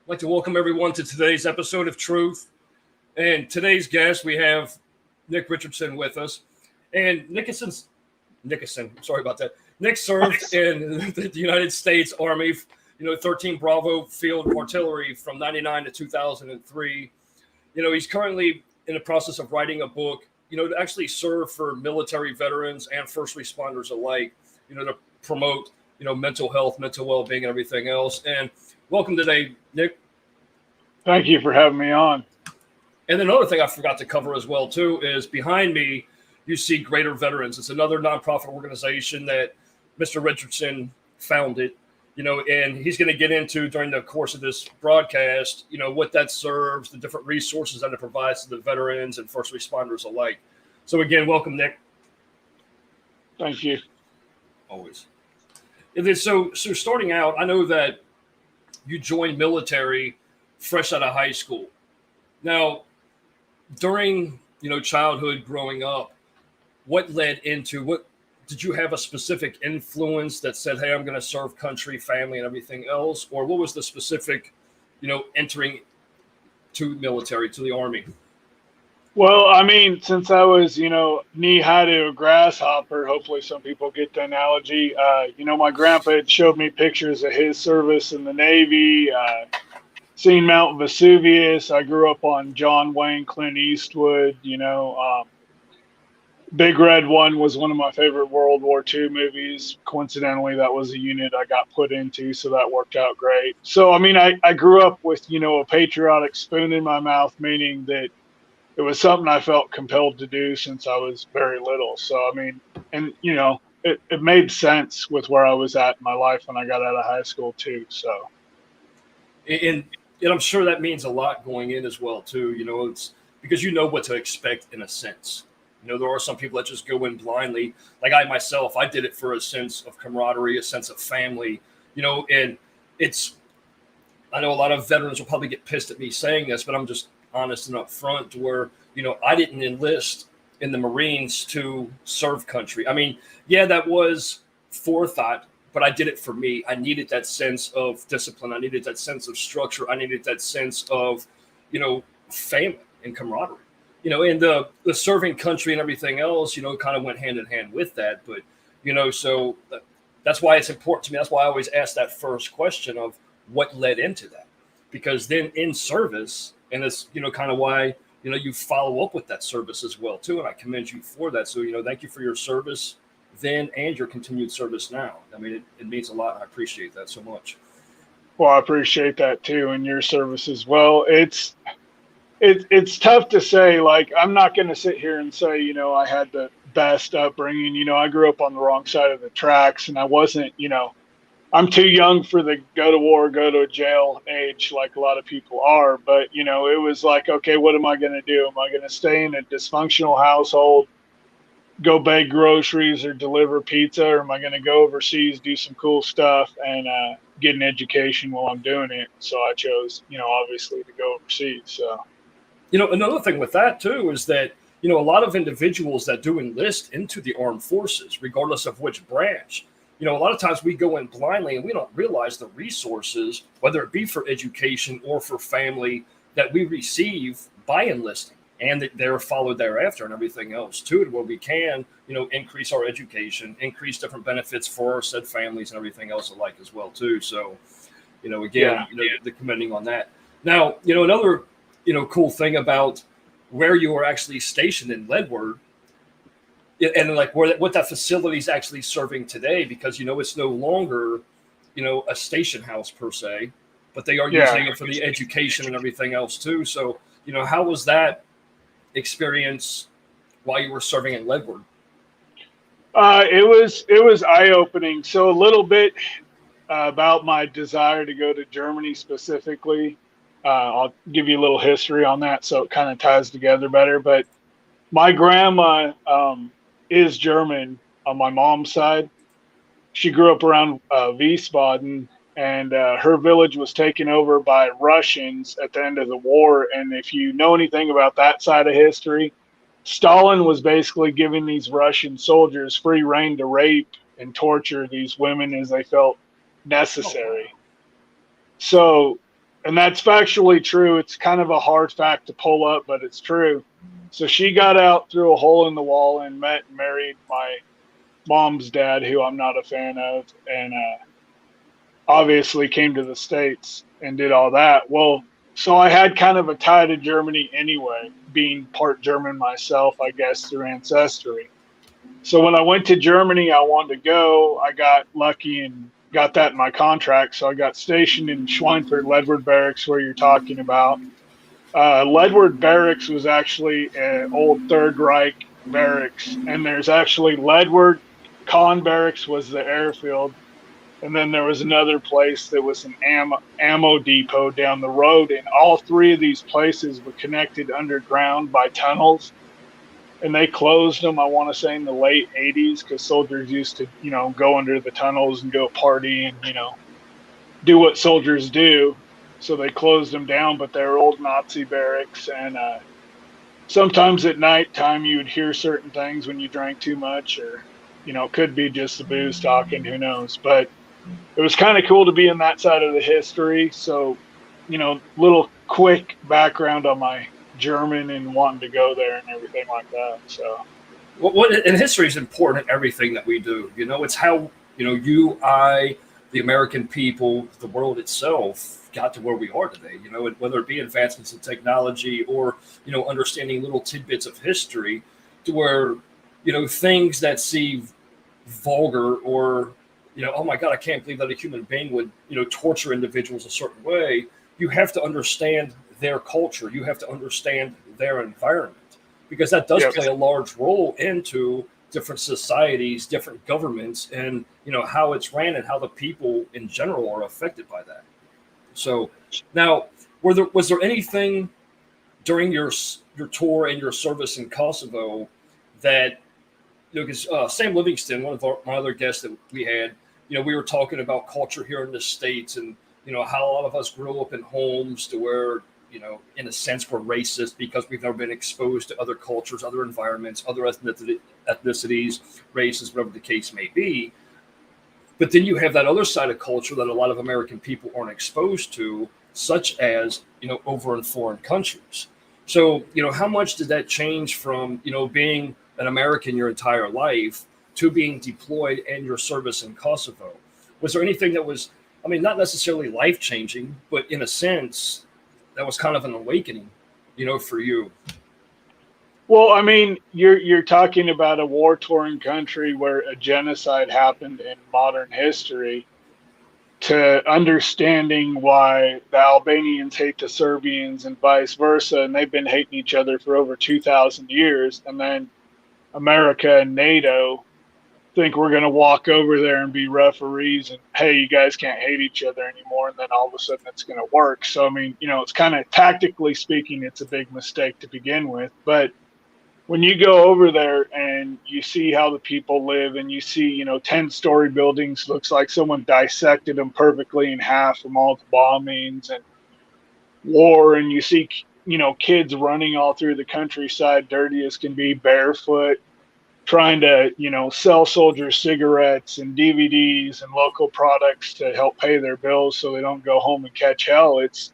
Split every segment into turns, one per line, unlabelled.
I'd like to welcome everyone to today's episode of Truth. And today's guest, we have Nick Richardson with us. And sorry about that. Nick served in the United States Army, 13 Bravo Field Artillery from 99 to 2003. He's currently in the process of writing a book, to actually serve for military veterans and first responders alike, to promote, mental health, mental well-being, and everything else. And welcome today, Nick.
Thank you for having me on.
And another thing I forgot to cover as well, too, is behind me, you see Greater Veterans. It's another nonprofit organization that Mr. Richardson founded, and he's going to get into during the course of this broadcast, what that serves, the different resources that it provides to the veterans and first responders alike. So again, welcome, Nick.
Thank you.
Always. And then, so starting out, I know that you joined military fresh out of high school. Now, during, childhood growing up, what did you have a specific influence that said, hey, I'm going to serve country, family, and everything else? Or what was the specific, entering to military, to the Army?
Well, I mean, since I was, knee high to a grasshopper, hopefully some people get the analogy. My grandpa had showed me pictures of his service in the Navy, seen Mount Vesuvius. I grew up on John Wayne, Clint Eastwood, Big Red One was one of my favorite World War II movies. Coincidentally, that was a unit I got put into, so that worked out great. So, I mean, I grew up with, a patriotic spoon in my mouth, meaning that it was something I felt compelled to do since I was very little. So, I mean, and, it made sense with where I was at in my life when I got out of high school, too. So,
And I'm sure that means a lot going in as well, too. It's because you know what to expect in a sense. There are some people that just go in blindly. Like I myself, I did it for a sense of camaraderie, a sense of family, and I know a lot of veterans will probably get pissed at me saying this, but I'm just honest and upfront where, I didn't enlist in the Marines to serve country. I mean, yeah, that was forethought, but I did it for me. I needed that sense of discipline. I needed that sense of structure. I needed that sense of, family and camaraderie. And the serving country and everything else, kind of went hand in hand with that. But, so that's why it's important to me. That's why I always ask that first question of what led into that. Because then in service, and it's, kind of why, you follow up with that service as well, too. And I commend you for that. So, thank you for your service then and your continued service now. I mean, it means a lot. And I appreciate that so much.
Well, I appreciate that, too, and your service as well. It's tough to say. Like, I'm not going to sit here and say, I had the best upbringing. I grew up on the wrong side of the tracks, and I wasn't, I'm too young for the go to war, go to jail age like a lot of people are. But, it was like, okay, what am I going to do? Am I going to stay in a dysfunctional household, go bag groceries or deliver pizza, or am I going to go overseas, do some cool stuff, and get an education while I'm doing it? So I chose, obviously to go overseas. So.
Another thing with that, too, is that, a lot of individuals that do enlist into the armed forces, regardless of which branch, a lot of times we go in blindly and we don't realize the resources, whether it be for education or for family, that we receive by enlisting and that they're followed thereafter and everything else, too, where we can, increase our education, increase different benefits for our said families and everything else alike as well, too. So, again, the commending on that. Now, another cool thing about where you were actually stationed in Ledward and like what that facility is actually serving today, because, it's no longer, a station house per se, but they are using it for the education and everything else too. So, how was that experience while you were serving in Ledward?
It was eye-opening. So a little bit about my desire to go to Germany specifically. I'll give you a little history on that so it kind of ties together better. But my grandma is German on my mom's side. She grew up around Wiesbaden, and her village was taken over by Russians at the end of the war. And if you know anything about that side of history, Stalin was basically giving these Russian soldiers free rein to rape and torture these women as they felt necessary. So And that's factually true. It's kind of a hard fact to pull up, but it's true. So she got out through a hole in the wall and met and married my mom's dad, who I'm not a fan of, and obviously came to the States and did all that. Well, so I had kind of a tie to Germany anyway, being part German myself, I guess, through ancestry. So when I went to Germany, I wanted to go. I got lucky and got that in my contract. So I got stationed in Schweinfurt, Ledward Barracks, where you're talking about. Ledward Barracks was actually an old Third Reich barracks, and there's actually Ledward Kahn Barracks was the airfield, and then there was another place that was an ammo depot down the road, and all three of these places were connected underground by tunnels, and they closed them, I want to say, in the late 80s, because soldiers used to, go under the tunnels and go party and, do what soldiers do. So they closed them down, but they're old Nazi barracks. And sometimes at night time, you would hear certain things when you drank too much, or, it could be just the booze talking, who knows. But it was kind of cool to be in that side of the history. So, little quick background on my German and wanting to go there and everything like that. So,
and history is important in everything that we do. It's how you, I, the American people, the world itself got to where we are today. Whether it be advancements in technology or understanding little tidbits of history, to where things that seem vulgar or oh my God, I can't believe that a human being would torture individuals a certain way. You have to understand their culture. You have to understand their environment, because that does play a large role into different societies, different governments, and how it's ran and how the people in general are affected by that. So now, was there anything during your tour and your service in Kosovo that because Sam Livingston, one of my other guests that we had, we were talking about culture here in the States, and how a lot of us grew up in homes to where in a sense we're racist because we've never been exposed to other cultures, other environments, other ethnicities, races, whatever the case may be. But then you have that other side of culture that a lot of American people aren't exposed to, such as over in foreign countries. So how much did that change from being an American your entire life to being deployed and your service in Kosovo? Was there anything that was, not necessarily life changing, but in a sense that was kind of an awakening, for you?
Well, you're talking about a war-torn country where a genocide happened in modern history, to understanding why the Albanians hate the Serbians and vice versa, and they've been hating each other for over 2,000 years, and then America and NATO think we're going to walk over there and be referees and, hey, you guys can't hate each other anymore, and then all of a sudden it's going to work. So, it's kind of, tactically speaking, it's a big mistake to begin with. But when you go over there and you see how the people live, and you see, 10-story buildings, looks like someone dissected them perfectly in half from all the bombings and war, and you see, kids running all through the countryside, dirty as can be, barefoot, trying to, sell soldiers cigarettes and DVDs and local products to help pay their bills so they don't go home and catch hell. It's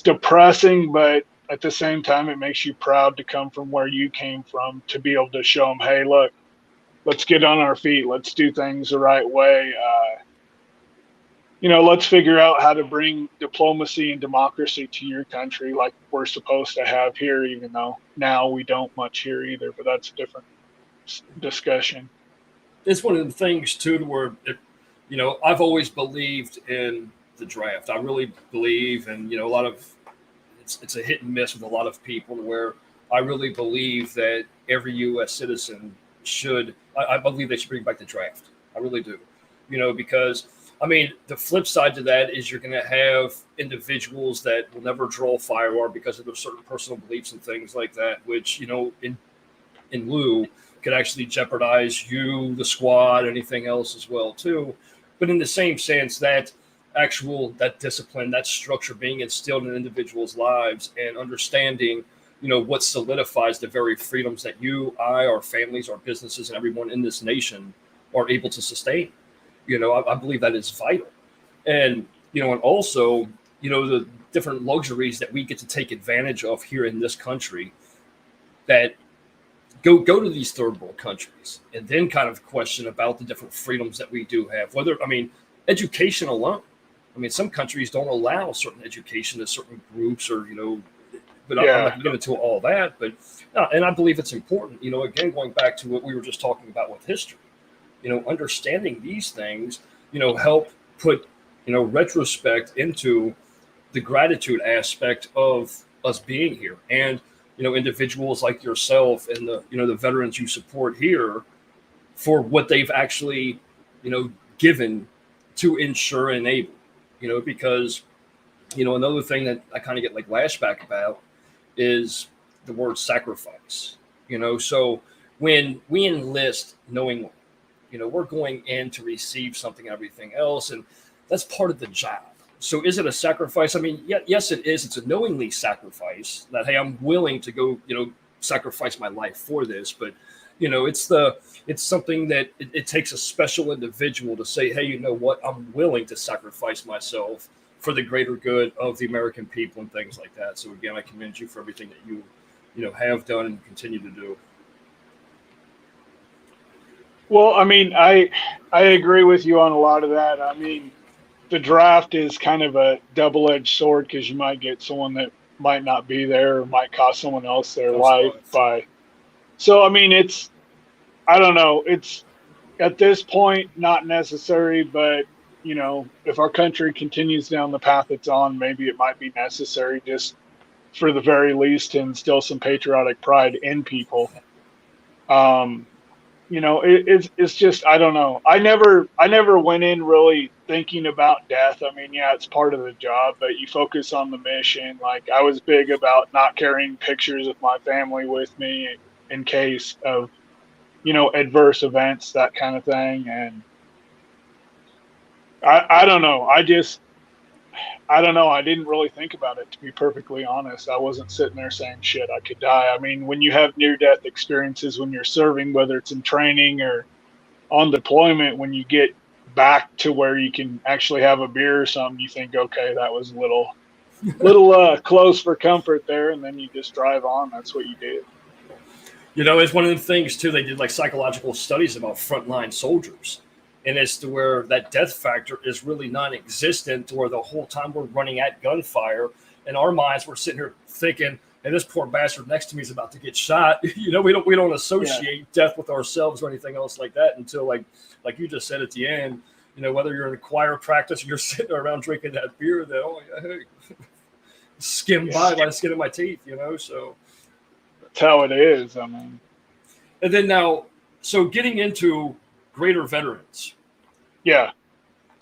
depressing, but at the same time, it makes you proud to come from where you came from, to be able to show them, hey, look, let's get on our feet. Let's do things the right way. Let's figure out how to bring diplomacy and democracy to your country like we're supposed to have here, even though now we don't much here either, but that's a different discussion.
It's one of the things too, to where I've always believed in the draft. I really believe, and a lot of it's a hit and miss with a lot of people, where I really believe that every U.S. citizen should. I believe they should bring back the draft. I really do. Because the flip side to that is you're going to have individuals that will never draw a firearm because of their certain personal beliefs and things like that, which, in lieu could actually jeopardize you, the squad, anything else as well, too. But in the same sense, that discipline, that structure being instilled in individuals' lives, and understanding, what solidifies the very freedoms that you, I, our families, our businesses, and everyone in this nation are able to sustain. I believe that is vital. And, and also, the different luxuries that we get to take advantage of here in this country, that go to these third world countries and then kind of question about the different freedoms that we do have. Education alone. Some countries don't allow certain education to certain groups, or but I'm not going to get into all that. But and I believe it's important. Again, going back to what we were just talking about with history, understanding these things, help put retrospect into the gratitude aspect of us being here, and individuals like yourself and the veterans you support here for what they've actually given to ensure and enable. Because another thing that I kind of get like lashback about is the word sacrifice. So when we enlist knowingly, we're going in to receive something and everything else, and that's part of the job. So is it a sacrifice? Yes, it is. It's a knowingly sacrifice that, hey, I'm willing to go, sacrifice my life for this. But, it's something that it takes a special individual to say, hey, you know what? I'm willing to sacrifice myself for the greater good of the American people and things like that. So again, I commend you for everything that you have done and continue to do.
Well, I agree with you on a lot of that. The draft is kind of a double-edged sword, because you might get someone that might not be there, or might cost someone else their life by. So, it's, I don't know, it's at this point not necessary, but if our country continues down the path it's on, maybe it might be necessary, just for the very least, to instill some patriotic pride in people. It's just, I don't know. I never went in really thinking about death. It's part of the job, but you focus on the mission. Like, I was big about not carrying pictures of my family with me in case of, adverse events, that kind of thing. And I don't know. I don't know. I didn't really think about it, to be perfectly honest. I wasn't sitting there saying, shit, I could die. When you have near-death experiences when you're serving, whether it's in training or on deployment, when you get back to where you can actually have a beer or something, you think, okay, that was a little close for comfort there, and then you just drive on. That's what you did.
It's one of the things, too, they did like psychological studies about frontline soldiers. And as to where that death factor is really non-existent, to where the whole time we're running at gunfire, in our minds we're sitting here thinking, and this poor bastard next to me is about to get shot. We don't associate death with ourselves or anything else like that until like you just said at the end. Whether you're in a choir practice or you're sitting around drinking that beer, that skim by the skin of my teeth. So
that's how it is.
And then now, so getting into greater veterans.
Yeah.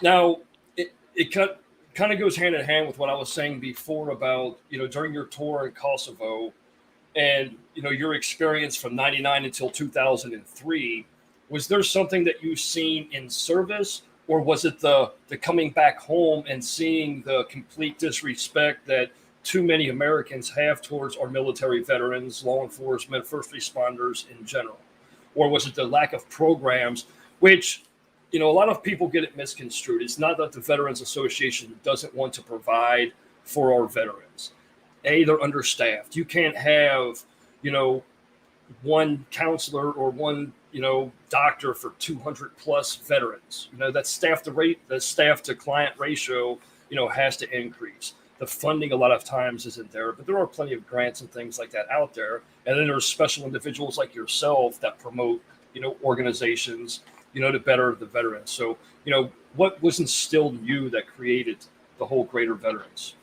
Now, it kind of goes hand in hand with what I was saying before about, during your tour in Kosovo and, your experience from 99 until 2003, was there something that you've seen in service, or was it the coming back home and seeing the complete disrespect that too many Americans have towards our military veterans, law enforcement, first responders in general? Or was it the lack of programs, which, a lot of people get it misconstrued. It's not that the Veterans Association doesn't want to provide for our veterans. They're understaffed. You can't have, one counselor or one, doctor for 200 plus veterans. That staff to client ratio, has to increase. The funding a lot of times isn't there, but there are plenty of grants and things like that out there. And then there's special individuals like yourself that promote, organizations, to better the veterans. So, what was instilled in you that created the whole greater veterans?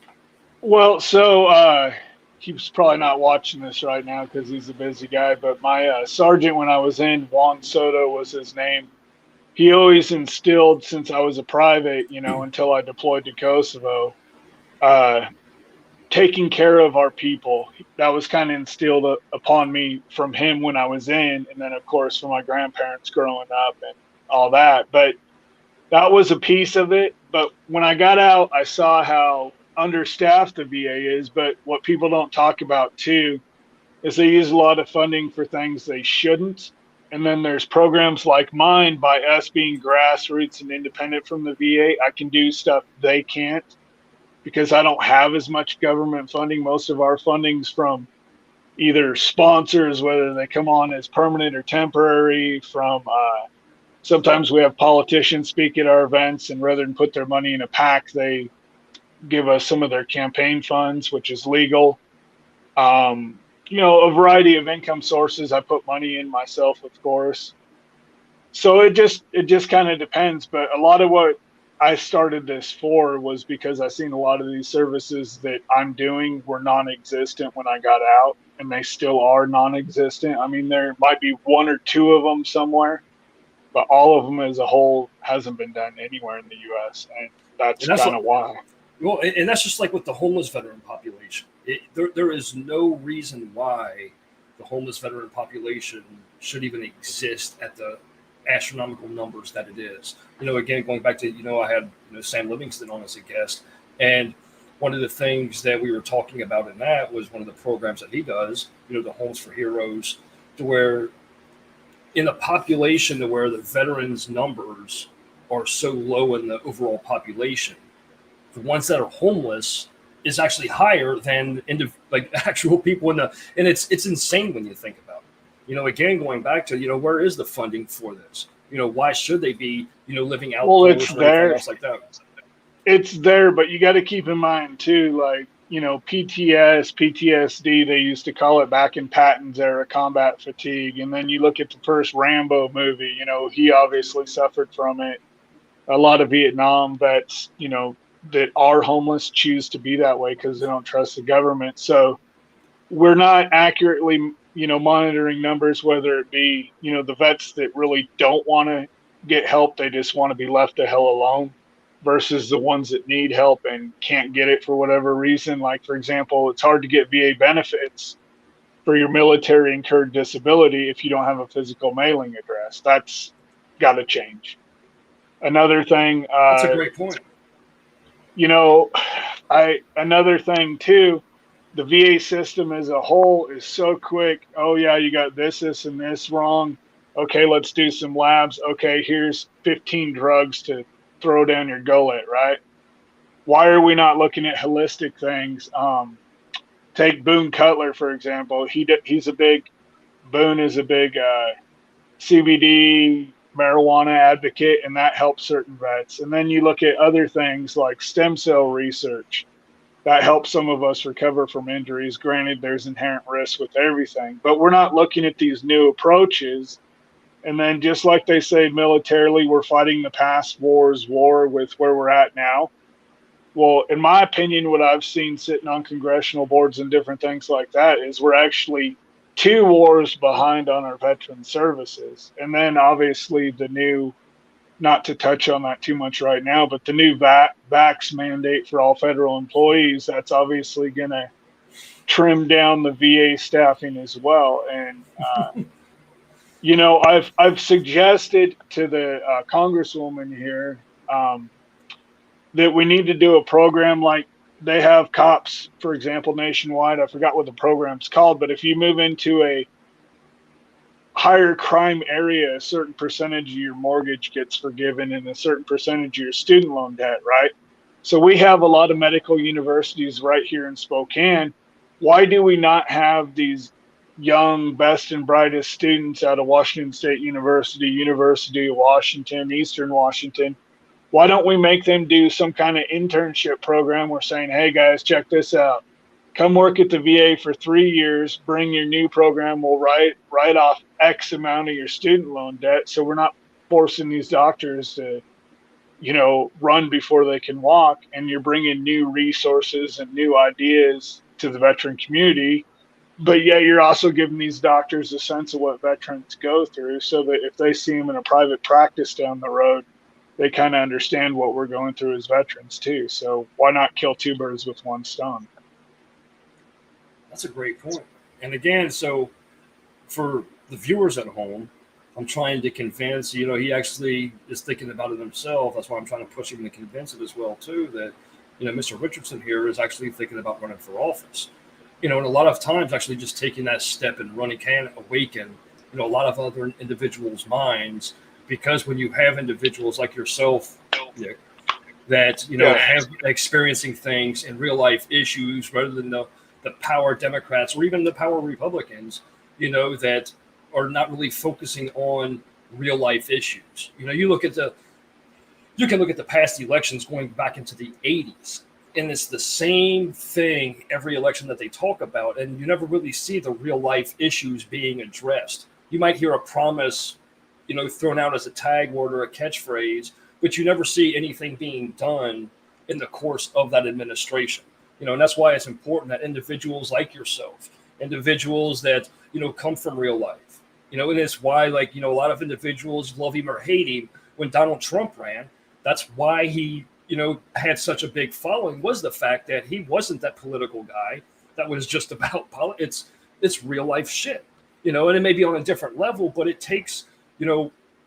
Well, so he's probably not watching this right now because he's a busy guy, but my sergeant when I was in, Juan Soto was his name. He always instilled, since I was a private, until I deployed to Kosovo, taking care of our people. That was kind of instilled upon me from him when I was in, and then of course from my grandparents growing up and all that. But that was a piece of it. But when I got out, I saw how understaffed the VA is. But what people don't talk about too is they use a lot of funding for things they shouldn't. And then there's programs like mine, by us being grassroots and independent from the VA, I can do stuff they can't, because I don't have as much government funding. Most of our funding's from either sponsors, whether they come on as permanent or temporary, from sometimes we have politicians speak at our events, and rather than put their money in a PAC, they give us some of their campaign funds, which is legal. A variety of income sources. I put money in myself, of course. So it just kind of depends. But a lot of what I started this for was because I seen a lot of these services that I'm doing were non-existent when I got out, and they still are non-existent. I mean, there might be one or two of them somewhere, but all of them as a whole hasn't been done anywhere in the U.S., and that's
And that's
kind
what,
of why.
well, and that's just like with the homeless veteran population. There is no reason why the homeless veteran population should even exist at the astronomical numbers that it is. Again, going back to, I had, Sam Livingston on as a guest. And one of the things that we were talking about in that was one of the programs that he does, the Homes for Heroes, to where in a population to where the veterans numbers are so low in the overall population, the ones that are homeless is actually higher than like actual people and it's insane when you think about it. Again, going back to, where is the funding for this? Why should they be, living outdoors?
Well, it's
or anything
there.
else like that?
It's there, but you got to keep in mind too, like, PTSD, they used to call it back in Patton's era, combat fatigue. And then you look at the first Rambo movie, he obviously suffered from it. A lot of Vietnam vets, that are homeless choose to be that way because they don't trust the government. So we're not accurately, monitoring numbers, whether it be, the vets that really don't want to get help, they just want to be left the hell alone, versus the ones that need help and can't get it for whatever reason. Like, for example, it's hard to get VA benefits for your military incurred disability if you don't have a physical mailing address. That's got to change. Another thing,
That's a great point.
Another thing too, the VA system as a whole is so quick. Oh yeah, you got this, and this wrong. Okay, let's do some labs. Okay, here's 15 drugs to throw down your gullet, right? Why are we not looking at holistic things? Take Boone Cutler, for example. Boone is a big CBD marijuana advocate, and that helps certain vets. And then you look at other things like stem cell research that helps some of us recover from injuries. Granted, there's inherent risk with everything, but we're not looking at these new approaches. And then, just like they say militarily, we're fighting the past war's war with where we're at now. Well, in my opinion, what I've seen sitting on congressional boards and different things like that is we're actually 2 wars behind on our veteran services. And then obviously the new, not to touch on that too much right now, but the new vax mandate for all federal employees, that's obviously going to trim down the VA staffing as well. And, I've suggested to the congresswoman here that we need to do a program like they have cops, for example, nationwide. I forgot what the program's called, but if you move into a higher crime area, a certain percentage of your mortgage gets forgiven and a certain percentage of your student loan debt, right? So we have a lot of medical universities right here in Spokane. Why do we not have these young, best and brightest students out of Washington State University, University of Washington, Eastern Washington? Why don't we make them do some kind of internship program? We're saying, hey guys, check this out. Come work at the VA for 3 years, bring your new program, we'll write off X amount of your student loan debt. So we're not forcing these doctors to, run before they can walk, and you're bringing new resources and new ideas to the veteran community. But yet you're also giving these doctors a sense of what veterans go through, so that if they see them in a private practice down the road, they kind of understand what we're going through as veterans too. So why not kill 2 birds with 1 stone?
That's a great point. And again, so for the viewers at home, I'm trying to convince, he actually is thinking about it himself. That's why I'm trying to push him to convince it as well too, that, Mr. Richardson here is actually thinking about running for office. And a lot of times actually just taking that step and running can awaken, a lot of other individuals' minds. Because when you have individuals like yourself, that, have experiencing things in real life issues rather than the power Democrats or even the power Republicans, that are not really focusing on real life issues. You can look at the past elections going back into the 80s, and it's the same thing every election that they talk about, and you never really see the real life issues being addressed. You might hear a promise, thrown out as a tag word or a catchphrase, but you never see anything being done in the course of that administration. And that's why it's important that individuals like yourself, individuals that, come from real life, and it's why, like, a lot of individuals love him or hate him. When Donald Trump ran, that's why he, had such a big following, was the fact that he wasn't that political guy that was just about politics. It's real life shit, and it may be on a different level, but it takes,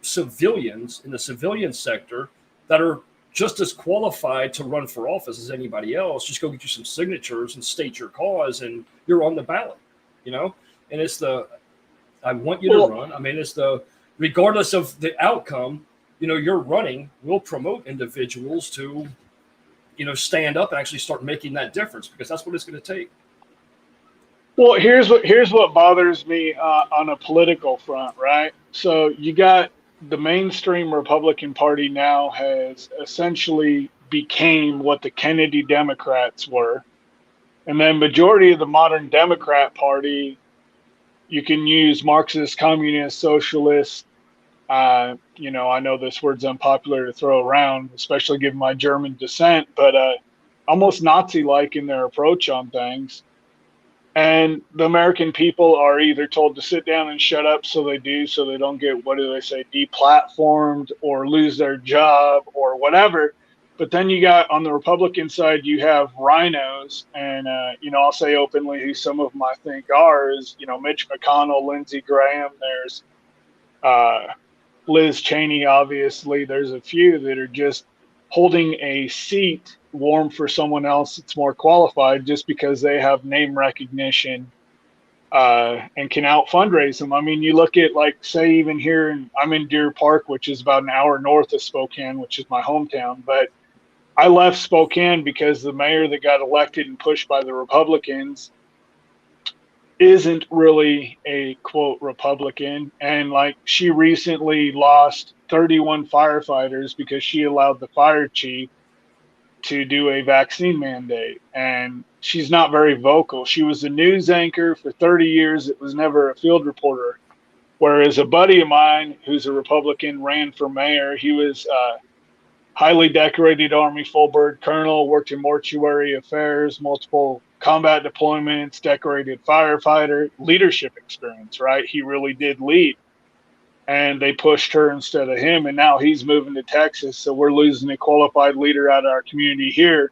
civilians in the civilian sector that are just as qualified to run for office as anybody else. Just go get you some signatures and state your cause, and you're on the ballot, and it's I want you to run. I mean, it's regardless of the outcome, you're running will promote individuals to, stand up and actually start making that difference, because that's what it's going to take.
Well, here's what bothers me on a political front, right? So you got the mainstream Republican Party now has essentially became what the Kennedy Democrats were. And then majority of the modern Democrat Party, you can use Marxist, communist, socialist. I know this word's unpopular to throw around, especially given my German descent, but almost Nazi-like in their approach on things. And the American people are either told to sit down and shut up, so they do, so they don't get, what do they say, deplatformed or lose their job or whatever. But then you got, on the Republican side, you have rhinos, and, I'll say openly who some of them I think are, is, Mitch McConnell, Lindsey Graham, there's Liz Cheney, obviously. There's a few that are just holding a seat warm for someone else that's more qualified just because they have name recognition and can out fundraise them. I mean, you look at, like, say, even here, I'm in Deer Park, which is about an hour north of Spokane, which is my hometown. But I left Spokane because the mayor that got elected and pushed by the Republicans isn't really a quote Republican. And like, she recently lost 31 firefighters because she allowed the fire chief to do a vaccine mandate. And she's not very vocal. She was a news anchor for 30 years. It was never a field reporter. Whereas a buddy of mine who's a Republican ran for mayor. He was highly decorated Army full bird colonel, worked in mortuary affairs, multiple combat deployments, decorated firefighter, leadership experience, right? He really did lead. And they pushed her instead of him, and now he's moving to Texas, so we're losing a qualified leader out of our community here,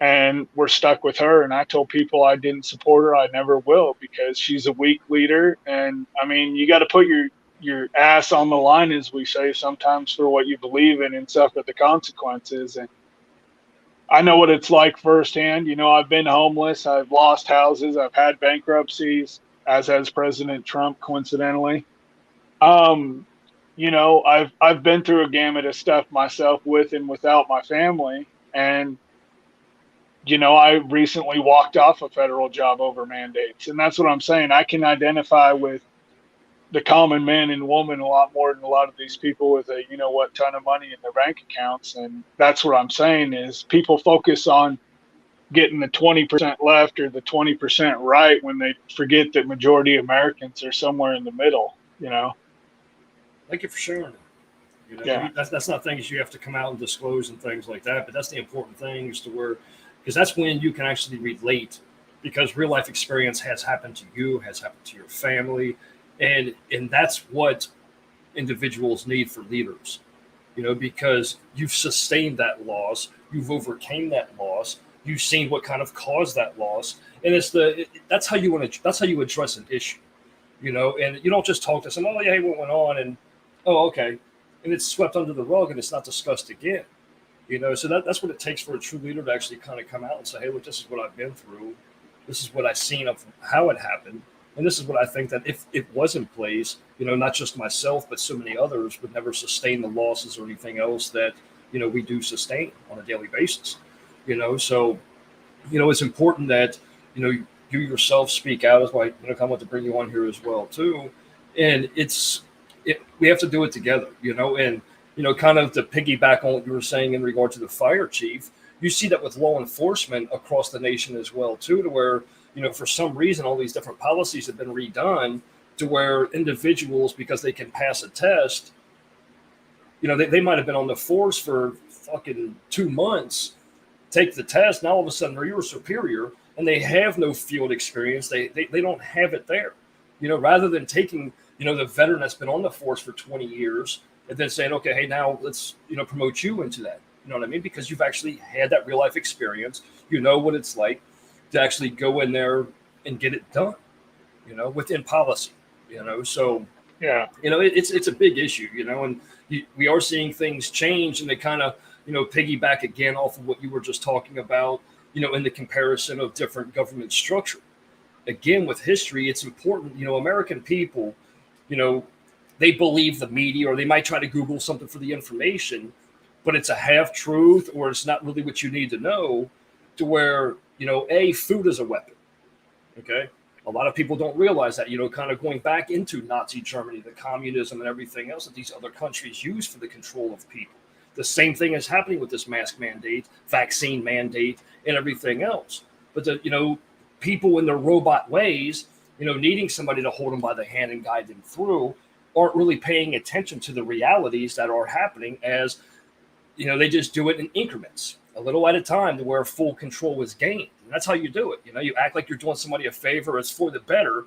and we're stuck with her. And I told people I didn't support her. I never will, because she's a weak leader. And, I mean, you got to put your ass on the line, as we say sometimes, for what you believe in and suffer the consequences. And I know what it's like firsthand. I've been homeless. I've lost houses. I've had bankruptcies, as has President Trump, coincidentally. I've been through a gamut of stuff myself, with and without my family. And, I recently walked off a federal job over mandates. And that's what I'm saying. I can identify with the common man and woman a lot more than a lot of these people with a, ton of money in their bank accounts. And that's what I'm saying is people focus on getting the 20% left or the 20% right when they forget that majority of Americans are somewhere in the middle,
Thank you for sharing it.
Yeah.
That's not things you have to come out and disclose and things like that, but that's the important things because that's when you can actually relate, because real life experience has happened to you, has happened to your family, and that's what individuals need for leaders, because you've sustained that loss, you've overcame that loss, you've seen what kind of caused that loss, and that's how you address an issue, and you don't just talk to someone, oh yeah, hey, what went on, and oh, okay. And it's swept under the rug and it's not discussed again. So that's what it takes for a true leader to actually kind of come out and say, hey, look, this is what I've been through. This is what I've seen of how it happened. And this is what I think that if it was in place, not just myself, but so many others would never sustain the losses or anything else that we do sustain on a daily basis. So it's important that you yourself speak out. That's why I want to bring you on here as well too. And we have to do it together. And kind of to piggyback on what you were saying in regard to the fire chief, you see that with law enforcement across the nation as well too, to where for some reason all these different policies have been redone to where individuals, because they can pass a test, they might have been on the force for fucking 2 months, take the test, now all of a sudden they're your superior and they have no field experience. They don't have it there. Rather than taking, the veteran that's been on the force for 20 years and then saying, okay, hey, now let's, promote you into that. You know what I mean? Because you've actually had that real life experience. You know what it's like to actually go in there and get it done, within policy, So,
yeah,
it's a big issue, and we are seeing things change, and they kind of, piggyback again off of what you were just talking about, in the comparison of different government structure. Again, with history, it's important, American people, they believe the media, or they might try to Google something for the information, but it's a half truth, or it's not really what you need to know, to where, food is a weapon. Okay. A lot of people don't realize that, kind of going back into Nazi Germany, the communism and everything else that these other countries use for the control of people. The same thing is happening with this mask mandate, vaccine mandate, and everything else. But people in their robot ways, needing somebody to hold them by the hand and guide them through, aren't really paying attention to the realities that are happening, as they just do it in increments, a little at a time, to where full control is gained. And that's how you do it. You act like you're doing somebody a favor, it's for the better,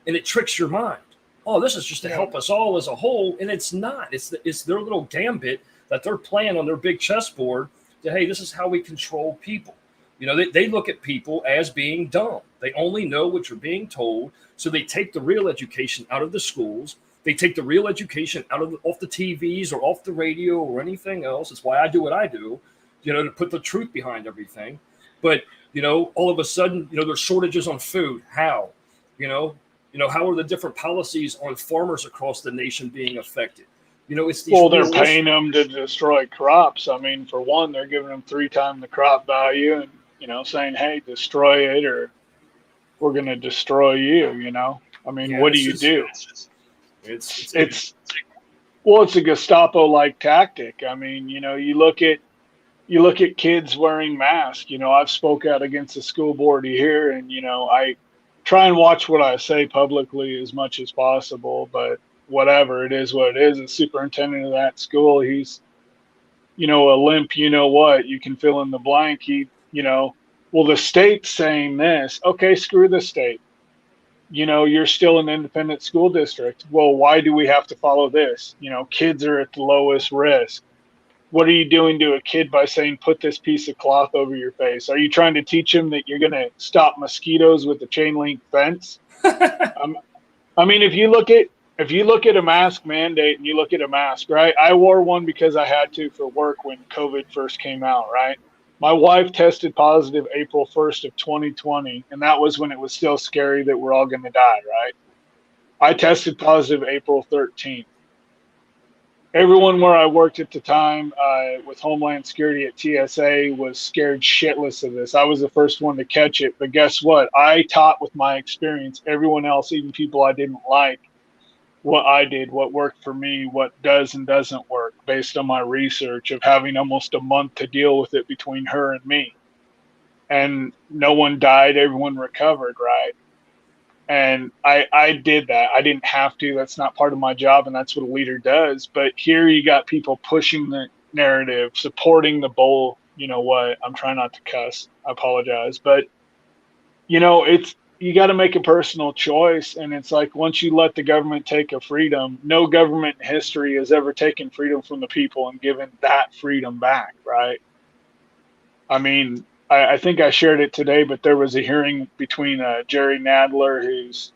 and it tricks your mind. Oh, this is just to help us all as a whole, and it's not. It's their little gambit that they're playing on their big chessboard to, hey, this is how we control people. They look at people as being dumb. They only know what you're being told, so they take the real education out of the schools. They take the real education off the TVs or off the radio or anything else. That's why I do what I do, to put the truth behind everything. But, all of a sudden, there's shortages on food. How? How are the different policies on farmers across the nation being affected? It's these
they're paying them to destroy crops. I mean, for one, they're giving them 3 times the crop value and, saying, hey, destroy it or we're going to destroy you, I mean, what do you do? It's a Gestapo-like tactic. I mean, you look at kids wearing masks. I've spoke out against the school board here, and I try and watch what I say publicly as much as possible. But whatever, it is what it is. The superintendent of that school, he's a limp. You can fill in the blank. Well, the state's saying this. Okay, screw the state. You're still an independent school district. Well, why do we have to follow this? Kids are at the lowest risk. What are you doing to a kid by saying, put this piece of cloth over your face? Are you trying to teach him that you're going to stop mosquitoes with a chain link fence? I mean, if you look at a mask mandate and you look at a mask, right? I wore one because I had to for work when COVID first came out, right? My wife tested positive April 1st of 2020, and that was when it was still scary that we're all going to die, right? I tested positive April 13th. Everyone where I worked at the time with Homeland Security at TSA was scared shitless of this. I was the first one to catch it, but guess what? I taught with my experience everyone else, even people I didn't like, what I did, what worked for me, what does and doesn't work, based on my research of having almost a month to deal with it between her and me. And no one died, everyone recovered, right? And I did that. I didn't have to. That's not part of my job, and that's what a leader does. But here you got people pushing the narrative, supporting the bull. You know what? I'm trying not to cuss. I apologize. But, you got to make a personal choice. And it's like, once you let the government take a freedom, no government in history has ever taken freedom from the people and given that freedom back, right? I mean, I think I shared it today, but there was a hearing between Jerry Nadler,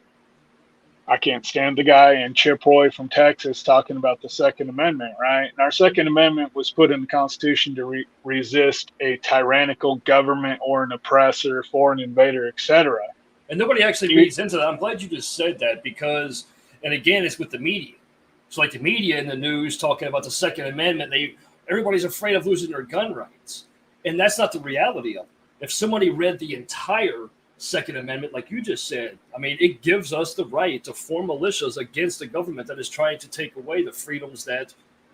I can't stand the guy, and Chip Roy from Texas, talking about the Second Amendment, right? And our Second Amendment was put in the Constitution to resist a tyrannical government or an oppressor, foreign invader, etc.
And nobody actually reads into that. I'm glad you just said that, because, and again, it's with the media. So like the media in the news talking about the Second Amendment, everybody's afraid of losing their gun rights. And that's not the reality of it. If somebody read the entire Second Amendment, like you just said, I mean, it gives us the right to form militias against the government that is trying to take away the freedoms that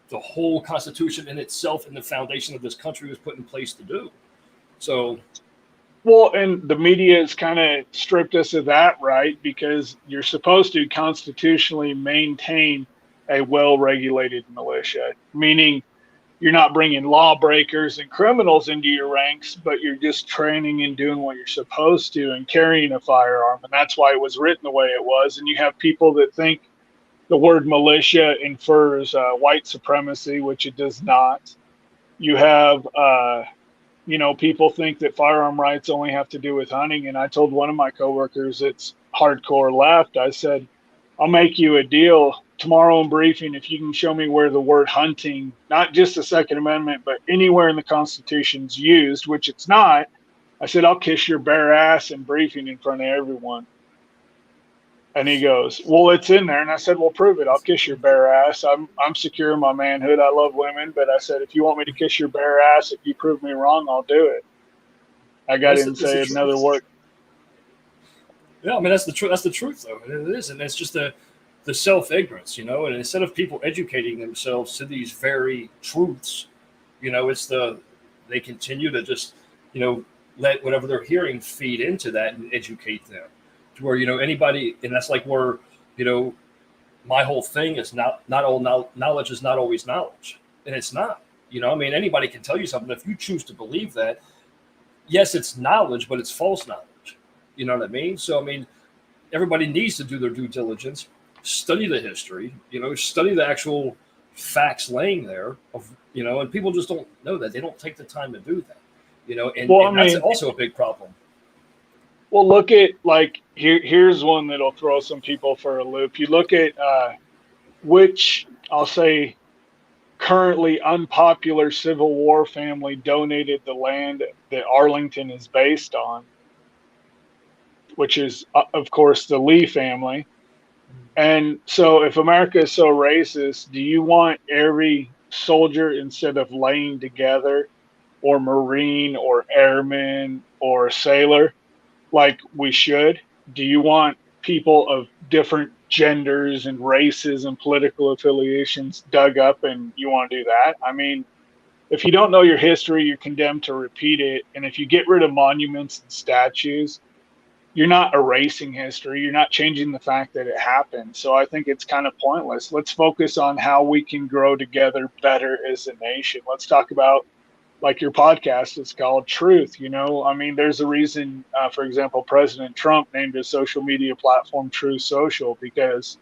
the whole Constitution in itself and the foundation of this country was put in place to do. So,
well, and the media has kind of stripped us of that, right? Because you're supposed to constitutionally maintain a well-regulated militia, meaning you're not bringing lawbreakers and criminals into your ranks, but you're just training and doing what you're supposed to and carrying a firearm. And that's why it was written the way it was. And you have people that think the word militia infers white supremacy, which it does not. You have, people think that firearm rights only have to do with hunting. And I told one of my coworkers that's hardcore left, I said, I'll make you a deal tomorrow in briefing if you can show me where the word hunting, not just the Second Amendment, but anywhere in the Constitution's used, which it's not. I said, I'll kiss your bare ass in briefing in front of everyone. And he goes, well, it's in there. And I said, well, prove it. I'll kiss your bare ass. I'm secure in my manhood. I love women. But I said, if you want me to kiss your bare ass, if you prove me wrong, I'll do it. I didn't say another word.
Yeah, I mean, that's the truth. That's the truth, though. It is. And it's just the self-ignorance, and instead of people educating themselves to these very truths, they continue to just, let whatever they're hearing feed into that and educate them to where, anybody, and that's like where, my whole thing is not all knowledge is not always knowledge. And it's not, anybody can tell you something. If you choose to believe that, yes, it's knowledge, but it's false knowledge. You know what I mean? So, everybody needs to do their due diligence, study the history, study the actual facts laying there and people just don't know that. They don't take the time to do that, and that's also a big problem.
Well, look at here's one that'll throw some people for a loop. You look at which I'll say currently unpopular Civil War family donated the land that Arlington is based on, which is, of course, the Lee family. And so if America is so racist, do you want every soldier, instead of laying together, or Marine or airman or sailor, like we should? Do you want people of different genders and races and political affiliations dug up and you want to do that? If you don't know your history, you're condemned to repeat it. And if you get rid of monuments and statues, you're not erasing history. You're not changing the fact that it happened. So I think it's kind of pointless. Let's focus on how we can grow together better as a nation. Let's talk about, like your podcast is called, Truth. There's a reason, for example, President Trump named his social media platform Truth Social, because,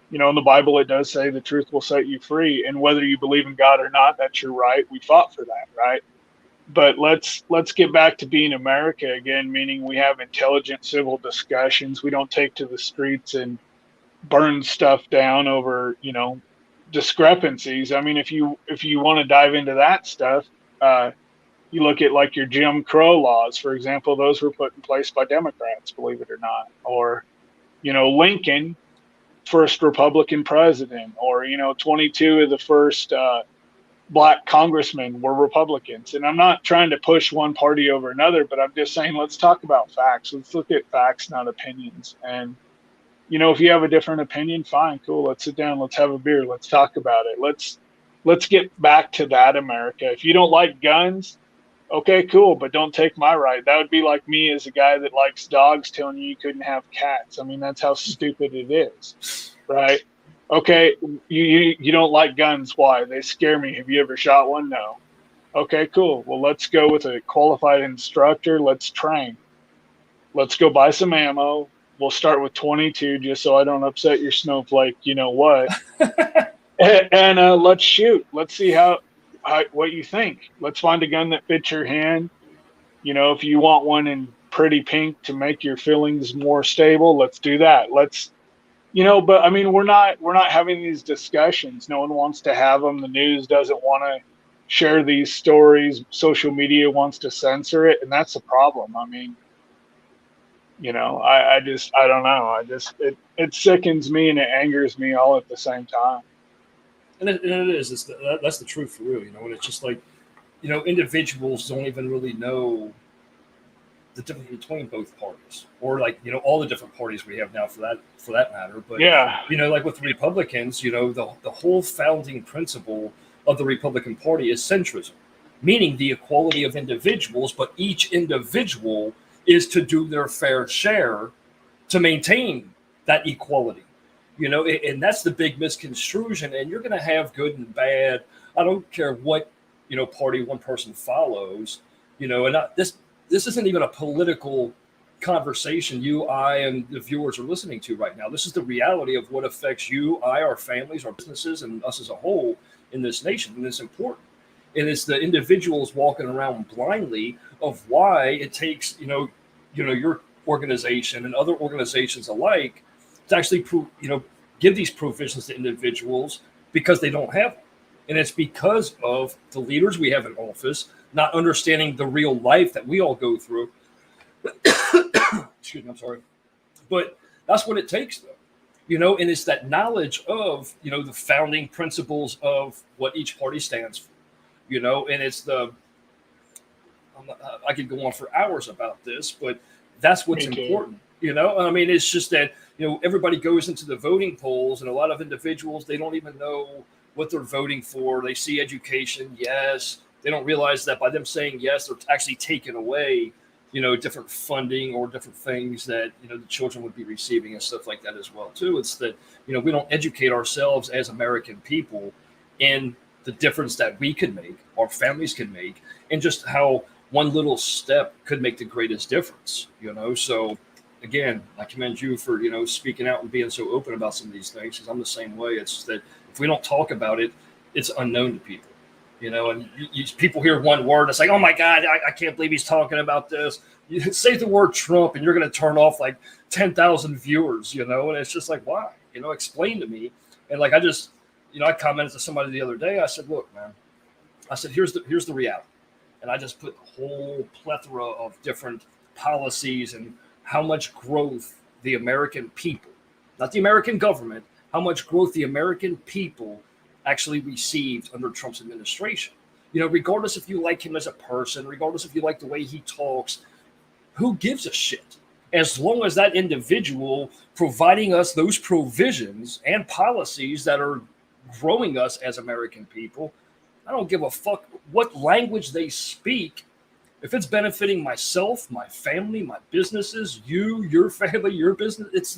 in the Bible, it does say the truth will set you free. And whether you believe in God or not, that's your right. We fought for that, right? But let's get back to being America again, meaning we have intelligent civil discussions. We don't take to the streets and burn stuff down over, discrepancies. If you want to dive into that stuff, you look at like your Jim Crow laws, for example. Those were put in place by Democrats, believe it or not. Or, Lincoln, first Republican president, or 22 of the first Black congressmen were Republicans. And I'm not trying to push one party over another, but I'm just saying, let's talk about facts. Let's look at facts, not opinions. And, if you have a different opinion, fine, cool. Let's sit down. Let's have a beer. Let's talk about it. Let's get back to that America. If you don't like guns, okay, cool, but don't take my right. That would be like me as a guy that likes dogs telling you couldn't have cats. That's how stupid it is, right? Okay, you don't like guns. Why? They scare me. Have you ever shot one? No. Okay, cool. Well, let's go with a qualified instructor. Let's train. Let's go buy some ammo. We'll start with 22 just so I don't upset your snowflake. You know what? and let's shoot. Let's see what you think. Let's find a gun that fits your hand. If you want one in pretty pink to make your feelings more stable, let's do that. But we're not having these discussions. No one wants to have them. The news doesn't want to share these stories. Social media wants to censor it, and that's the problem. I don't know. It sickens me and it angers me all at the same time.
And it is. That's the truth for real, And it's just like, individuals don't even really know the difference between both parties, or like all the different parties we have now for that matter. But
Yeah.
like with the Republicans, the whole founding principle of the Republican Party is centrism, meaning the equality of individuals, but each individual is to do their fair share to maintain that equality. And that's the big misconstruction. And you're going to have good and bad. I don't care what party one person follows. This isn't even a political conversation you, I, and the viewers are listening to right now. This is the reality of what affects you, I, our families, our businesses, and us as a whole in this nation. And it's important. And it's the individuals walking around blindly of why it takes, your organization and other organizations alike to actually, give these provisions to individuals because they don't have them. And it's because of the leaders we have in office not understanding the real life that we all go through. Excuse me, I'm sorry. But that's what it takes, though. And it's that knowledge of, the founding principles of what each party stands for, and it's I could go on for hours about this, but that's what's important, I mean, it's just that, everybody goes into the voting polls, and a lot of individuals, they don't even know what they're voting for. They see education, yes. They don't realize that by them saying yes, they're actually taking away, different funding or different things that, the children would be receiving and stuff like that as well, too. It's that, we don't educate ourselves as American people in the difference that we could make, our families can make, and just how one little step could make the greatest difference, So, again, I commend you for, speaking out and being so open about some of these things, because I'm the same way. It's just that if we don't talk about it, it's unknown to people. And people hear one word, it's like, oh my God, I can't believe he's talking about this. You say the word Trump and you're going to turn off like 10,000 viewers, and it's just like, why? Explain to me. And like, I just, I commented to somebody the other day. I said, look, man, I said, here's the reality. And I just put the whole plethora of different policies and how much growth the American people, not the American government, how much growth the American people actually received under Trump's administration. Regardless if you like him as a person, regardless if you like the way he talks, who gives a shit? As long as that individual providing us those provisions and policies that are growing us as American people, I don't give a fuck what language they speak. If it's benefiting myself, my family, my businesses, you, your family, your business,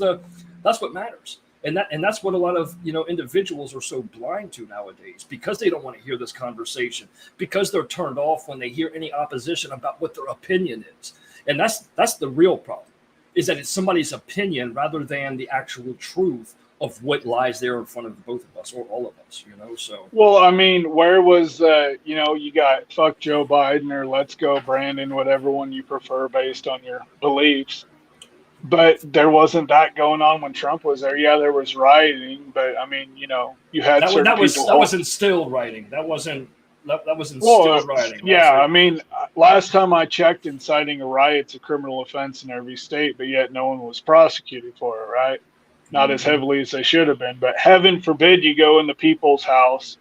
that's what matters. And that's what a lot of individuals are so blind to nowadays, because they don't want to hear this conversation, because they're turned off when they hear any opposition about what their opinion is. And that's the real problem, is that it's somebody's opinion rather than the actual truth of what lies there in front of both of us or all of us. So.
Well, I mean, where was you got fuck Joe Biden or let's go Brandon, whatever one you prefer based on your beliefs. But there wasn't that going on when Trump was there. Yeah, there was rioting, but I mean, you had
that was instilled rioting. That was instilled rioting.
Yeah, I mean, last time I checked, inciting a riot's a criminal offense in every state, but yet no one was prosecuted for it, right? Not as heavily as they should have been. But heaven forbid you go in the people's house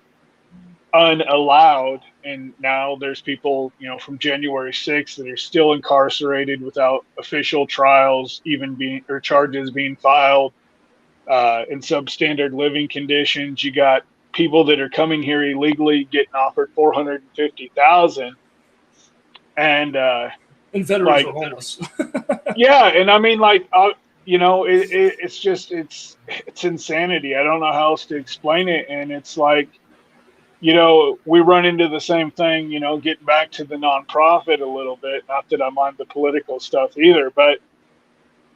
unallowed, and now there's people from January 6th that are still incarcerated without official trials or charges being filed in substandard living conditions. You got people that are coming here illegally getting offered $450,000, and
veterans are homeless.
Yeah, and I mean, it's just it's insanity. I don't know how else to explain it, and it's like, we run into the same thing, getting back to the nonprofit a little bit. Not that I mind the political stuff either, but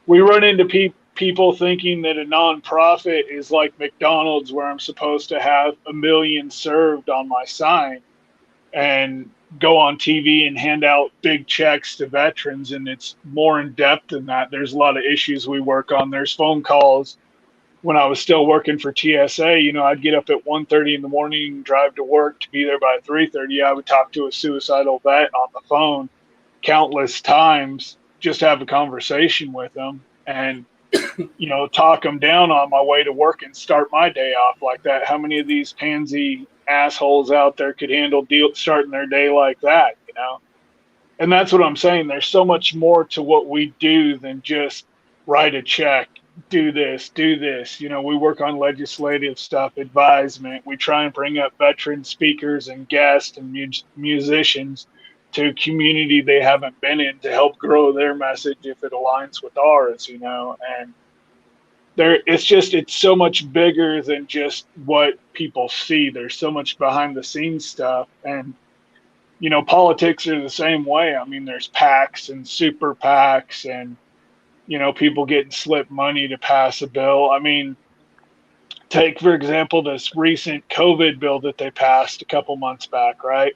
we run into people thinking that a nonprofit is like McDonald's, where I'm supposed to have 1 million served on my sign and go on TV and hand out big checks to veterans. And it's more in depth than that. There's a lot of issues we work on. There's phone calls. When I was still working for TSA, I'd get up at 1:30 in the morning and drive to work to be there by 3:30. I would talk to a suicidal vet on the phone countless times, just have a conversation with them. And talk them down on my way to work and start my day off like that. How many of these pansy assholes out there could handle starting their day like that, And that's what I'm saying. There's so much more to what we do than just write a check, do this, do this. We work on legislative stuff, advisement. We try and bring up veteran speakers and guests and musicians to a community they haven't been in to help grow their message if it aligns with ours, and it's so much bigger than just what people see. There's so much behind the scenes stuff, and politics are the same way. I mean, there's PACs and super PACs and people getting slipped money to pass a bill. I mean, take for example this recent COVID bill that they passed a couple months back, right?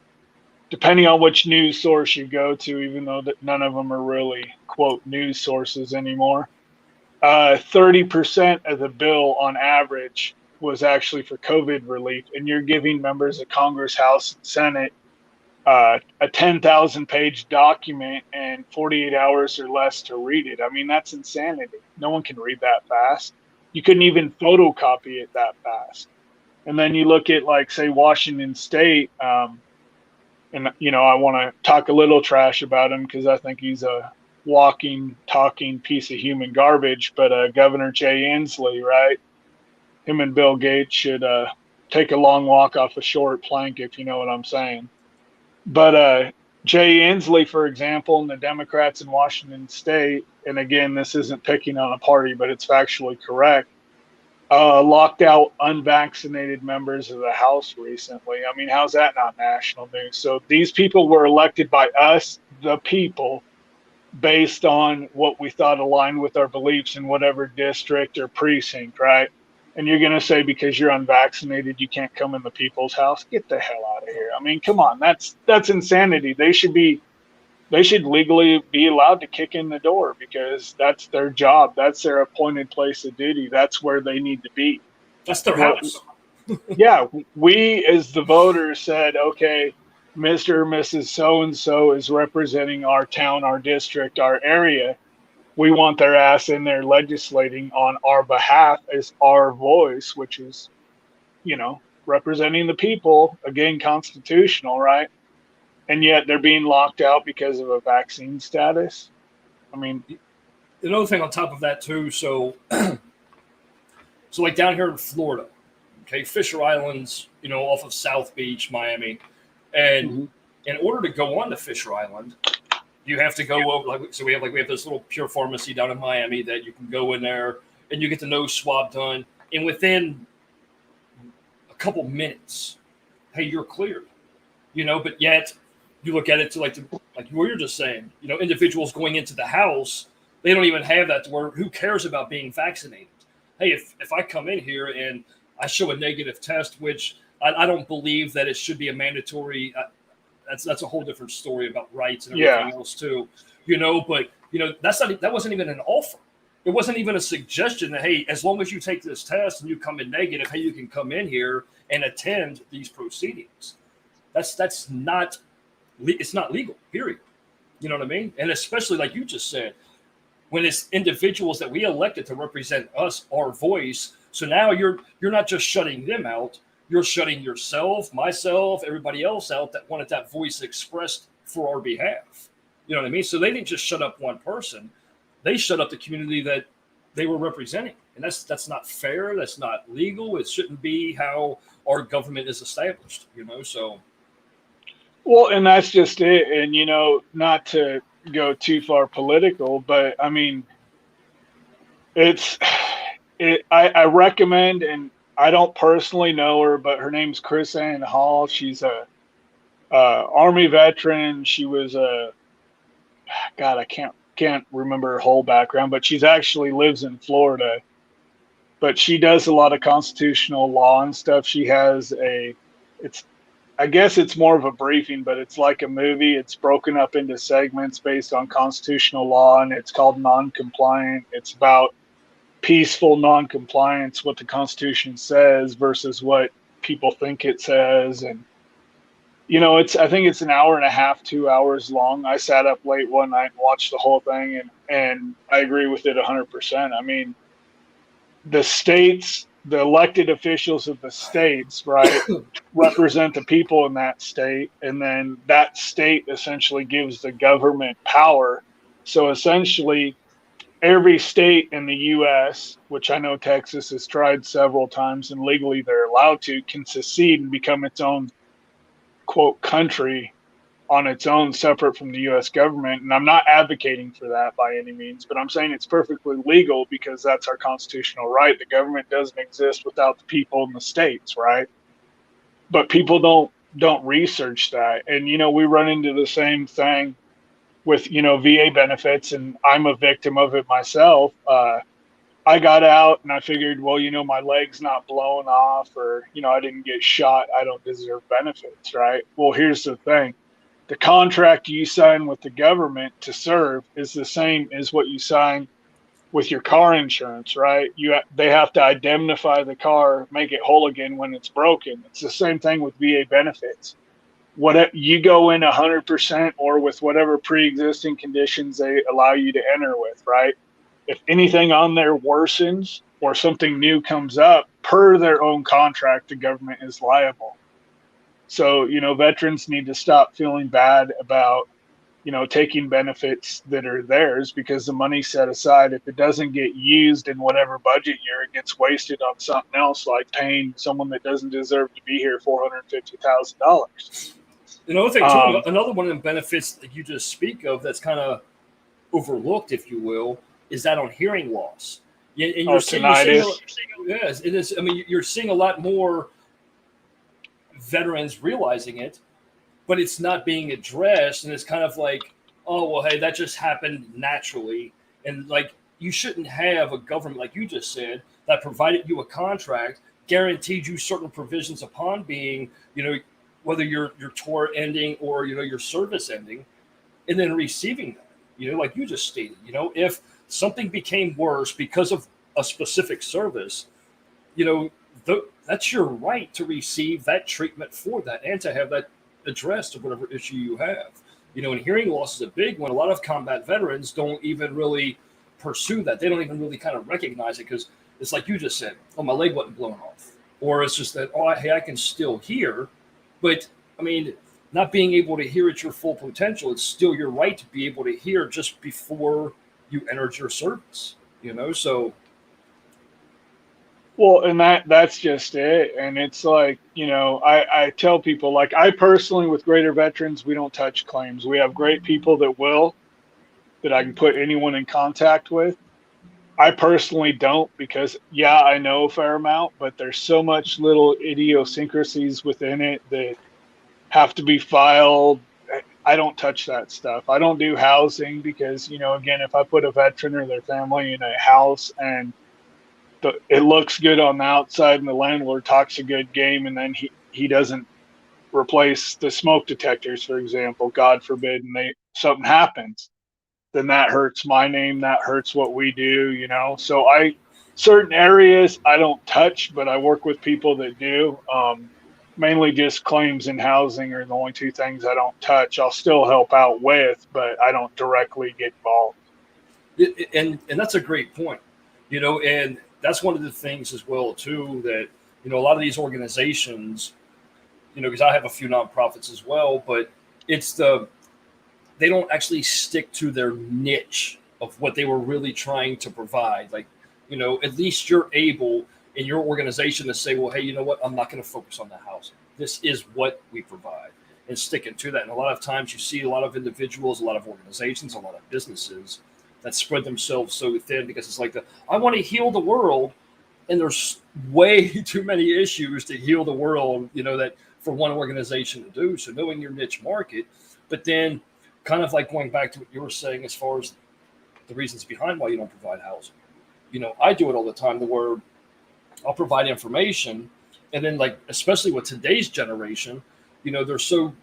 Depending on which news source you go to, even though that none of them are really quote news sources anymore. 30% of the bill on average was actually for COVID relief, and you're giving members of Congress, House, and Senate a 10,000 page document and 48 hours or less to read it. I mean, that's insanity. No one can read that fast. You couldn't even photocopy it that fast. And then you look at, like, say, Washington State, and I want to talk a little trash about him because I think he's a walking, talking piece of human garbage. But Governor Jay Inslee, right? Him and Bill Gates should take a long walk off a short plank, if you know what I'm saying. But Jay Inslee, for example, and the Democrats in Washington State, and again, this isn't picking on a party, but it's factually correct, locked out unvaccinated members of the House recently. I mean, how's that not national news? So these people were elected by us, the people, based on what we thought aligned with our beliefs in whatever district or precinct, right? And you're going to say because you're unvaccinated, you can't come in the people's house? Get the hell out of here. I mean, come on, that's insanity. They should legally be allowed to kick in the door because that's their job. That's their appointed place of duty. That's where they need to be.
That's their house.
Yeah. We, as the voters, said, okay, Mr. or Mrs. So-and-so is representing our town, our district, our area. We want their ass in there legislating on our behalf as our voice, which is, representing the people, again, constitutional, right? And yet they're being locked out because of a vaccine status. I mean,
another thing on top of that too. So like down here in Florida, okay, Fisher Islands, off of South Beach, Miami, and in order to go on to Fisher Island, you have to go over. So we have this little Pure Pharmacy down in Miami that you can go in there and you get the nose swab done, and within a couple minutes, hey, you're cleared. But yet you look at it to like what you're just saying. Individuals going into the house, they don't even have that to where who cares about being vaccinated? Hey, if I come in here and I show a negative test, which I don't believe that it should be a mandatory. That's a whole different story about rights and everything else too, But that wasn't even an offer. It wasn't even a suggestion that, hey, as long as you take this test and you come in negative, hey, you can come in here and attend these proceedings. It's not legal. Period. You know what I mean? And especially like you just said, when it's individuals that we elected to represent us, our voice. So now you're not just shutting them out. You're shutting yourself, myself, everybody else out that wanted that voice expressed for our behalf. You know what I mean? So they didn't just shut up one person. They shut up the community that they were representing. And that's not fair. That's not legal. It shouldn't be how our government is established, so.
Well, and that's just it. And, not to go too far political, but I mean, I recommend, and I don't personally know her, but her name's Chris Ann Hall. She's a Army veteran. She was God, I can't remember her whole background, but she's actually lives in Florida. But she does a lot of constitutional law and stuff. She has I guess it's more of a briefing, but it's like a movie. It's broken up into segments based on constitutional law, and it's called Non-Compliant. It's about peaceful non-compliance, what the Constitution says versus what people think it says. And I think it's an hour and a half, 2 hours long. I sat up late one night and watched the whole thing, and I agree with it 100%. I mean, the states, the elected officials of the states, right, represent the people in that state, and then that state essentially gives the government power. So essentially, every state in the U.S., which I know Texas has tried several times and legally they're allowed to, can secede and become its own quote country on its own, separate from the U.S. government. And I'm not advocating for that by any means, but I'm saying it's perfectly legal because that's our constitutional right. The government doesn't exist without the people in the states, right? But people don't research that, and we run into the same thing with VA benefits, and I'm a victim of it myself. I got out and I figured, well, my leg's not blown off, or I didn't get shot, I don't deserve benefits, right? Well, here's the thing: the contract you sign with the government to serve is the same as what you sign with your car insurance, right? They have to indemnify the car, make it whole again when it's broken. It's the same thing with VA benefits. What you go in 100% or with whatever pre-existing conditions they allow you to enter with, right? If anything on there worsens or something new comes up, per their own contract, the government is liable. So, veterans need to stop feeling bad about, taking benefits that are theirs, because the money's set aside. If it doesn't get used in whatever budget year, it gets wasted on something else, like paying someone that doesn't deserve to be here $450,000.
Another thing too, another one of the benefits that you just speak of that's kind of overlooked, if you will, is that on hearing loss. And you're seeing, yes, it is. I mean, you're seeing a lot more veterans realizing it, but it's not being addressed, and it's kind of like, oh well, hey, that just happened naturally, and like you shouldn't have a government, like you just said, that provided you a contract, guaranteed you certain provisions upon being, whether your tour ending or your service ending, and then receiving that, like you just stated, if something became worse because of a specific service, that's your right to receive that treatment for that and to have that addressed, or whatever issue you have. And hearing loss is a big one. A lot of combat veterans don't even really pursue that. They don't even really kind of recognize it, because it's like you just said, oh, my leg wasn't blown off. Or it's just that, oh, hey, I can still hear. But, I mean, not being able to hear at your full potential, it's still your right to be able to hear just before you entered your service, so.
Well, and that's just it. And it's like, I tell people, like, I personally, with Greater Veterans, we don't touch claims. We have great people that I can put anyone in contact with. I personally don't, because, yeah, I know a fair amount, but there's so much little idiosyncrasies within it that have to be filed. I don't touch that stuff. I don't do housing because, again, if I put a veteran or their family in a house and it looks good on the outside and the landlord talks a good game, and then he doesn't replace the smoke detectors, for example, God forbid, and something happens, then that hurts my name. That hurts what we do, So certain areas I don't touch, but I work with people that do. Mainly just claims and housing are the only two things I don't touch. I'll still help out with, but I don't directly get involved.
And that's a great point, and that's one of the things as well too, that a lot of these organizations, because I have a few nonprofits as well, but they don't actually stick to their niche of what they were really trying to provide. Like, at least you're able in your organization to say, well, hey, you know what? I'm not going to focus on the housing. This is what we provide, and sticking to that. And a lot of times you see a lot of individuals, a lot of organizations, a lot of businesses that spread themselves so thin, because it's like I want to heal the world, and there's way too many issues to heal the world, that for one organization to do. So knowing your niche market, but then kind of like going back to what you were saying as far as the reasons behind why you don't provide housing. I do it all the time, to where I'll provide information, and then, like, especially with today's generation, they're so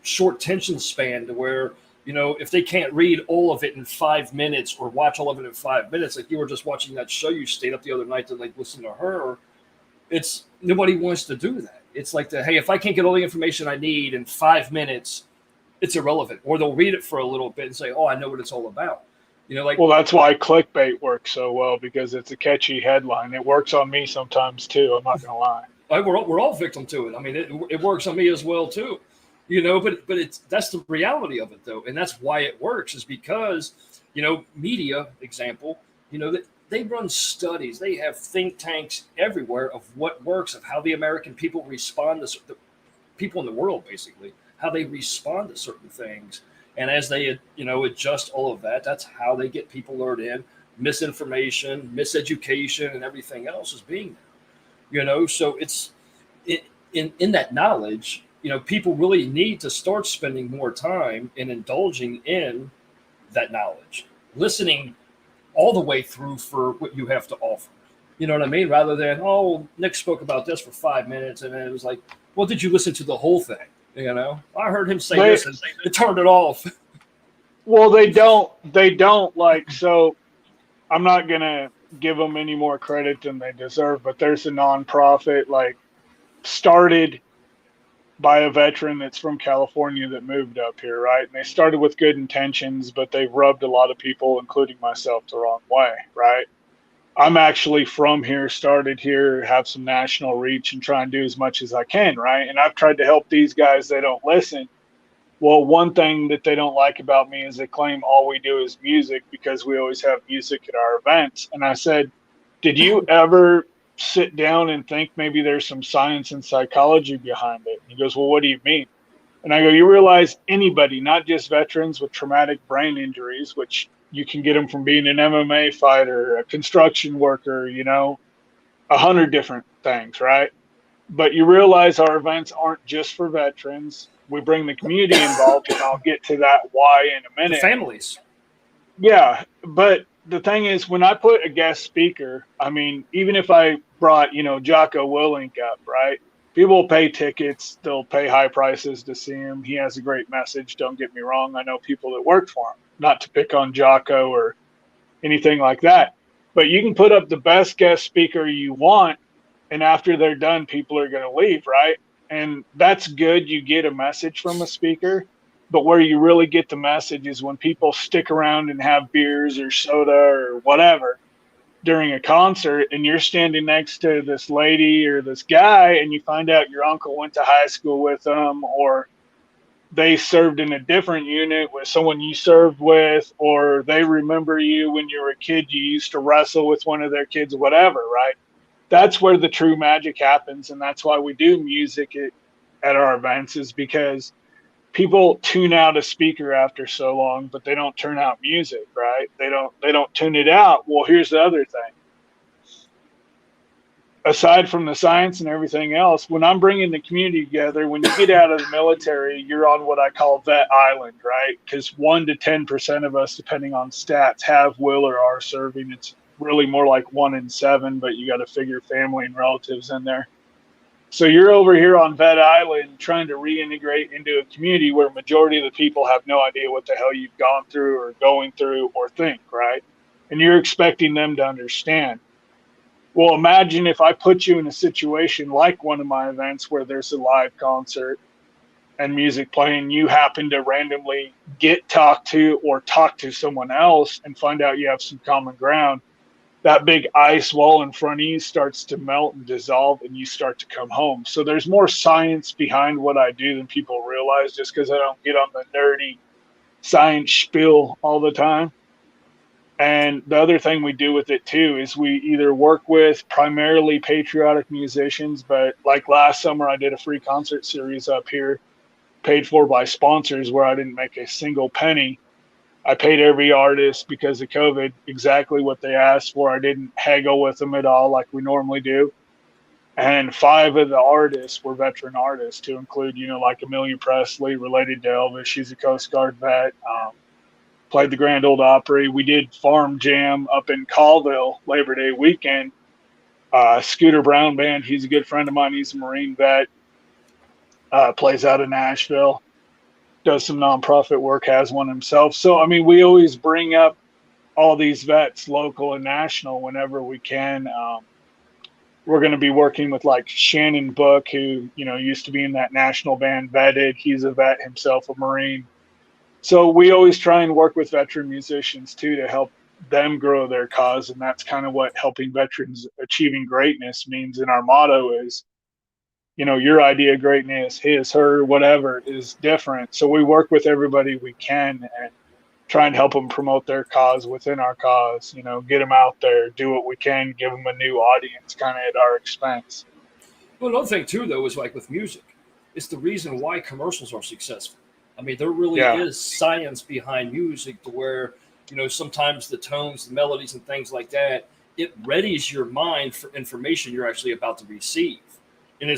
short attention span, to where, if they can't read all of it in 5 minutes or watch all of it in 5 minutes, like you were just watching that show you stayed up the other night to, like, listen to her, it's nobody wants to do that. It's like hey, if I can't get all the information I need in 5 minutes, it's irrelevant. Or they'll read it for a little bit and say, oh, I know what it's all about. Like,
well, that's why clickbait works so well, because it's a catchy headline. It works on me sometimes too. I'm not gonna lie.
we're all victim to it. I mean, it works on me as well too. But that's the reality of it though, and that's why it works is because media example, that they run studies, they have think tanks everywhere of what works, of how the American people respond to the people in the world, basically how they respond to certain things, and as they adjust all of that, that's how they get people lured in. Misinformation, miseducation, and everything else is being there. So it's in that knowledge. People really need to start spending more time in indulging in that knowledge, listening all the way through for what you have to offer. You know what I mean? Rather than, oh, Nick spoke about this for 5 minutes, and then it was like, well, did you listen to the whole thing? I heard him say this, and it turned it off.
Well, they don't like, so I'm not going to give them any more credit than they deserve, but there's a nonprofit started by a veteran that's from California that moved up here, right? And they started with good intentions, but they've rubbed a lot of people, including myself, the wrong way, right? I'm actually from here, started here, have some national reach, and try and do as much as I can, right? And I've tried to help these guys. They don't listen. Well, one thing that they don't like about me is they claim all we do is music because we always have music at our events. And I said, did you ever sit down and think maybe there's some science and psychology behind it? And he goes, well, what do you mean? And I go, you realize anybody, not just veterans with traumatic brain injuries, which you can get them from being an MMA fighter, a construction worker, 100 different things, right? But you realize our events aren't just for veterans. We bring the community involved, and I'll get to that why in a minute.
The families.
Yeah, but the thing is, when I put a guest speaker, I mean, even if I brought, Jocko Willink up, right? People will pay tickets. They'll pay high prices to see him. He has a great message. Don't get me wrong. I know people that work for him, not to pick on Jocko or anything like that. But you can put up the best guest speaker you want, and after they're done, people are going to leave, right? And that's good. You get a message from a speaker. But where you really get the message is when people stick around and have beers or soda or whatever during a concert, and you're standing next to this lady or this guy, and you find out your uncle went to high school with them, or they served in a different unit with someone you served with, or they remember you when you were a kid, you used to wrestle with one of their kids, whatever, right? That's where the true magic happens. And that's why we do music at our events, is because people tune out a speaker after so long, but they don't turn out music, right? They don't tune it out. Well, here's the other thing. Aside from the science and everything else, when I'm bringing the community together, when you get out of the military, you're on what I call vet island, right? Because 1 to 10% of us, depending on stats, have, will, or are serving. It's really more like 1 in 7, but you got to figure family and relatives in there. So you're over here on Vet Island trying to reintegrate into a community where majority of the people have no idea what the hell you've gone through or going through or think, right? And you're expecting them to understand. Well, imagine if I put you in a situation like one of my events where there's a live concert and music playing, you happen to randomly get talked to or talk to someone else and find out you have some common ground. That big ice wall in front of you starts to melt and dissolve, and you start to come home. So there's more science behind what I do than people realize, just because I don't get on the nerdy science spiel all the time. And the other thing we do with it too is we either work with primarily patriotic musicians, but like last summer I did a free concert series up here, paid for by sponsors, where I didn't make a single penny. I paid every artist, because of COVID, exactly what they asked for. I didn't haggle with them at all like we normally do. And 5 of the artists were veteran artists, to include, like Amelia Presley, related to Elvis. She's a Coast Guard vet. Played the Grand Ole Opry. We did Farm Jam up in Colville Labor Day weekend. Scooter Brown Band, he's a good friend of mine. He's a Marine vet. Plays out of Nashville. Does some nonprofit work, has one himself. So, I mean, we always bring up all these vets, local and national, whenever we can. we're going to be working with like Shannon Book, who, you know, used to be in that national band Vetted. He's a vet himself, a Marine. So we always try and work with veteran musicians too to help them grow their cause. And that's kind of what helping veterans achieving greatness means. And our motto is, you know, your idea of greatness, his, her, whatever is different. So we work with everybody we can and try and help them promote their cause within our cause, you know, get them out there, do what we can, give them a new audience kind of at our expense.
Well, another thing too, though, is like with music, it's the reason why commercials are successful. I mean, there really
Yeah.
is science behind music to where, you know, sometimes the tones, the melodies, and things like that, it readies your mind for information you're actually about to receive, and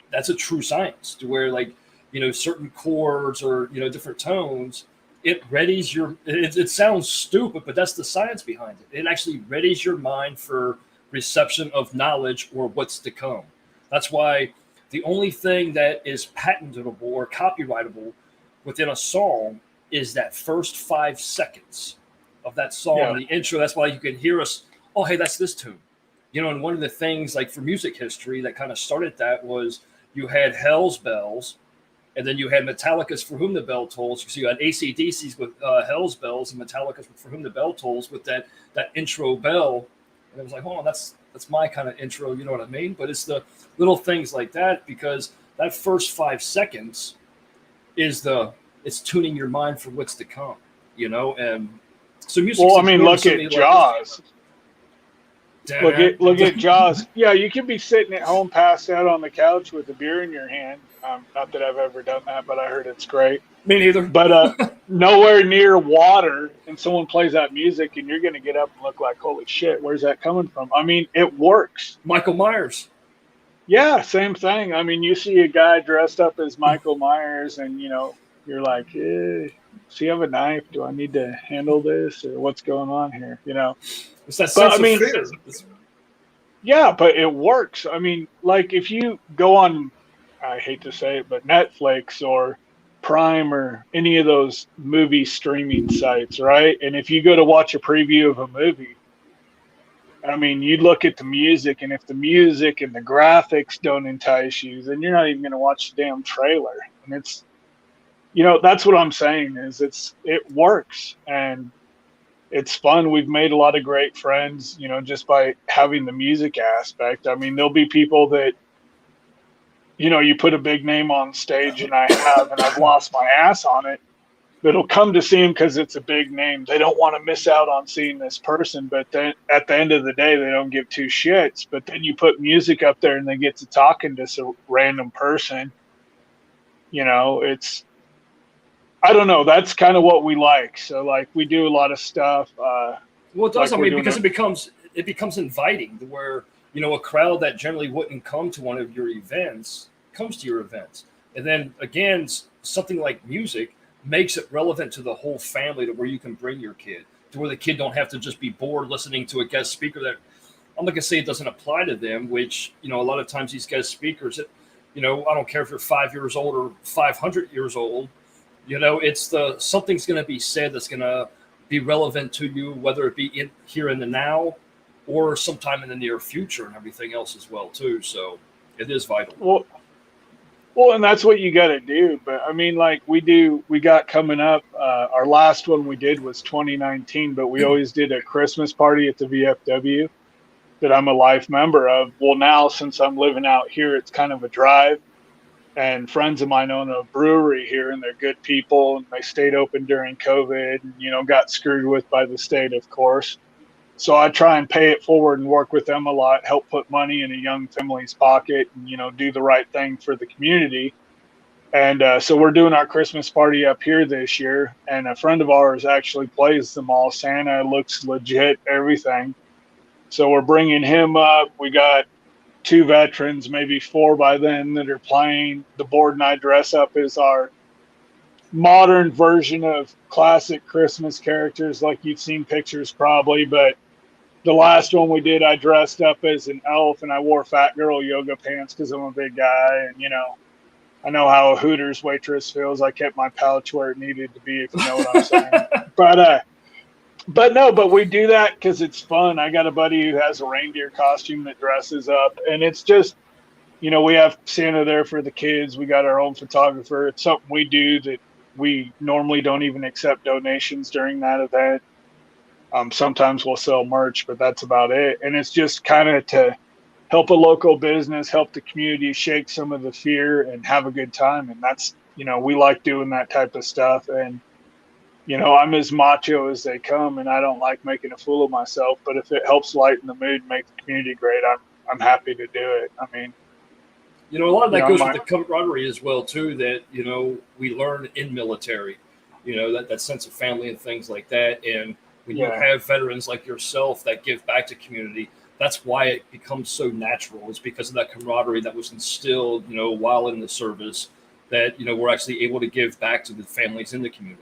that's a true science to where, like, you know, certain chords or, you know, different tones, it readies your. It sounds stupid, but that's the science behind it. It actually readies your mind for reception of knowledge or what's to come. That's why the only thing that is patentable or copyrightable within a song is that first 5 seconds of that song,
Yeah.
the intro. That's why you can hear us. Oh, hey, that's this tune. You know, and one of the things like for music history that kind of started that was you had Hell's Bells, and then you had Metallica's For Whom the Bell Tolls. So you had AC/DC's with Hell's Bells and Metallica's For Whom the Bell Tolls with that intro bell. And it was like, oh, that's my kind of intro, you know what I mean? But it's the little things like that, because that first 5 seconds is it's tuning your mind for what's to come, you know? And so music.
Well, I mean, look at Jaws. Look at Jaws. Yeah, you can be sitting at home, passed out on the couch with a beer in your hand. Not that I've ever done that, but I heard it's great.
Me neither.
But nowhere near water, and someone plays that music, and you're going to get up and look like, holy shit, where's that coming from? I mean, it works.
Michael Myers.
Yeah, same thing. I mean, you see a guy dressed up as Michael Myers, and, you know, you're like, does he have a knife? Do I need to handle this? Or what's going on here? You know?
It's that sense of fear.
Yeah, but it works. I mean, like if you go on, I hate to say it, but Netflix or Prime or any of those movie streaming sites, right? And if you go to watch a preview of a movie, I mean, you look at the music, and if the music and the graphics don't entice you, then you're not even going to watch the damn trailer. And it's, you know, that's what I'm saying is it works and it's fun. We've made a lot of great friends, you know, just by having the music aspect. I mean, there'll be people that, you know, you put a big name on stage, and I've lost my ass on it, that'll come to see him because it's a big name. They don't want to miss out on seeing this person, but then at the end of the day, they don't give two shits. But then you put music up there and they get to talking to some random person. You know, I don't know. That's kind of what we like. So like we do a lot of stuff.
Well, it does.
Like
I mean, because it becomes inviting to where, you know, a crowd that generally wouldn't come to one of your events comes to your events. And then again, something like music makes it relevant to the whole family, to where you can bring your kid, to where the kid don't have to just be bored listening to a guest speaker that I'm not going to say it doesn't apply to them, which, you know, a lot of times these guest speakers, you know, I don't care if you're 5 years old or 500 years old, you know, it's something's going to be said that's going to be relevant to you, whether it be here in the now or sometime in the near future, and everything else as well too. So it is vital.
Well, and that's what you got to do. But I mean, like we got coming up. Our last one we did was 2019, but we always did a Christmas party at the VFW that I'm a life member of. Well, now since I'm living out here, it's kind of a drive. And friends of mine own a brewery here, and they're good people, and they stayed open during COVID, and, you know, got screwed with by the state, of course. So I try and pay it forward and work with them a lot, help put money in a young family's pocket, and, you know, do the right thing for the community. And so we're doing our Christmas party up here this year, and a friend of ours actually plays the mall. Santa looks legit, everything. So we're bringing him up. We got 2 veterans, maybe 4 by then, that are playing. The board and I dress up as our modern version of classic Christmas characters, like you've seen pictures probably, but the last one we did, I dressed up as an elf, and I wore fat girl yoga pants because I'm a big guy, and, you know, I know how a Hooters waitress feels. I kept my pouch where it needed to be, if you know what I'm saying. But but we do that because it's fun. I got a buddy who has a reindeer costume that dresses up, and it's just, we have Santa there for the kids. We got our own photographer. It's something we do that we normally don't even accept donations during that event. Sometimes we'll sell merch, but that's about it. And it's just kind of to help a local business, help the community, shake some of the fear, and have a good time. And that's, we like doing that type of stuff. And I'm as macho as they come, and I don't like making a fool of myself. But if it helps lighten the mood, make the community great, I'm happy to do it. I mean,
A lot of that goes with the camaraderie as well, too, that, we learn in military, that sense of family and things like that. And when you have veterans like yourself that give back to community, that's why it becomes so natural. It's because of that camaraderie that was instilled, while in the service, that, we're actually able to give back to the families in the community,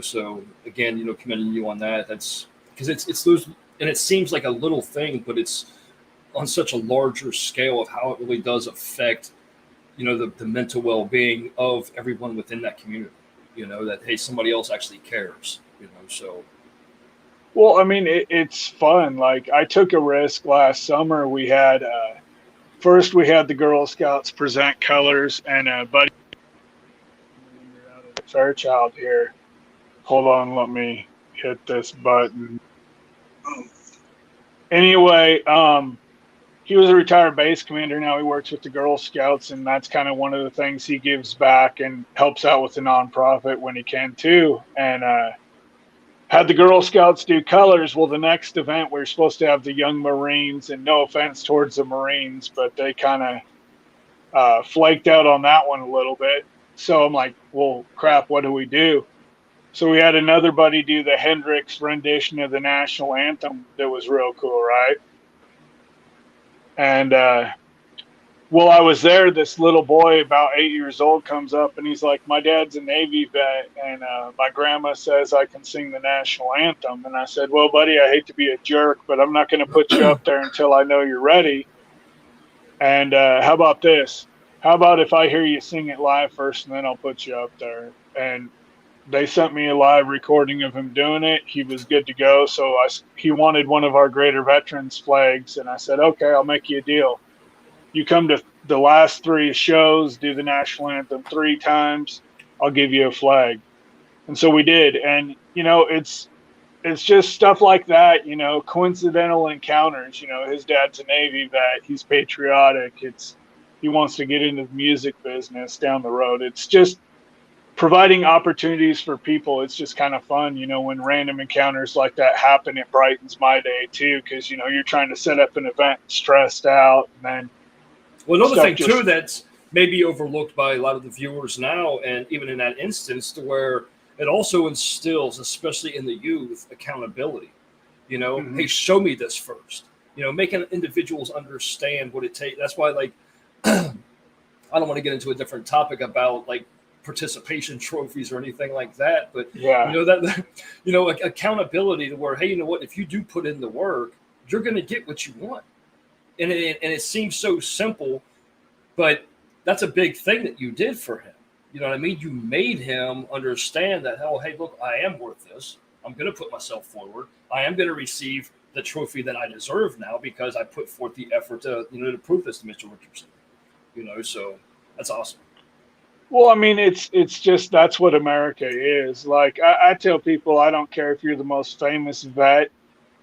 So again, commending you on that. That's because it's those, and it seems like a little thing, but it's on such a larger scale of how it really does affect, the mental well-being of everyone within that community, that, hey, somebody else actually cares, so.
Well, I mean, it's fun. Like, I took a risk last summer. We had, first we had the Girl Scouts present colors, and a buddy Fairchild here. Hold on, let me hit this button. Anyway, he was a retired base commander. Now he works with the Girl Scouts, and that's kind of one of the things he gives back and helps out with the nonprofit when he can too. And had the Girl Scouts do colors. Well, the next event we were supposed to have the young Marines, and no offense towards the Marines, but they kind of flaked out on that one a little bit. So I'm like, well, crap, what do we do? So we had another buddy do the Hendrix rendition of the national anthem that was real cool, right? And while I was there, this little boy, about 8 years old, comes up and he's like, my dad's a Navy vet, and my grandma says I can sing the national anthem. And I said, well, buddy, I hate to be a jerk, but I'm not going to put you up there until I know you're ready. And how about this? How about if I hear you sing it live first, and then I'll put you up there? And they sent me a live recording of him doing it. He was good to go. So he wanted one of our greater veterans flags. And I said, okay, I'll make you a deal. You come to the last 3 shows, do the national anthem 3 times, I'll give you a flag. And so we did. And, it's just stuff like that, coincidental encounters. His dad's a Navy vet. He's patriotic. He wants to get into the music business down the road. It's just providing opportunities for people. It's just kind of fun, when random encounters like that happen. It brightens my day too, because you're trying to set up an event stressed out, and then
another thing too that's maybe overlooked by a lot of the viewers now, and even in that instance, to where it also instills, especially in the youth, accountability. Hey, show me this first. Making individuals understand what it takes. That's why, like, I don't want to get into a different topic about like participation trophies or anything like that, but accountability to where, hey, you know what, if you do put in the work, you're going to get what you want. And it seems so simple, but that's a big thing that you did for him. You know what I mean? You made him understand that, oh, hey, look, I am worth this. I'm going to put myself forward. I am going to receive the trophy that I deserve now because I put forth the effort to prove this to Mr. Richardson. So that's awesome.
Well, I mean, it's just, that's what America is. Like, I tell people, I don't care if you're the most famous vet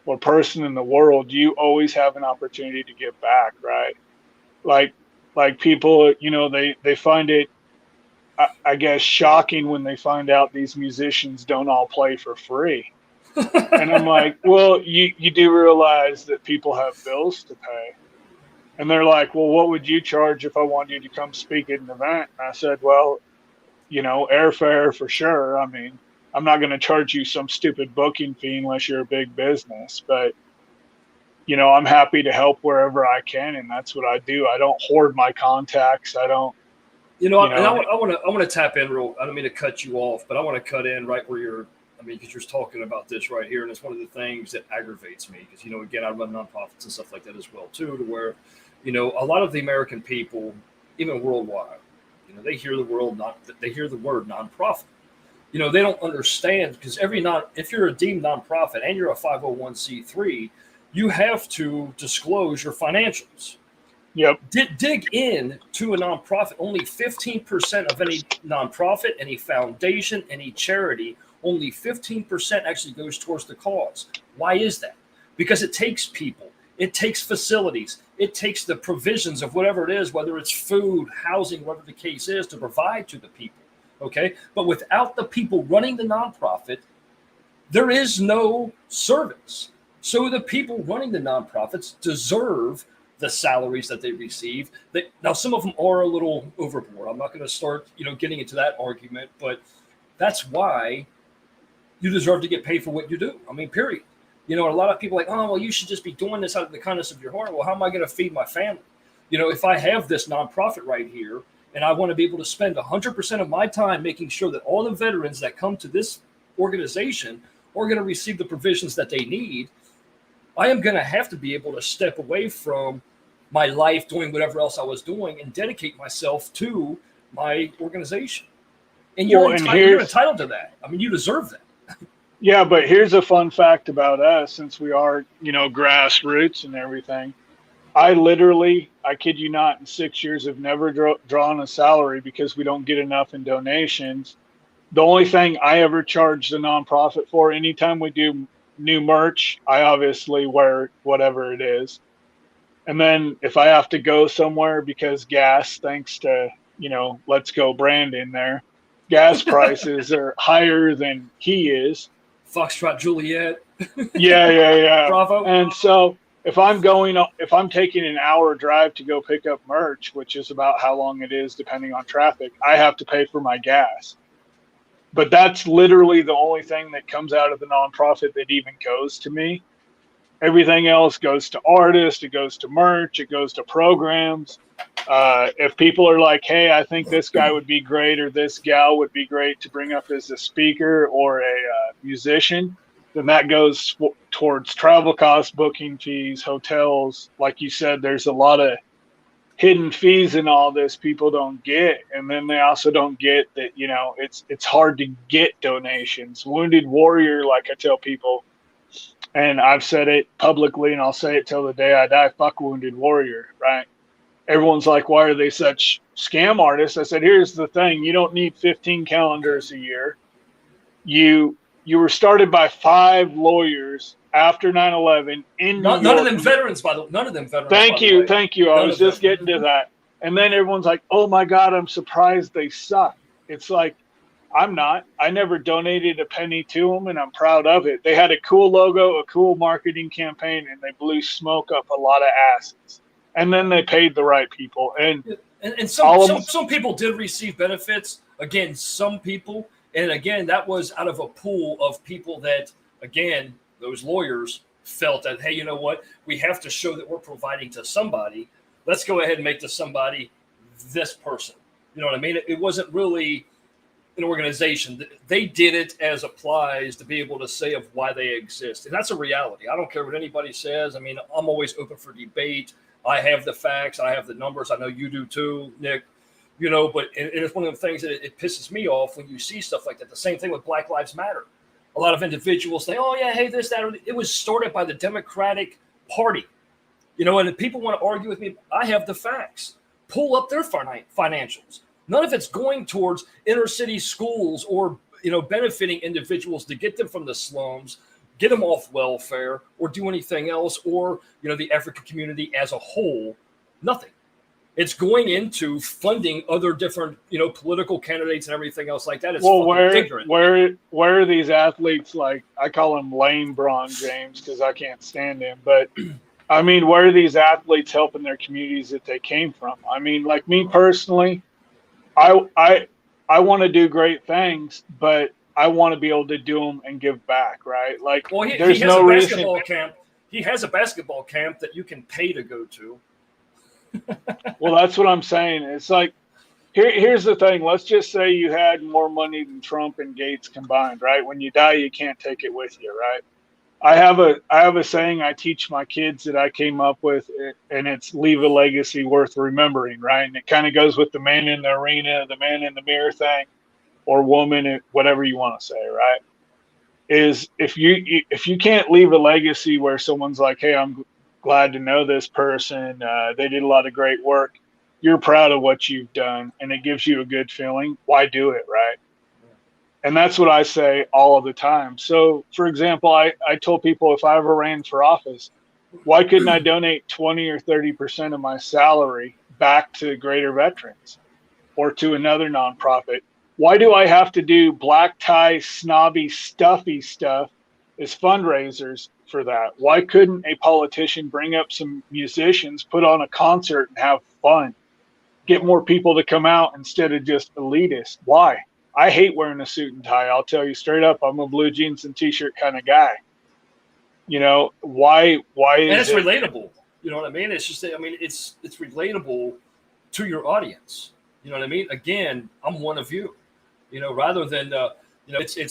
or person in the world, you always have an opportunity to give back, right? Like people, they find it, I guess, shocking when they find out these musicians don't all play for free. And I'm like, well, you do realize that people have bills to pay. And they're like, well, what would you charge if I wanted you to come speak at an event? And I said, well, airfare for sure. I mean, I'm not going to charge you some stupid booking fee unless you're a big business. But, I'm happy to help wherever I can. And that's what I do. I don't hoard my contacts. I don't.
And I want to tap in real. I don't mean to cut you off, but I want to cut in right where you're. I mean, because you're talking about this right here, and it's one of the things that aggravates me. Because again, I run nonprofits and stuff like that as well too, to where, a lot of the American people, even worldwide, they hear the word nonprofit, They don't understand, because if you're a deemed nonprofit and you're a 501c3, you have to disclose your financials.
Yep.
Dig in to a nonprofit. Only 15% of any nonprofit, any foundation, any charity, only 15% actually goes towards the cause. Why is that? Because it takes people, it takes facilities, it takes the provisions of whatever it is, whether it's food, housing, whatever the case is, to provide to the people. Okay. But without the people running the nonprofit, there is no service. So the people running the nonprofits deserve the salaries that they receive. Now, some of them are a little overboard. I'm not going to start, getting into that argument, but that's why you deserve to get paid for what you do. I mean, period. A lot of people are like, oh, well, you should just be doing this out of the kindness of your heart. Well, how am I going to feed my family? If I have this nonprofit right here, and I want to be able to spend 100% of my time making sure that all the veterans that come to this organization are going to receive the provisions that they need, I am going to have to be able to step away from my life doing whatever else I was doing and dedicate myself to my organization. And you're entitled to that. I mean, you deserve that.
Yeah, but here's a fun fact about us, since we are, grassroots and everything. I kid you not, in 6 years have never drawn a salary because we don't get enough in donations. The only thing I ever charge the nonprofit for, anytime we do new merch, I obviously wear whatever it is. And then if I have to go somewhere, because gas, thanks to, Let's Go Brandon there, gas prices are higher than he is.
Foxtrot Juliet.
Yeah.
Bravo.
And so if I'm taking an hour drive to go pick up merch, which is about how long it is depending on traffic, I have to pay for my gas. But that's literally the only thing that comes out of the nonprofit that even goes to me. Everything else goes to artists, it goes to merch, it goes to programs. If people are like, hey, I think this guy would be great, or this gal would be great to bring up as a speaker or a musician, then that goes towards travel costs, booking fees, hotels. Like you said, there's a lot of hidden fees in all this people don't get. And then they also don't get that, it's hard to get donations. Wounded Warrior, like I tell people, and I've said it publicly and I'll say it till the day I die, fuck Wounded Warrior, right? Everyone's like, why are they such scam artists? I said, here's the thing. You don't need 15 calendars a year. You were started by 5 lawyers after 9/11 in New York.
None of them veterans, by the way. None of them veterans.
Thank you. I was just getting to that. And then everyone's like, oh my God, I'm surprised they suck. It's like, I'm not. I never donated a penny to them, and I'm proud of it. They had a cool logo, a cool marketing campaign, and they blew smoke up a lot of asses. And then they paid the right people. And
some people did receive benefits. Again, some people. And again, that was out of a pool of people that, again, those lawyers felt that, hey, you know what? We have to show that we're providing to somebody. Let's go ahead and make to somebody this person. You know what I mean? It wasn't really an organization. They did it as applies to be able to say of why they exist. And that's a reality. I don't care what anybody says. I mean, I'm always open for debate. I have the facts. I have the numbers. I know you do too, Nick. But it's one of the things that it pisses me off when you see stuff like that. The same thing with Black Lives Matter. A lot of individuals say, oh, yeah, hey, this, that. It was started by the Democratic Party. And if people want to argue with me, I have the facts. Pull up their financials. None of it's going towards inner city schools or, benefiting individuals to get them from the slums, get them off welfare, or do anything else, or, the African community as a whole. Nothing. It's going into funding other different, political candidates and everything else like that. It's ignorant.
Where are these athletes, like, I call him lame Bron James because I can't stand him, but I mean, where are these athletes helping their communities that they came from? I mean, like me personally, I want to do great things, but I want to be able to do them and give back, right? Like,
well, he
there's
has
no
a
reason.
basketball camp. He has a basketball camp that you can pay to go to.
Well, that's what I'm saying. It's like, here's the thing. Let's just say you had more money than Trump and Gates combined, right? When you die, you can't take it with you, right? I have a saying I teach my kids that I came up with, and it's leave a legacy worth remembering, right? And it kind of goes with the man in the arena, the man in the mirror thing. or woman, whatever you want to say, right? Is if you can't leave a legacy where someone's like, hey, I'm glad to know this person, they did a lot of great work, you're proud of what you've done, and it gives you a good feeling, why do it, right? And that's what I say all of the time. So, for example, I told people if I ever ran for office, why couldn't I donate 20 or 30% of my salary back to greater veterans or to another nonprofit? Why do I have to do black tie, snobby, stuffy stuff as fundraisers for that? Why couldn't a politician bring up some musicians, put on a concert and have fun? Get more people to come out instead of just elitist. Why? I hate wearing a suit and tie. I'll tell you straight up, I'm a blue jeans and t-shirt kind of guy. You know, why
And
is
it's
it
relatable. You know what I mean? It's just, I mean, it's relatable to your audience. You know what I mean? Again, I'm one of you. You know, rather than you know, it's a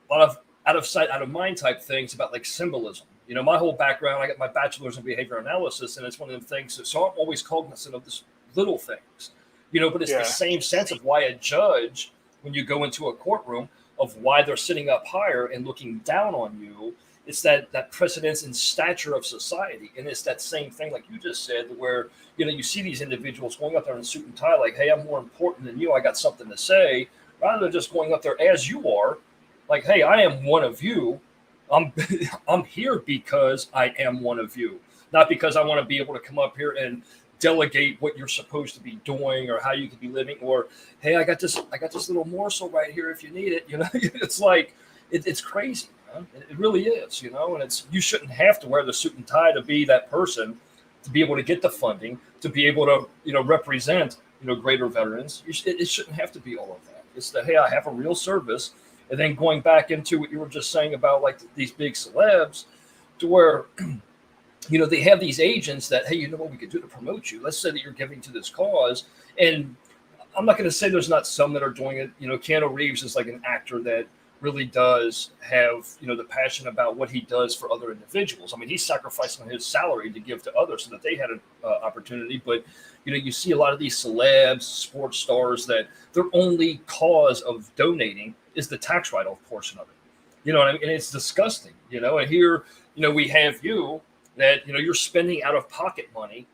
lot of out of sight, out of mind type things about like symbolism. You know, my whole background, I got my bachelor's in behavior analysis, and it's one of the things. So I'm always cognizant of this little things. You know, but it's the same sense of why a judge, when you go into a courtroom, of why they're sitting up higher and looking down on you. It's that precedence and stature of society. And it's that same thing, like you just said, where, you know, you see these individuals going up there in suit and tie, like, hey, I'm more important than you. I got something to say, rather than just going up there as you are, like, hey, I am one of you. I'm here because I am one of you, not because I want to be able to come up here and delegate what you're supposed to be doing or how you could be living, or, hey, I got this little morsel right here if you need it. You know, it's like, it's crazy. It really is, you know, and it's, you shouldn't have to wear the suit and tie to be that person, to be able to get the funding, to be able to, you know, represent, you know, greater veterans. It shouldn't have to be all of that. It's that, hey, I have a real service. And then going back into what you were just saying about like these big celebs, to where, you know, they have these agents that, hey, you know what we could do to promote you? Let's say that you're giving to this cause. And I'm not going to say there's not some that are doing it. You know, Keanu Reeves is like an actor that really does have, you know, the passion about what he does for other individuals. I mean, he's sacrificing his salary to give to others so that they had an opportunity. But, you know, you see a lot of these celebs, sports stars, that their only cause of donating is the tax write-off portion of it. You know what I mean? And it's disgusting, you know. And here, you know, we have you that, you know, you're spending out of pocket money,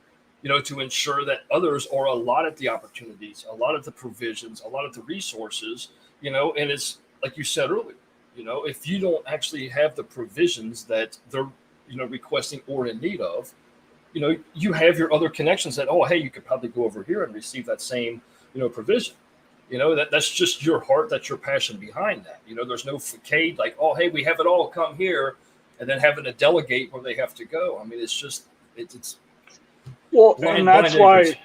you know, to ensure that others are allotted the opportunities, a lot of the provisions, a lot of the resources, you know. And it's, like you said earlier, you know, if you don't actually have the provisions that they're, you know, requesting or in need of, you know, you have your other connections that, oh, hey, you could probably go over here and receive that same, you know, provision. You know, that's just your heart, that's your passion behind that. You know, there's no facade like, oh, hey, we have it all, come here, and then having to delegate where they have to go. I mean, it's just, it's
well, and that's why.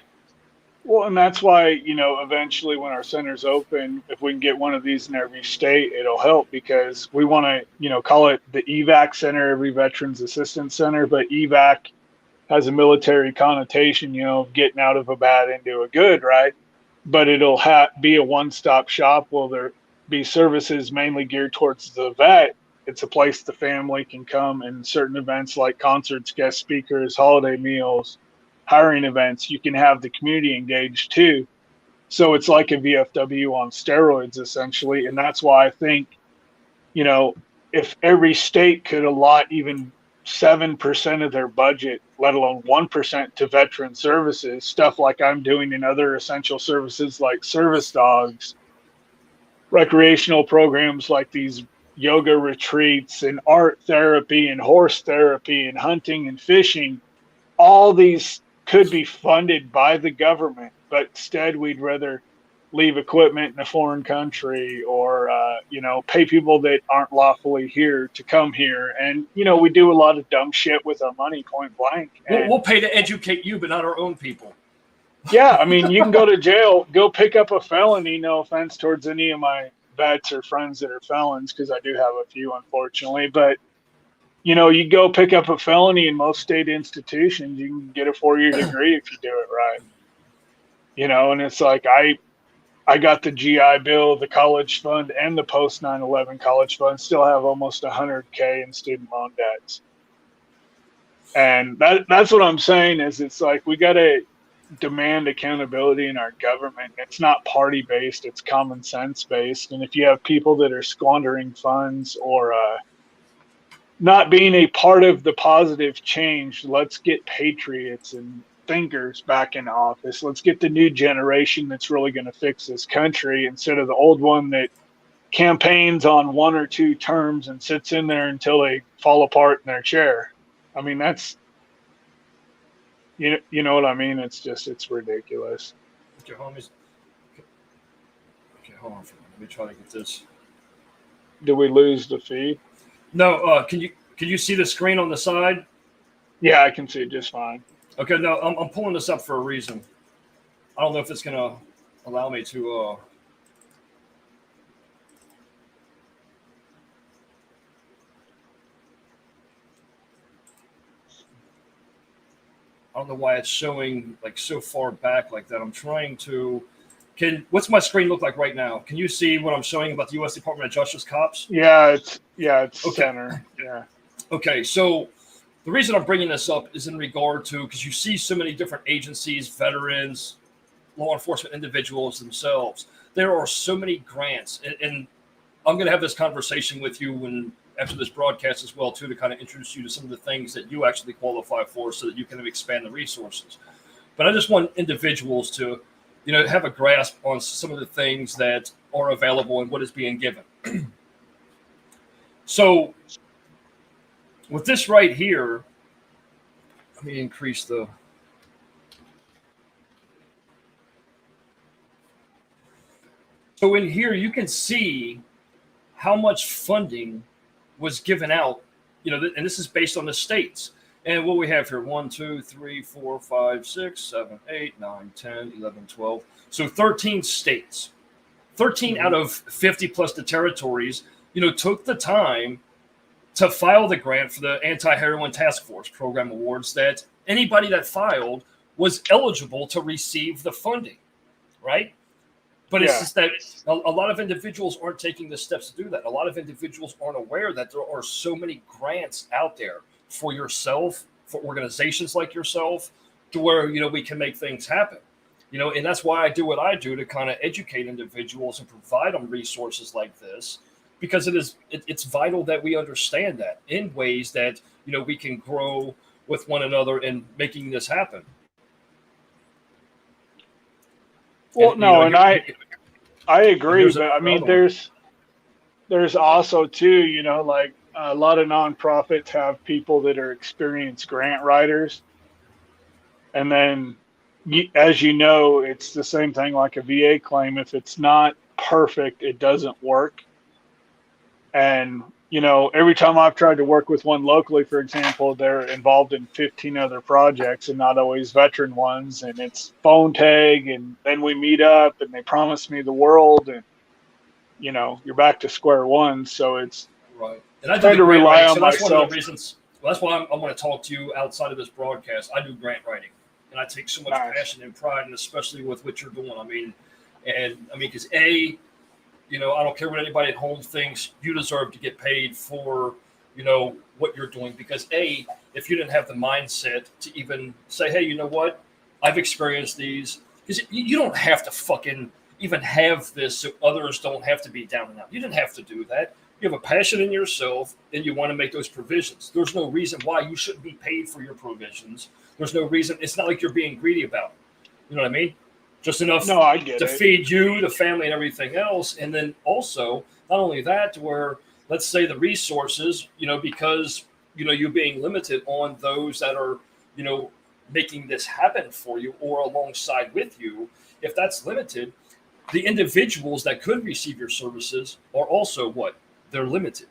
Well, and that's why, you know, eventually when our centers open, if we can get one of these in every state, it'll help, because we want to, you know, call it the EVAC center, every Veterans Assistance Center, but EVAC has a military connotation, you know, getting out of a bad into a good, right? But it'll be a one-stop shop. Will there be services mainly geared towards the vet? It's a place the family can come, and certain events like concerts, guest speakers, holiday meals, hiring events, you can have the community engaged too. So it's like a VFW on steroids, essentially. And that's why I think, you know, if every state could allot even 7% of their budget, let alone 1%, to veteran services, stuff like I'm doing in other essential services like service dogs, recreational programs like these yoga retreats and art therapy and horse therapy and hunting and fishing, all these could be funded by the government, but instead we'd rather leave equipment in a foreign country, or, you know, pay people that aren't lawfully here to come here. And, you know, we do a lot of dumb shit with our money, point blank.
We'll pay to educate you, but not our own people.
Yeah, I mean, you can go to jail, go pick up a felony, no offense towards any of my vets or friends that are felons, because I do have a few, unfortunately, but you know, you go pick up a felony in most state institutions, you can get a 4-year degree if you do it right. You know, and it's like I got the GI Bill, the college fund, and the post 9/11 college fund. Still have almost $100K in student loan debts. And that's what I'm saying is, it's like we gotta demand accountability in our government. It's not party based, it's common sense based. And if you have people that are squandering funds or not being a part of the positive change, let's get patriots and thinkers back in office. Let's get the new generation that's really going to fix this country instead of the old one that campaigns on 1 or 2 terms and sits in there until they fall apart in their chair. I mean, that's, you know what I mean? It's ridiculous.
Okay, homies. Okay, hold on for a minute. Let me try to get this.
Did we lose the feed?
No, can you see the screen on the side?
Yeah, I can see it just fine.
Okay, no, I'm pulling this up for a reason. I don't know if it's gonna allow me to. I don't know why it's showing like so far back like that. I'm trying to. What's my screen look like right now? Can you see what I'm showing about the U.S. Department of Justice cops?
Yeah, it's
okay.
Center. Yeah.
Okay, so the reason I'm bringing this up is in regard to because you see so many different agencies, veterans, law enforcement individuals themselves. There are so many grants, and I'm going to have this conversation with you when after this broadcast as well too to kind of introduce you to some of the things that you actually qualify for, so that you can expand the resources. But I just want individuals to, have a grasp on some of the things that are available and what is being given. So with this right here, let me increase the. So in here, you can see how much funding was given out, and this is based on the states. And what we have here, 1, 2, 3, 4, 5, 6, 7, 8, 9, 10, 11, 12. So 13 states, 13 out of 50 plus the territories, took the time to file the grant for the Anti-Heroin Task Force Program Awards, that anybody that filed was eligible to receive the funding, right? But it's just that a lot of individuals aren't taking the steps to do that. A lot of individuals aren't aware that there are so many grants out there for yourself, for organizations like yourself, to where, we can make things happen. And that's why I do what I do, to kind of educate individuals and provide them resources like this, because it's vital that we understand that in ways that, we can grow with one another in making this happen.
Well, I agree, but I mean, there's also too, like a lot of nonprofits have people that are experienced grant writers, and then, as you know, it's the same thing like a VA claim. If it's not perfect, it doesn't work. And every time I've tried to work with one locally, for example, they're involved in 15 other projects and not always veteran ones. And it's phone tag, and then we meet up and they promise me the world, and, you're back to square one. So it's
right. And I
trying to rely on
that's
myself.
One of the reasons. Well, that's why I'm going to talk to you outside of this broadcast. I do grant writing, and I take so much passion and pride, and especially with what you're doing. I mean, because I don't care what anybody at home thinks. You deserve to get paid for, what you're doing. Because if you didn't have the mindset to even say, hey, you know what? I've experienced these. Because you don't have to fucking even have this so others don't have to be down and out. You didn't have to do that. You have a passion in yourself, and you want to make those provisions. There's no reason why you shouldn't be paid for your provisions. There's no reason. It's not like you're being greedy about it. You know what I mean? Just enough to feed you, the family, and everything else. And then also, not only that, where let's say the resources, because, you being limited on those that are, making this happen for you or alongside with you, if that's limited, the individuals that could receive your services are also what? They're limited.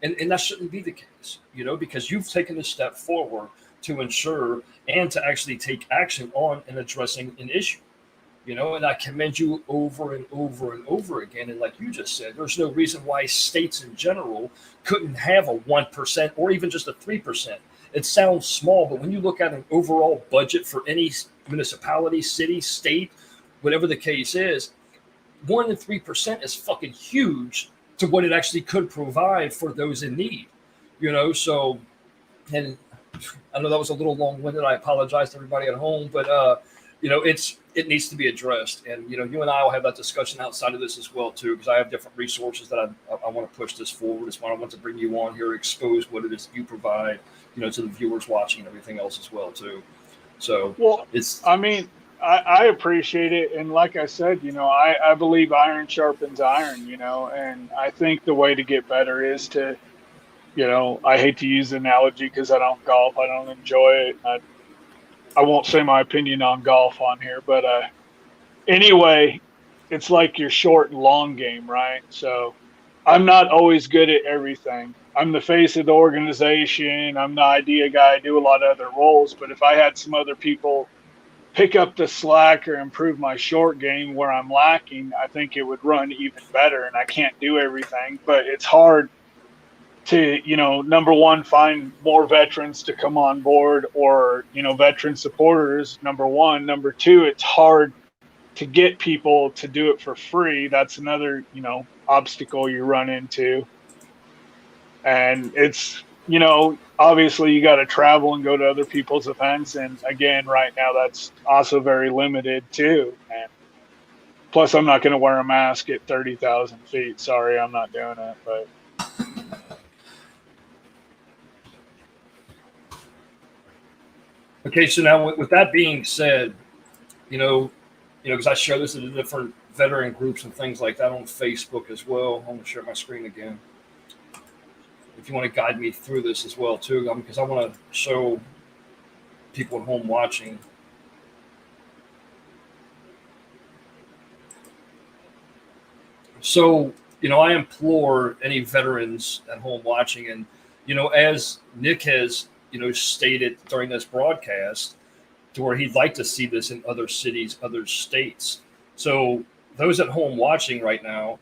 And that shouldn't be the case, because you've taken a step forward to ensure and to actually take action on and addressing an issue. And I commend you over and over and over again. And like you just said, there's no reason why states in general couldn't have a 1% or even just a 3%. It sounds small, but when you look at an overall budget for any municipality, city, state, whatever the case is, 1 to 3% is fucking huge to what it actually could provide for those in need. And I know that was a little long-winded. I apologize to everybody at home, but it needs to be addressed. And, you and I will have that discussion outside of this as well, too, because I have different resources that I want to push this forward. That's why I want to bring you on here, expose what it is you provide, to the viewers watching and everything else as well, too. So,
well,
it's,
I mean, I appreciate it. And like I said, I believe iron sharpens iron, and I think the way to get better is to, I hate to use the analogy because I don't golf. I don't enjoy it. I won't say my opinion on golf on here, but anyway, it's like your short and long game, right? So I'm not always good at everything. I'm the face of the organization. I'm the idea guy. I do a lot of other roles. But if I had some other people pick up the slack or improve my short game where I'm lacking, I think it would run even better. And I can't do everything, but it's hard to, number one, find more veterans to come on board or, veteran supporters, number one. Number two, it's hard to get people to do it for free. That's another, obstacle you run into. And it's, obviously you got to travel and go to other people's events. And again, right now that's also very limited too. And plus I'm not going to wear a mask at 30,000 feet. Sorry, I'm not doing it, but.
okay. So now with that being said, because I share this in the different veteran groups and things like that on Facebook as well. I'm going to share my screen again. If you want to guide me through this as well, too, because I want to show people at home watching. So, I implore any veterans at home watching, and, as Nick has, stated during this broadcast, to where he'd like to see this in other cities, other states. So those at home watching right now,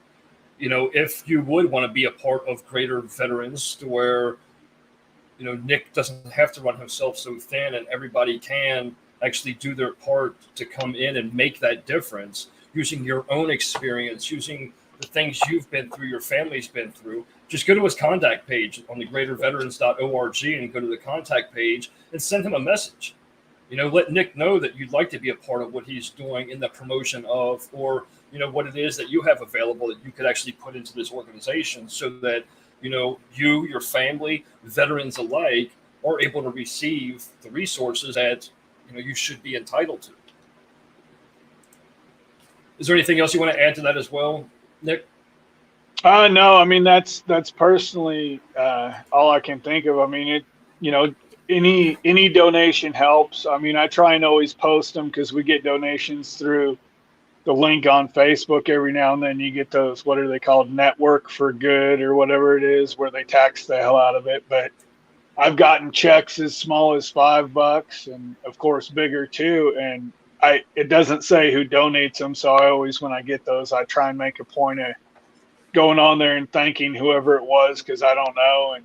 if you would want to be a part of Greater Veterans, to where, Nick doesn't have to run himself so thin and everybody can actually do their part to come in and make that difference using your own experience, using the things you've been through, your family's been through. Just go to his contact page on the greaterveterans.org and go to the contact page and send him a message. Let Nick know that you'd like to be a part of what he's doing in the promotion of, or, what it is that you have available that you could actually put into this organization so that, you, your family, veterans alike, are able to receive the resources that, you should be entitled to. Is there anything else you want to add to that as well, Nick?
No, I mean, that's personally all I can think of. I mean, any donation helps. I mean, I try and always post them because we get donations through the link on Facebook every now and then. You get those, what are they called, Network for Good or whatever it is, where they tax the hell out of it. But I've gotten checks as small as $5 and of course bigger too. And it doesn't say who donates them. So I always, when I get those, I try and make a point of going on there and thanking whoever it was, because I don't know. And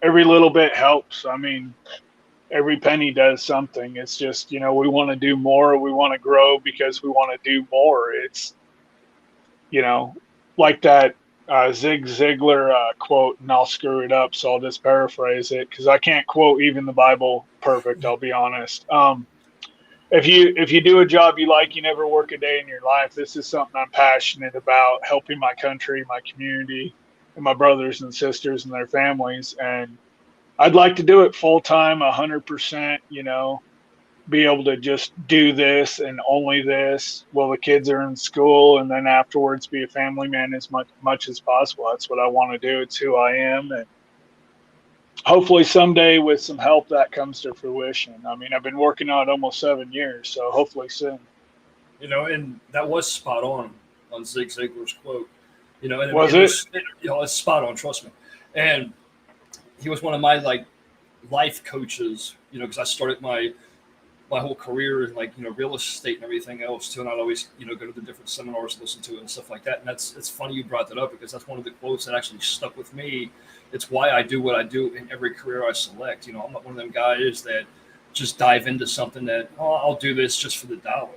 every little bit helps. I mean, every penny does something. It's just, we want to do more. We want to grow because we want to do more. It's, like that Zig Ziglar quote, and I'll screw it up, so I'll just paraphrase it because I can't quote even the Bible perfect, I'll be honest. If you do a job you like, you never work a day in your life. This is something I'm passionate about, helping my country, my community, and my brothers and sisters and their families. And I'd like to do it full time, 100%, be able to just do this and only this while the kids are in school, and then afterwards be a family man as much as possible. That's what I want to do. It's who I am. And hopefully someday with some help that comes to fruition. I mean, I've been working on it almost 7 years, so hopefully soon.
And that was spot on Zig Ziglar's quote. And
Was it?
It's spot on, trust me. And he was one of my life coaches, because I started my whole career in real estate and everything else too. And I'd always, go to the different seminars, listen to it and stuff like that. And it's funny you brought that up because that's one of the quotes that actually stuck with me. It's why I do what I do in every career I select. I'm not one of them guys that just dive into something that, I'll do this just for the dollar.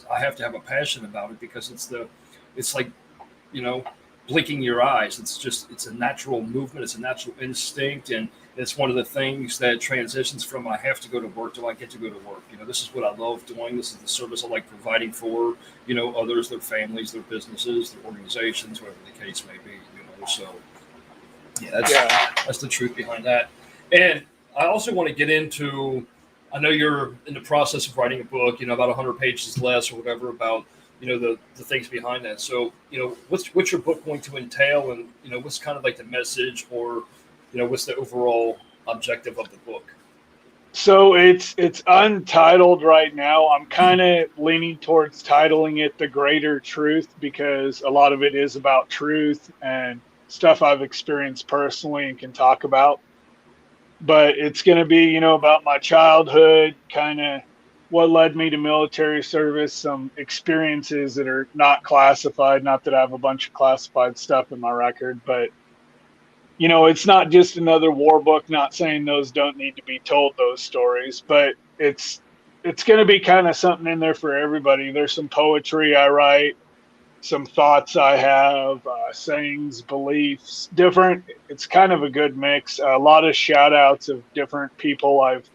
I have to have a passion about it because it's like, blinking your eyes. It's a natural movement. It's a natural instinct, and it's one of the things that transitions from I have to go to work to I get to go to work. This is what I love doing. This is the service I like providing for others, their families, their businesses, their organizations, whatever the case may be. So yeah, that's the truth behind that. And I also want to get into. I know you're in the process of writing a book. About 100 pages less or whatever about the things behind that. So what's your book going to entail, and what's kind of like the message, or what's the overall objective of the book?
So it's untitled right now. I'm kind of leaning towards titling it The Greater Truth, because a lot of it is about truth and stuff I've experienced personally and can talk about. But it's going to be, about my childhood, kind of what led me to military service, some experiences that are not classified. Not that I have a bunch of classified stuff in my record, but it's not just another war book. Not saying those don't need to be told, those stories, but it's going to be kind of something in there for everybody. There's some poetry I write, some thoughts I have, sayings, beliefs, different. It's kind of a good mix. A lot of shout outs of different people I've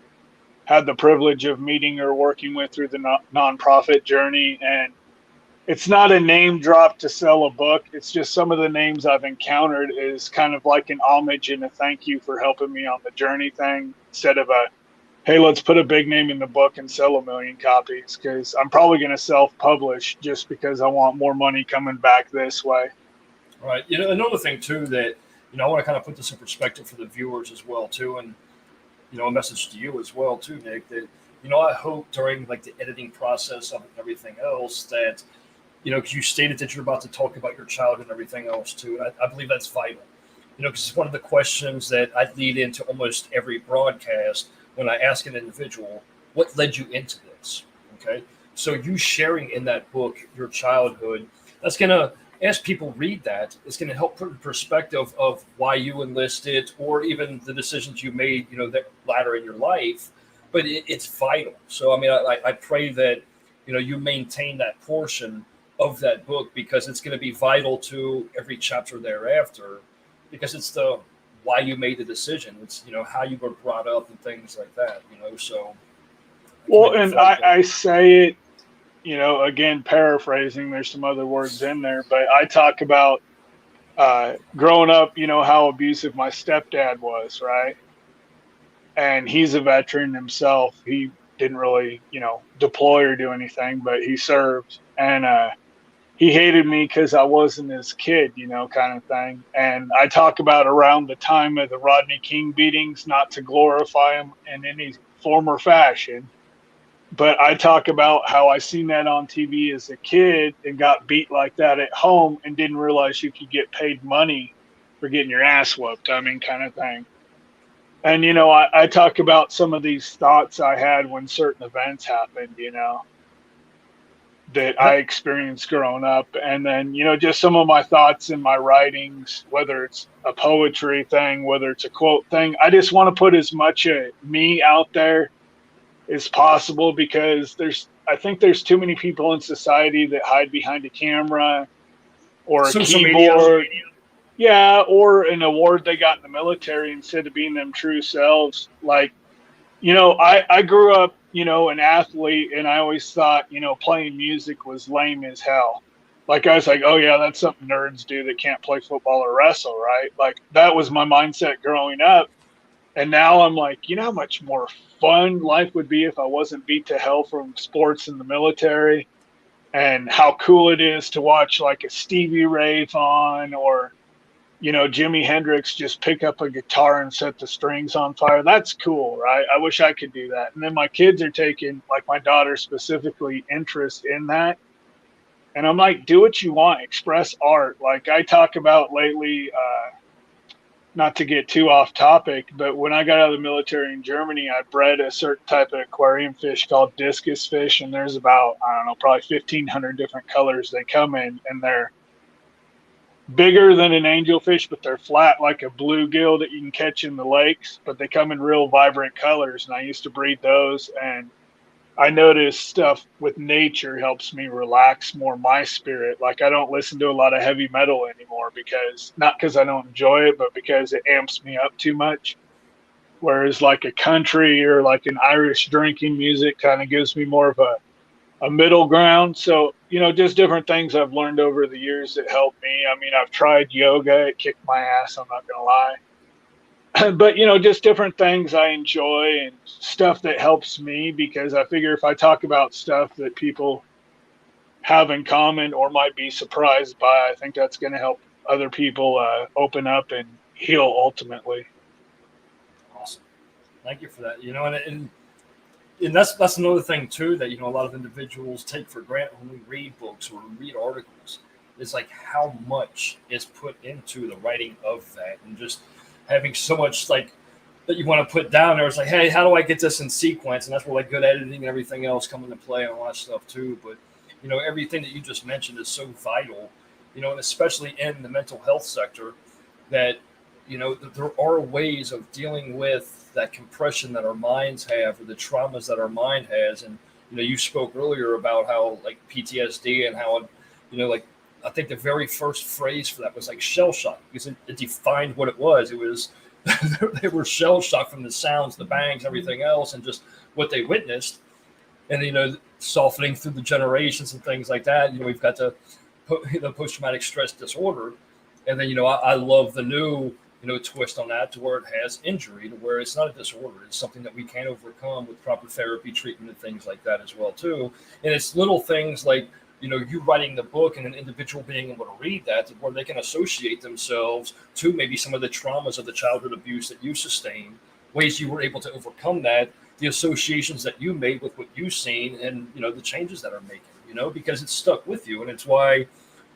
had the privilege of meeting or working with through the nonprofit journey. And it's not a name drop to sell a book. It's just some of the names I've encountered is kind of like an homage and a thank you for helping me on the journey thing, instead of a, hey, let's put a big name in the book and sell 1 million copies, because I'm probably going to self-publish just because I want more money coming back this way.
Right. Another thing too that I want to kind of put this in perspective for the viewers as well too, and a message to you as well too, Nick. That I hope during like the editing process of everything else that because you stated that you're about to talk about your childhood and everything else too. I believe that's vital. Because it's one of the questions that I lead into almost every broadcast. When I ask an individual, what led you into this? Okay. So you sharing in that book, your childhood, that's going to, as people read that, it's going to help put in perspective of why you enlisted, or even the decisions you made, that latter in your life, but it's vital. So, I mean, I pray that, you maintain that portion of that book, because it's going to be vital to every chapter thereafter, because it's the why you made the decision. It's how you were brought up and things like that. So.
Well, and I say it, again, paraphrasing. There's some other words in there, but I talk about growing up. How abusive my stepdad was, right? And he's a veteran himself. He didn't really, deploy or do anything, but he served, and he hated me because I wasn't his kid, kind of thing. And I talk about around the time of the Rodney King beatings, not to glorify him in any form or fashion, but I talk about how I seen that on TV as a kid and got beat like that at home and didn't realize you could get paid money for getting your ass whooped. I mean, kind of thing. And, I talk about some of these thoughts I had when certain events happened, that I experienced growing up. And then, just some of my thoughts in my writings, whether it's a poetry thing, whether it's a quote thing. I just want to put as much of me out there as possible, because I think there's too many people in society that hide behind a camera or a
social
keyboard.
Media.
Yeah, or an award they got in the military instead of being them true selves. Like, I grew up, an athlete, and I always thought, playing music was lame as hell. Like, I was like, oh yeah, that's something nerds do that can't play football or wrestle, right? Like, that was my mindset growing up. And now I'm like, how much more fun life would be if I wasn't beat to hell from sports in the military, and how cool it is to watch like a Stevie Ray Vaughan or, Jimi Hendrix just pick up a guitar and set the strings on fire. That's cool, right? I wish I could do that. And then my kids are taking, like my daughter specifically, interest in that. And I'm like, do what you want, express art. Like I talk about lately, not to get too off topic, but when I got out of the military in Germany, I bred a certain type of aquarium fish called discus fish. And there's about, I don't know, probably 1,500 different colors they come in, and they're bigger than an angelfish, but they're flat like a bluegill that you can catch in the lakes, but they come in real vibrant colors. And I used to breed those, and I notice stuff with nature helps me relax more my spirit. Like I don't listen to a lot of heavy metal anymore because not because I don't enjoy it, but because it amps me up too much. Whereas like a country or like an Irish drinking music kind of gives me more of a middle ground. So, just different things I've learned over the years that help me. I mean, I've tried yoga, it kicked my ass, I'm not going to lie. But just different things I enjoy and stuff that helps me because I figure if I talk about stuff that people have in common or might be surprised by, I think that's going to help other people open up and heal ultimately.
Awesome. Thank you for that. And that's another thing too that a lot of individuals take for granted when we read books or read articles. It's like how much is put into the writing of that, and just having so much like that you want to put down there. It's like, hey, how do I get this in sequence? And that's where like good editing and everything else come into play and all that stuff too. But everything that you just mentioned is so vital. And especially in the mental health sector, that that there are ways of dealing with that compression that our minds have, or the traumas that our mind has. And you spoke earlier about how like PTSD and how like I think the very first phrase for that was like shell shock, because it defined what it was. It was they were shell shocked from the sounds, the bangs, everything else, and just what they witnessed. And softening through the generations and things like that. We've got the post traumatic stress disorder, and then I love the new twist on that, to where it has injury, to where it's not a disorder. It's something that we can overcome with proper therapy, treatment, and things like that as well too. And it's little things like you writing the book and an individual being able to read that, where they can associate themselves to maybe some of the traumas of the childhood abuse that you sustained, ways you were able to overcome that, the associations that you made with what you've seen, and the changes that are making, because it's stuck with you. And it's why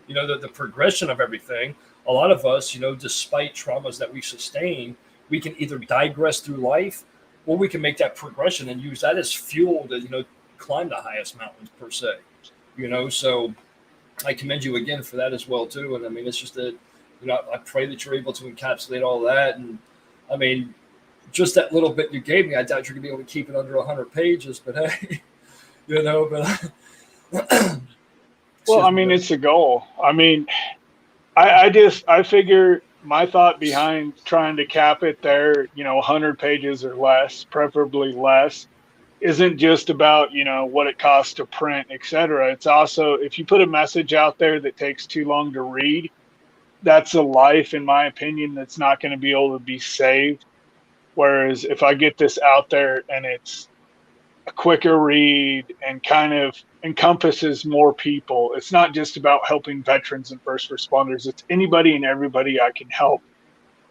the progression of everything, a lot of us, despite traumas that we sustain, we can either digress through life, or we can make that progression and use that as fuel to climb the highest mountains per se. So I commend you again for that as well too. And I mean, it's just that I pray that you're able to encapsulate all that. And I mean, just that little bit you gave me, I doubt you're gonna be able to keep it under 100 pages. But hey, but
Well, I mean, it's a goal. I mean, I figure my thought behind trying to cap it there, 100 pages or less, preferably less, isn't just about, what it costs to print, et cetera. It's also, if you put a message out there that takes too long to read, that's a life, in my opinion, that's not going to be able to be saved. Whereas if I get this out there and it's a quicker read and kind of encompasses more people, it's not just about helping veterans and first responders. It's anybody and everybody I can help,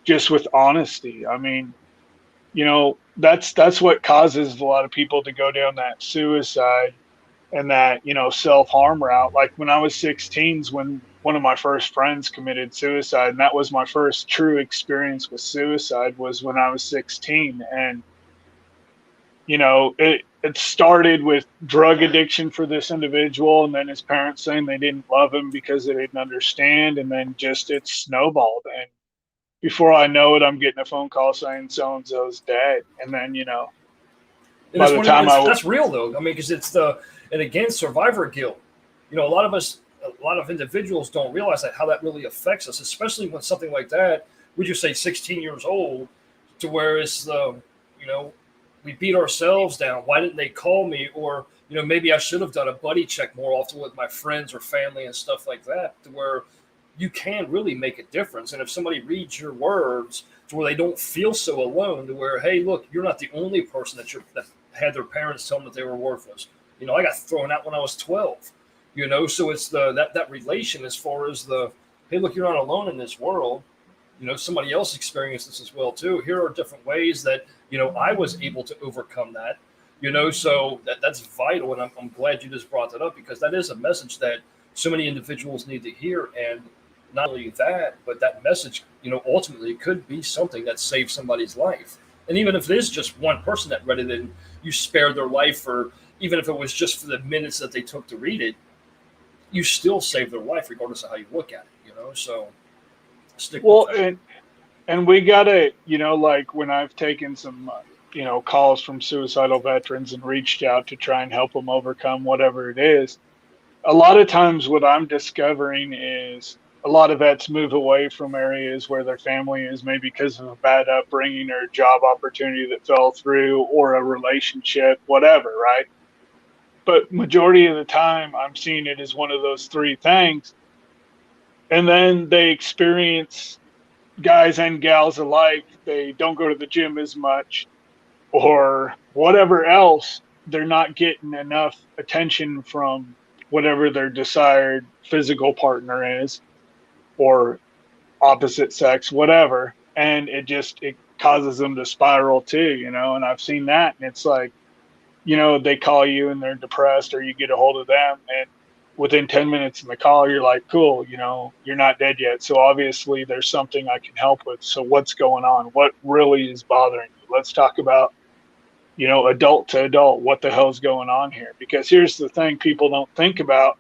just with honesty. I mean, that's what causes a lot of people to go down that suicide and that, self-harm route. Like when I was 16 is when one of my first friends committed suicide. And that was my first true experience with suicide, was when I was 16. And, it started with drug addiction for this individual, and then his parents saying they didn't love him because they didn't understand. And then just it snowballed. And before I know it, I'm getting a phone call saying so-and-so's dead. And then,
and that's real though. I mean, because and again, survivor guilt. A lot of individuals don't realize how that really affects us, especially when something like that, we just say 16 years old, to where it's we beat ourselves down. Why didn't they call me? Or, maybe I should have done a buddy check more often with my friends or family and stuff like that, to where you can really make a difference. And if somebody reads your words to where they don't feel so alone, to where, hey, look, you're not the only person that had their parents tell them that they were worthless. I got thrown out when I was 12, so it's that relation, as far as hey, look, you're not alone in this world. Somebody else experienced this as well too. Here are different ways that, I was able to overcome that, so that's vital. And I'm glad you just brought that up, because that is a message that so many individuals need to hear. And not only that, but that message, ultimately could be something that saves somebody's life. And even if it is just one person that read it and you spared their life, or even if it was just for the minutes that they took to read it, you still saved their life regardless of how you look at it, so stick with that.
And we gotta, like when I've taken some calls from suicidal veterans and reached out to try and help them overcome whatever it is. A lot of times what I'm discovering is a lot of vets move away from areas where their family is, maybe because of a bad upbringing or a job opportunity that fell through or a relationship, whatever, right? But majority of the time I'm seeing it as one of those three things. And then they experience, guys and gals alike, they don't go to the gym as much or whatever else. They're not getting enough attention from whatever their desired physical partner is, or opposite sex, whatever. And it causes them to spiral too, and I've seen that. And it's like, they call you and they're depressed, or you get a hold of them, and within 10 minutes in the call, you're like, cool, you're not dead yet. So obviously there's something I can help with. So what's going on? What really is bothering you? Let's talk about, adult to adult, what the hell's going on here? Because here's the thing people don't think about.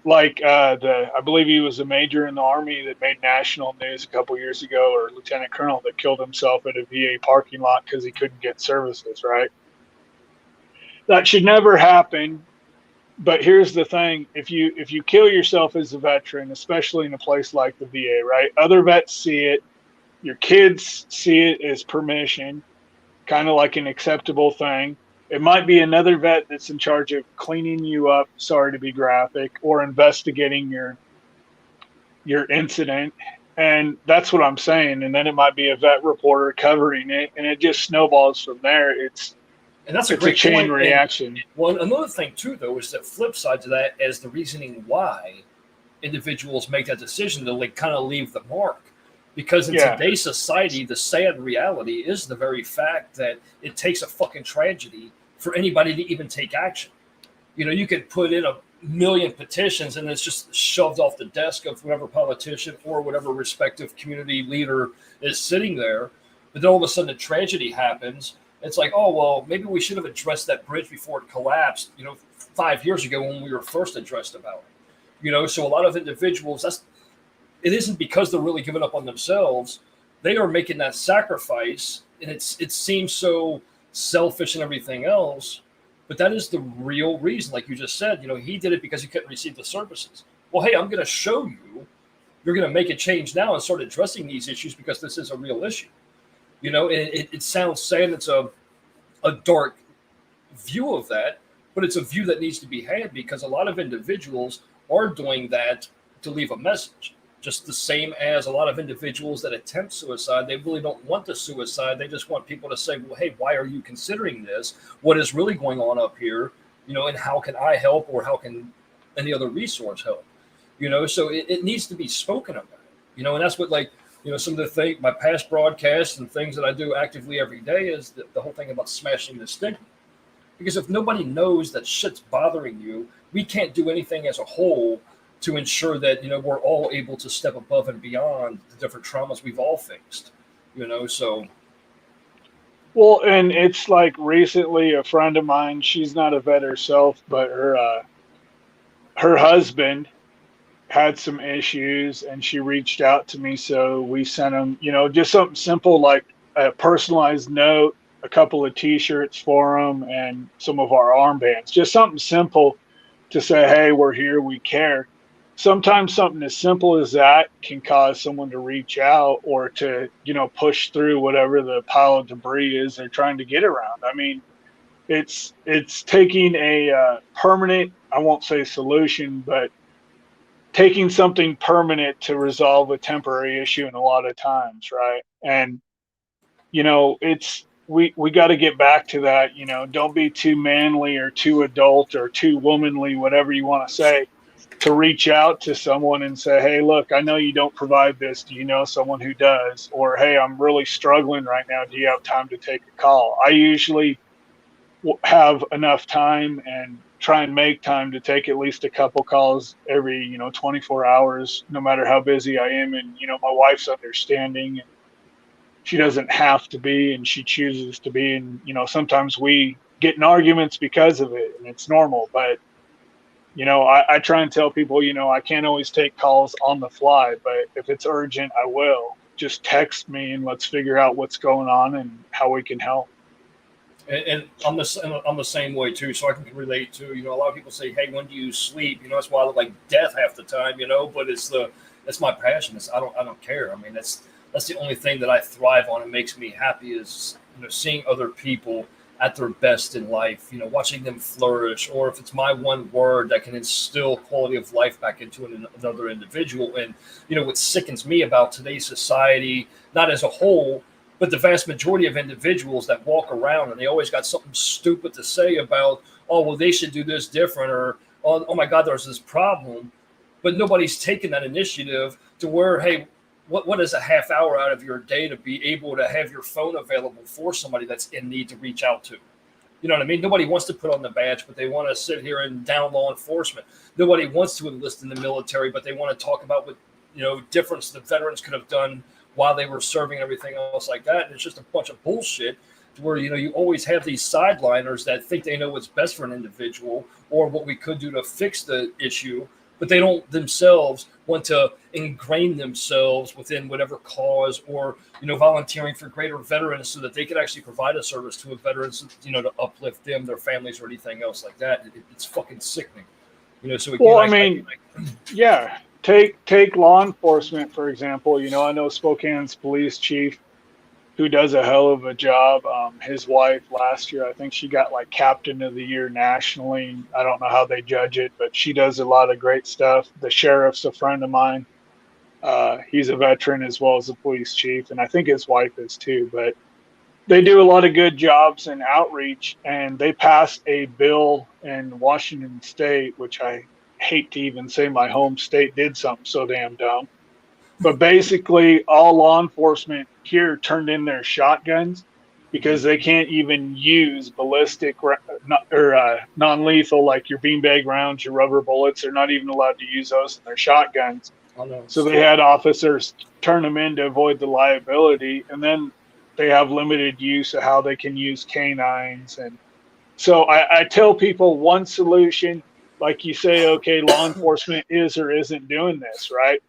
Like I believe he was a major in the Army that made national news a couple years ago, or lieutenant colonel that killed himself at a VA parking lot because he couldn't get services, right? That should never happen. But here's the thing: if you kill yourself as a veteran, especially in a place like the VA, right? Other vets see it, your kids see it as permission, kind of like an acceptable thing. It might be another vet that's in charge of cleaning you up, sorry to be graphic, or investigating your incident. And that's what I'm saying. And then it might be a vet reporter covering it, and it just snowballs from there.
And that's
it's a chain
point.
reaction.
Well, another thing too, though, is the flip side to that as the reasoning why individuals make that decision to kind of leave the mark. Because in today's society, the sad reality is the very fact that it takes a fucking tragedy for anybody to even take action. You could put in 1,000,000 petitions and it's just shoved off the desk of whatever politician or whatever respective community leader is sitting there. But then all of a sudden a tragedy happens. It's like, oh, well, maybe we should have addressed that bridge before it collapsed, 5 years ago when we were first addressed about it. So a lot of individuals, it isn't because they're really giving up on themselves. They are making that sacrifice, and it seems so selfish and everything else, but that is the real reason. Like you just said, he did it because he couldn't receive the services. Well, hey, I'm going to show you. You're going to make a change now and start addressing these issues because this is a real issue. And it sounds sad. It's a dark view of that, but it's a view that needs to be had because a lot of individuals are doing that to leave a message. Just the same as a lot of individuals that attempt suicide, they really don't want the suicide. They just want people to say, well, hey, why are you considering this? What is really going on up here? And how can I help, or how can any other resource help? So it needs to be spoken about, and that's what, some of the things, my past broadcasts and things that I do actively every day is the whole thing about smashing the stigma. Because if nobody knows that shit's bothering you, we can't do anything as a whole to ensure that, we're all able to step above and beyond the different traumas we've all faced, so.
Well, and it's like recently a friend of mine, she's not a vet herself, but her husband had some issues and she reached out to me. So we sent him, just something simple like a personalized note, a couple of T-shirts for him, and some of our armbands, just something simple to say, hey, we're here, we care. Sometimes something as simple as that can cause someone to reach out or to, push through whatever the pile of debris is they're trying to get around. I mean, it's taking a permanent, I won't say solution, but taking something permanent to resolve a temporary issue in a lot of times, right? And, we got to get back to that, don't be too manly or too adult or too womanly, whatever you want to say, to reach out to someone and say, hey, look, I know you don't provide this. Do you know someone who does? Or, hey, I'm really struggling right now. Do you have time to take a call? I usually have enough time and try and make time to take at least a couple calls every, 24 hours, no matter how busy I am. And, my wife's understanding, and she doesn't have to be, and she chooses to be. And, sometimes we get in arguments because of it, and it's normal. But I try and tell people, I can't always take calls on the fly, but if it's urgent, I will. just text me and let's figure out what's going on and how we can help.
And I'm the same way too, so I can relate to. A lot of people say, "Hey, when do you sleep?" That's why I look like death half the time. But that's my passion. I don't care. I mean, that's the only thing that I thrive on and makes me happy is seeing other people at their best in life. Watching them flourish, or if it's my one word that can instill quality of life back into another individual. And what sickens me about today's society, not as a whole, but the vast majority of individuals that walk around and they always got something stupid to say about, oh, well, they should do this different, or, oh my God, there's this problem. But nobody's taken that initiative to where, hey, what is a half hour out of your day to be able to have your phone available for somebody that's in need to reach out to? You know what I mean? Nobody wants to put on the badge, but they want to sit here and down law enforcement. Nobody wants to enlist in the military, but they want to talk about what, difference the veterans could have done while they were serving and everything else like that. And it's just a bunch of bullshit to where, you always have these sideliners that think they know what's best for an individual or what we could do to fix the issue, but they don't themselves want to ingrain themselves within whatever cause or, volunteering for greater veterans so that they could actually provide a service to a veteran, to uplift them, their families, or anything else like that. It's fucking sickening. So again,
yeah. Take law enforcement, for example. I know Spokane's police chief, who does a hell of a job. His wife last year, I think she got like captain of the year nationally. I don't know how they judge it, but she does a lot of great stuff. The sheriff's a friend of mine. He's a veteran as well as a police chief, and I think his wife is too. But they do a lot of good jobs in outreach, and they passed a bill in Washington State, which I hate to even say my home state did something so damn dumb. But basically, all law enforcement here turned in their shotguns because they can't even use ballistic or non-lethal, like your beanbag rounds, your rubber bullets. They're not even allowed to use those in their shotguns.
Oh, no.
So they had officers turn them in to avoid the liability, and then they have limited use of how they can use canines. And so I tell people one solution, like you say, okay, law enforcement is or isn't doing this, right?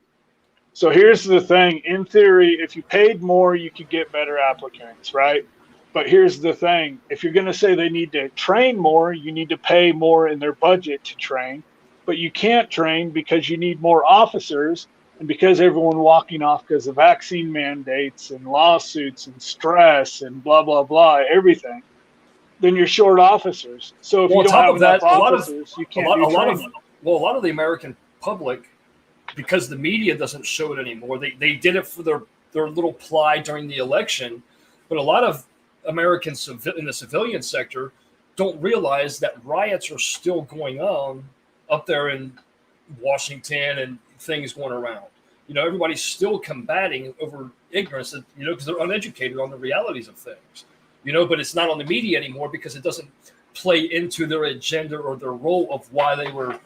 So here's the thing. In theory, if you paid more, you could get better applicants, right? But here's the thing. If you're going to say they need to train more, you need to pay more in their budget to train. But you can't train because you need more officers and because everyone walking off because of vaccine mandates and lawsuits and stress and blah, blah, blah, everything. Then you're short officers. So if you don't have enough officers, you can't do training.
A lot of the American public, because the media doesn't show it anymore, they did it for their little ply during the election. But a lot of Americans in the civilian sector don't realize that riots are still going on up there in Washington and things going around. Everybody's still combating over ignorance, because they're uneducated on the realities of things. But it's not on the media anymore because it doesn't play into their agenda or their role of why they were,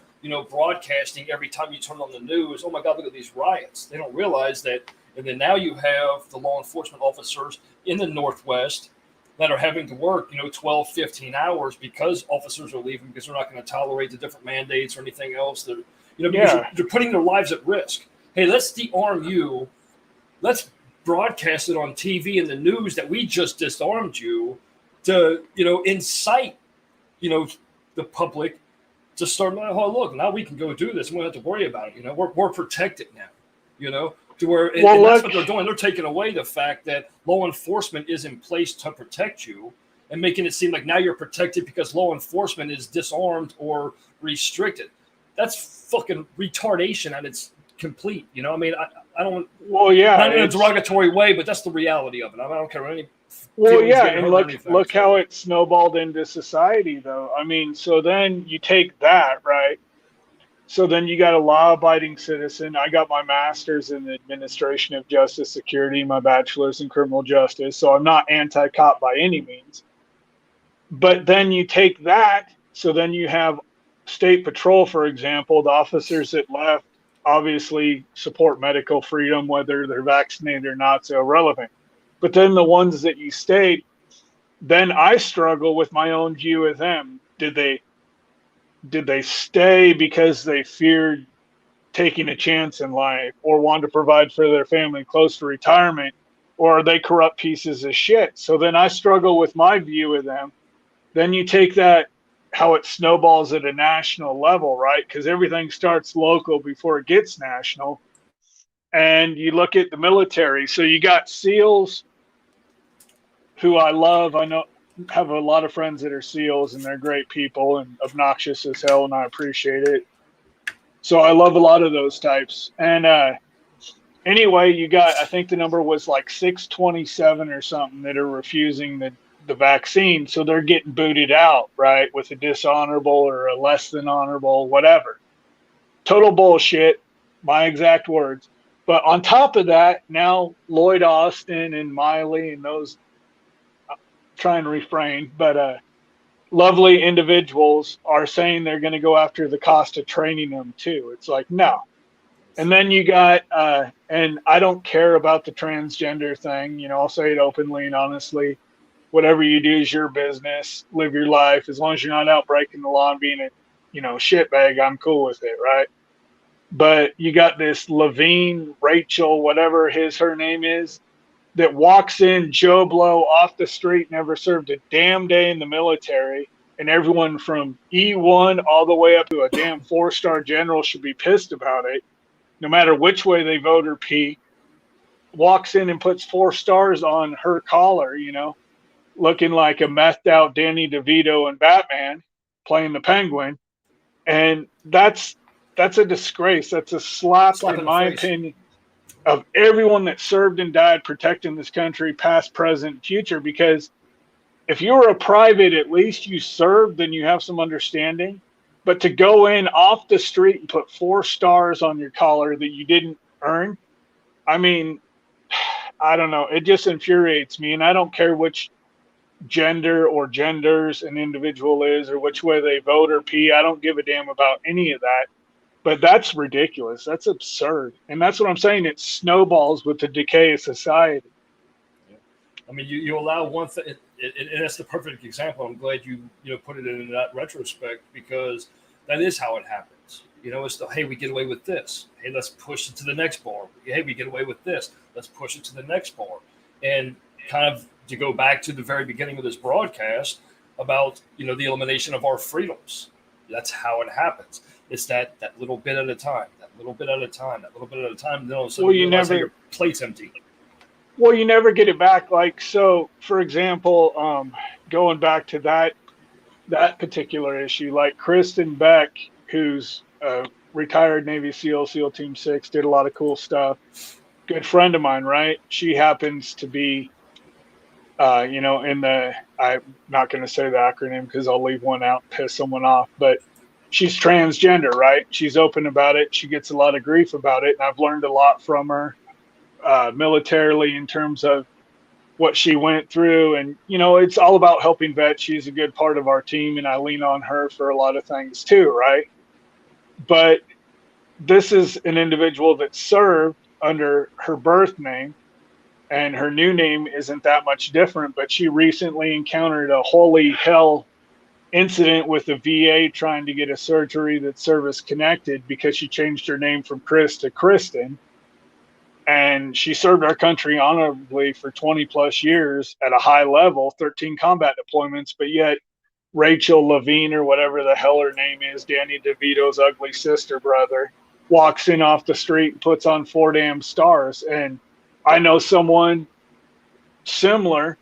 broadcasting every time you turn on the news. Oh my God, look at these riots. They don't realize that. And then now you have the law enforcement officers in the Northwest that are having to work, 12, 15 hours because officers are leaving because they're not going to tolerate the different mandates or anything else. They're putting their lives at risk. Hey, let's de-arm you. Let's broadcast it on TV and the news that we just disarmed you to, incite, the public to start, oh, look, now we can go do this. We don't have to worry about it. We're protected now, to where, and that's what they're doing. They're taking away the fact that law enforcement is in place to protect you and making it seem like now you're protected because law enforcement is disarmed or restricted. That's fucking retardation at its complete. I don't.
Well, yeah,
not in a derogatory way, but that's the reality of it. I don't care what any.
Well, yeah, and look how it snowballed into society, though. So then you take that, right? So then you got a law-abiding citizen. I got my master's in the administration of justice security, my bachelor's in criminal justice. So I'm not anti-cop by any means. But then you take that. So then you have state patrol, for example, the officers that left obviously support medical freedom, whether they're vaccinated or not, so irrelevant. But then the ones that you state, then I struggle with my own view of them. Did they stay because they feared taking a chance in life or want to provide for their family close to retirement, or are they corrupt pieces of shit? So then I struggle with my view of them. Then you take that, how it snowballs at a national level, right? Because everything starts local before it gets national. And you look at the military. So you got SEALs, who I love. I know, have a lot of friends that are SEALs, and they're great people and obnoxious as hell, and I appreciate it. So I love a lot of those types. And anyway, you got, I think the number was like 627 or something that are refusing the vaccine. So they're getting booted out, right? With a dishonorable or a less than honorable, whatever. Total bullshit, my exact words. But on top of that, now Lloyd Austin and Miley and those, try and refrain, but lovely individuals are saying they're going to go after the cost of training them too. It's like, no. And then you got, and I don't care about the transgender thing. You know, I'll say it openly and honestly. Whatever you do is your business. Live your life. As long as you're not out breaking the law and being a, shitbag, I'm cool with it, right? But you got this Levine, Rachel, whatever her name is, that walks in Joe Blow off the street, never served a damn day in the military, and everyone from E1 all the way up to a damn 4-star general should be pissed about it, no matter which way they vote or pee. Walks in and puts 4 stars on her collar, looking like a methed out Danny DeVito and Batman playing the Penguin. And that's a disgrace. That's a slap in my opinion, of everyone that served and died protecting this country, past, present, future. Because if you were a private, at least you served, then you have some understanding. But to go in off the street and put 4 stars on your collar that you didn't earn, I mean, I don't know. It just infuriates me. And I don't care which gender or genders an individual is or which way they vote or pee. I don't give a damn about any of that. But that's ridiculous. That's absurd. And that's what I'm saying. It snowballs with the decay of society.
Yeah. I mean, you allow one thing, and that's the perfect example. I'm glad you put it in that retrospect, because that is how it happens. It's hey, we get away with this. Hey, let's push it to the next bar. Hey, we get away with this. Let's push it to the next bar. And kind of to go back to the very beginning of this broadcast about, the elimination of our freedoms. That's how it happens. It's that little bit at a time, that little bit at a time. And then all of a sudden, your plate's empty.
Well, you never get it back. Like, so, for example, going back to that particular issue, like Kristen Beck, who's a retired Navy SEAL, SEAL Team 6, did a lot of cool stuff. Good friend of mine, right? She happens to be, in the, I'm not going to say the acronym because I'll leave one out and piss someone off, but she's transgender, right? She's open about it. She gets a lot of grief about it. And I've learned a lot from her militarily in terms of what she went through. And, it's all about helping vets. She's a good part of our team, and I lean on her for a lot of things too, right? But this is an individual that served under her birth name, and her new name isn't that much different, but she recently encountered a holy hell incident with the VA trying to get a surgery that's service connected because she changed her name from Chris to Kristen. And she served our country honorably for 20 plus years at a high level, 13 combat deployments, but yet Rachel Levine, or whatever the hell her name is, Danny DeVito's ugly sister brother, walks in off the street and puts on 4 damn stars. And I know someone similar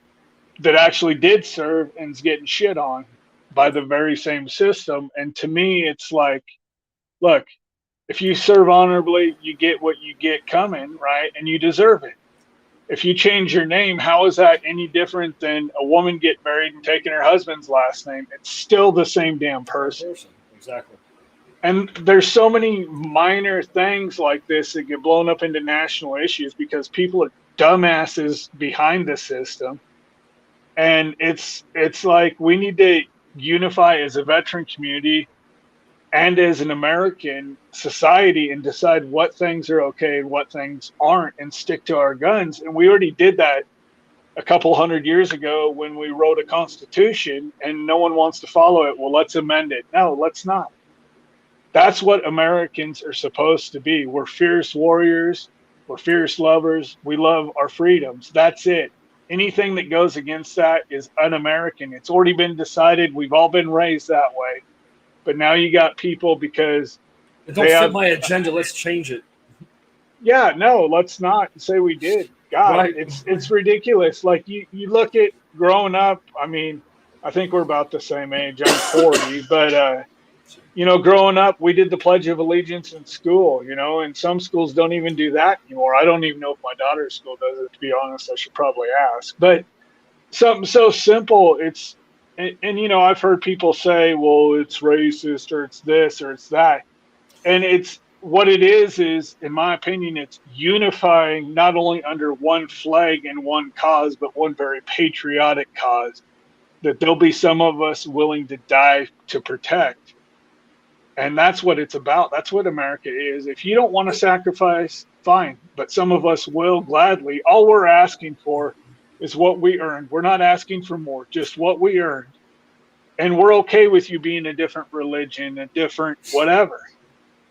that actually did serve and is getting shit on by the very same system. And to me, it's like, look, if you serve honorably, you get what you get coming, right? And you deserve it. If you change your name, how is that any different than a woman getting married and taking her husband's last name? It's still the same damn person.
Exactly.
And there's so many minor things like this that get blown up into national issues because people are dumbasses behind the system. And it's like we need to unify as a veteran community and as an American society and decide what things are okay and what things aren't, and stick to our guns. And we already did that a couple 100 years ago when we wrote a constitution, and no one wants to follow it. Well, let's amend it. No, let's not. That's what Americans are supposed to be. We're fierce warriors. We're fierce lovers. We love our freedoms. That's it. Anything that goes against that is un-American. It's already been decided. We've all been raised that way. But now you got people because
It don't
they
fit
have,
my agenda. Let's change it.
yeah, no, let's not say we did. God,
Right.
it's ridiculous. Like you look at growing up. I mean, I think we're about the same age. I'm 40, but growing up, we did the Pledge of Allegiance in school, and some schools don't even do that anymore. I don't even know if my daughter's school does it, to be honest. I should probably ask. But something so simple, I've heard people say, well, it's racist or it's this or it's that. And it's what it is, in my opinion, it's unifying not only under one flag and one cause, but one very patriotic cause that there'll be some of us willing to die to protect. And that's what it's about. That's what America is. If you don't want to sacrifice, fine. But some of us will gladly. All we're asking for is what we earned. We're not asking for more, just what we earned. And we're okay with you being a different religion, a different whatever.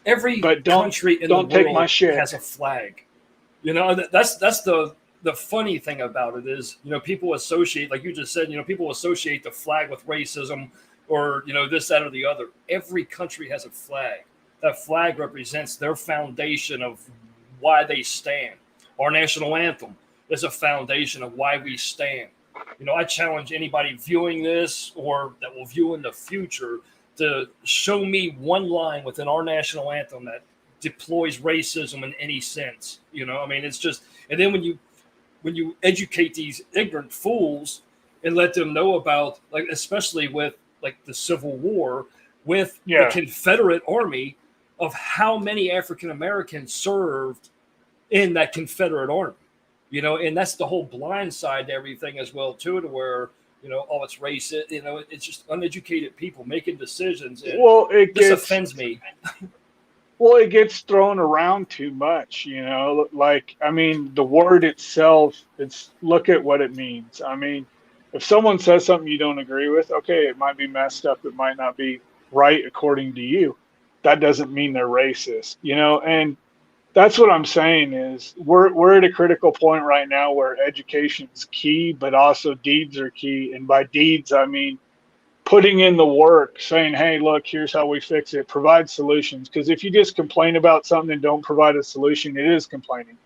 Every
But
country in the
don't take my
world
shit.
has a flag. That's the funny thing about it is, people associate, like you just said, people associate the flag with racism or, this, that, or the other. Every country has a flag. That flag represents their foundation of why they stand. Our national anthem is a foundation of why we stand. I challenge anybody viewing this or that will view in the future to show me one line within our national anthem that deploys racism in any sense. It's just, and then when you educate these ignorant fools and let them know about, like, especially with like the Civil War, with the Confederate Army, of how many African Americans served in that Confederate Army, and that's the whole blind side to everything as well too, to where it's racist. It's just uneducated people making decisions. And this offends me.
Well, it gets thrown around too much, like, the word itself, look at what it means. If someone says something you don't agree with, okay, it might be messed up. It might not be right according to you. That doesn't mean they're racist, and that's what I'm saying is we're at a critical point right now where education's key, but also deeds are key. And by deeds, I mean putting in the work, saying, hey, look, here's how we fix it, provide solutions. Because if you just complain about something and don't provide a solution, it is complaining.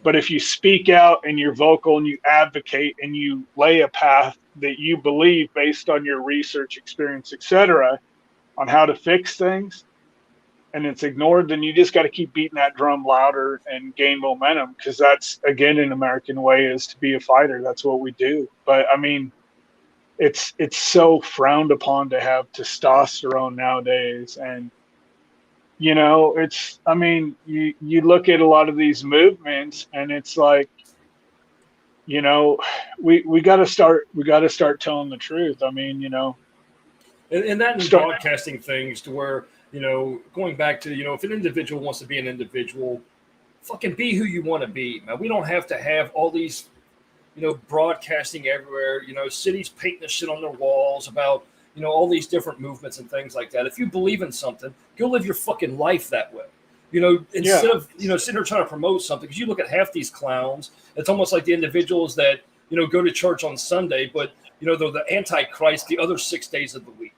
But if you speak out and you're vocal and you advocate and you lay a path that you believe based on your research, experience, etc., on how to fix things, and it's ignored, then you just got to keep beating that drum louder and gain momentum, because that's, again, an American way is to be a fighter. That's what we do. But it's so frowned upon to have testosterone nowadays. And you look at a lot of these movements and it's like, we got to start telling the truth.
And that in broadcasting things to where, going back to, if an individual wants to be an individual, fucking be who you want to be, man. We don't have to have all these, broadcasting everywhere, cities painting the shit on their walls about, all these different movements and things like that. If you believe in something, go live your fucking life that way. Instead of, sitting there trying to promote something, because you look at half these clowns, it's almost like the individuals that, go to church on Sunday, but, they're the Antichrist the other 6 days of the week,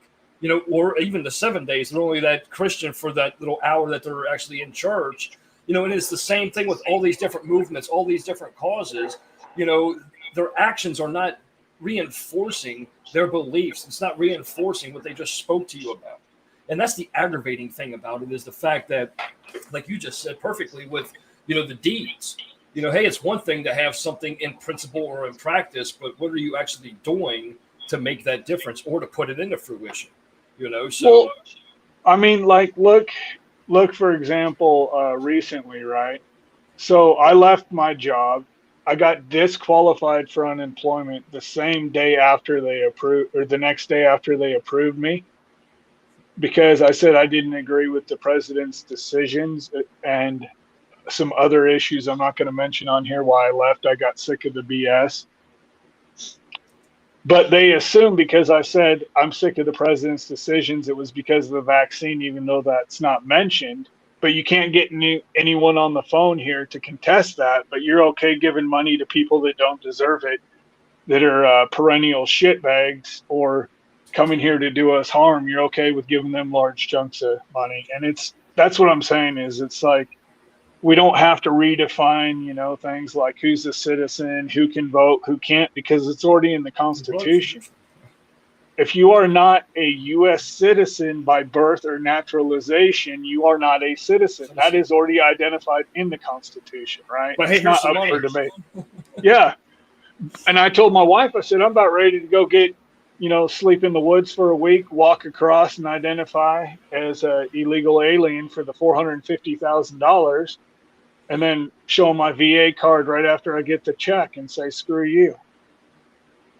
or even the 7 days. They're only that Christian for that little hour that they're actually in church, and it's the same thing with all these different movements, all these different causes. Their actions are not reinforcing their beliefs. It's not reinforcing what they just spoke to you about. And that's the aggravating thing about it, is the fact that, like you just said perfectly with, the deeds. Hey, it's one thing to have something in principle or in practice, but what are you actually doing to make that difference or to put it into fruition? So.
Well, look, for example, recently, right? So I left my job. I got disqualified for unemployment the same day after they approved, or the next day after they approved me, because I said I didn't agree with the president's decisions and some other issues I'm not going to mention on here why I left. I got sick of the BS. But they assume because I said I'm sick of the president's decisions, it was because of the vaccine, even though that's not mentioned. But you can't get anyone on the phone here to contest that. But you're okay giving money to people that don't deserve it, that are perennial shitbags or coming here to do us harm. You're okay with giving them large chunks of money. And that's what I'm saying is it's like, we don't have to redefine, things like who's a citizen, who can vote, who can't, because it's already in the Constitution. If you are not a U.S. citizen by birth or naturalization, you are not a citizen. That is already identified in the Constitution, right?
But hey,
it's not
here's some
up
money.
for debate. Yeah. And I told my wife, I said, I'm about ready to go get, sleep in the woods for a week, walk across and identify as an illegal alien for the $450,000. And then show them my VA card right after I get the check and say, screw you.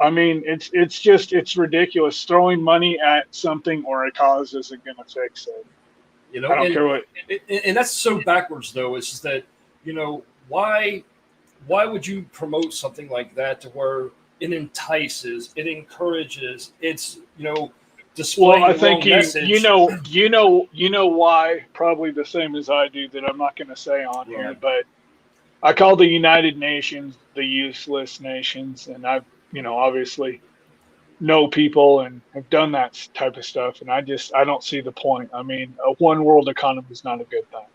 I mean, it's ridiculous. Throwing money at something or a cause isn't going to fix it. I don't care what.
And that's so backwards, though. It's just that, why would you promote something like that to where it entices, it encourages, it's, displaying
well, I
the
think
wrong message.
you know why, probably the same as I do, that I'm not going to say on here, but I call the United Nations the useless nations, and I've obviously know people and have done that type of stuff, and I don't see the point. I mean, a one world economy is not a good thing.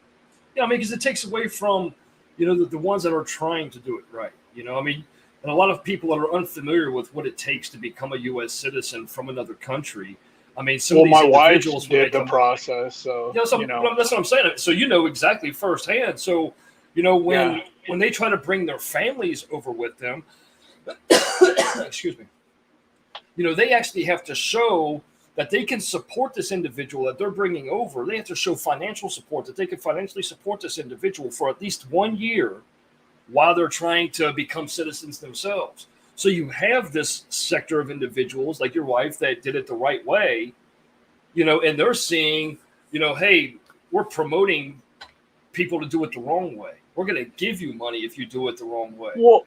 Yeah, I mean, because it takes away from, the ones that are trying to do it right. I mean, and a lot of people that are unfamiliar with what it takes to become a U.S. citizen from another country. I mean, some of these
my wife
individuals
did the process, so
that's what I'm saying. So exactly firsthand. So when they try to bring their families over with them, excuse me, they actually have to show that they can support this individual that they're bringing over. They have to show financial support, that they can financially support this individual for at least 1 year while they're trying to become citizens themselves. So you have this sector of individuals like your wife that did it the right way, and they're seeing, hey, we're promoting people to do it the wrong way. We're going to give you money if you do it the wrong way.
Well,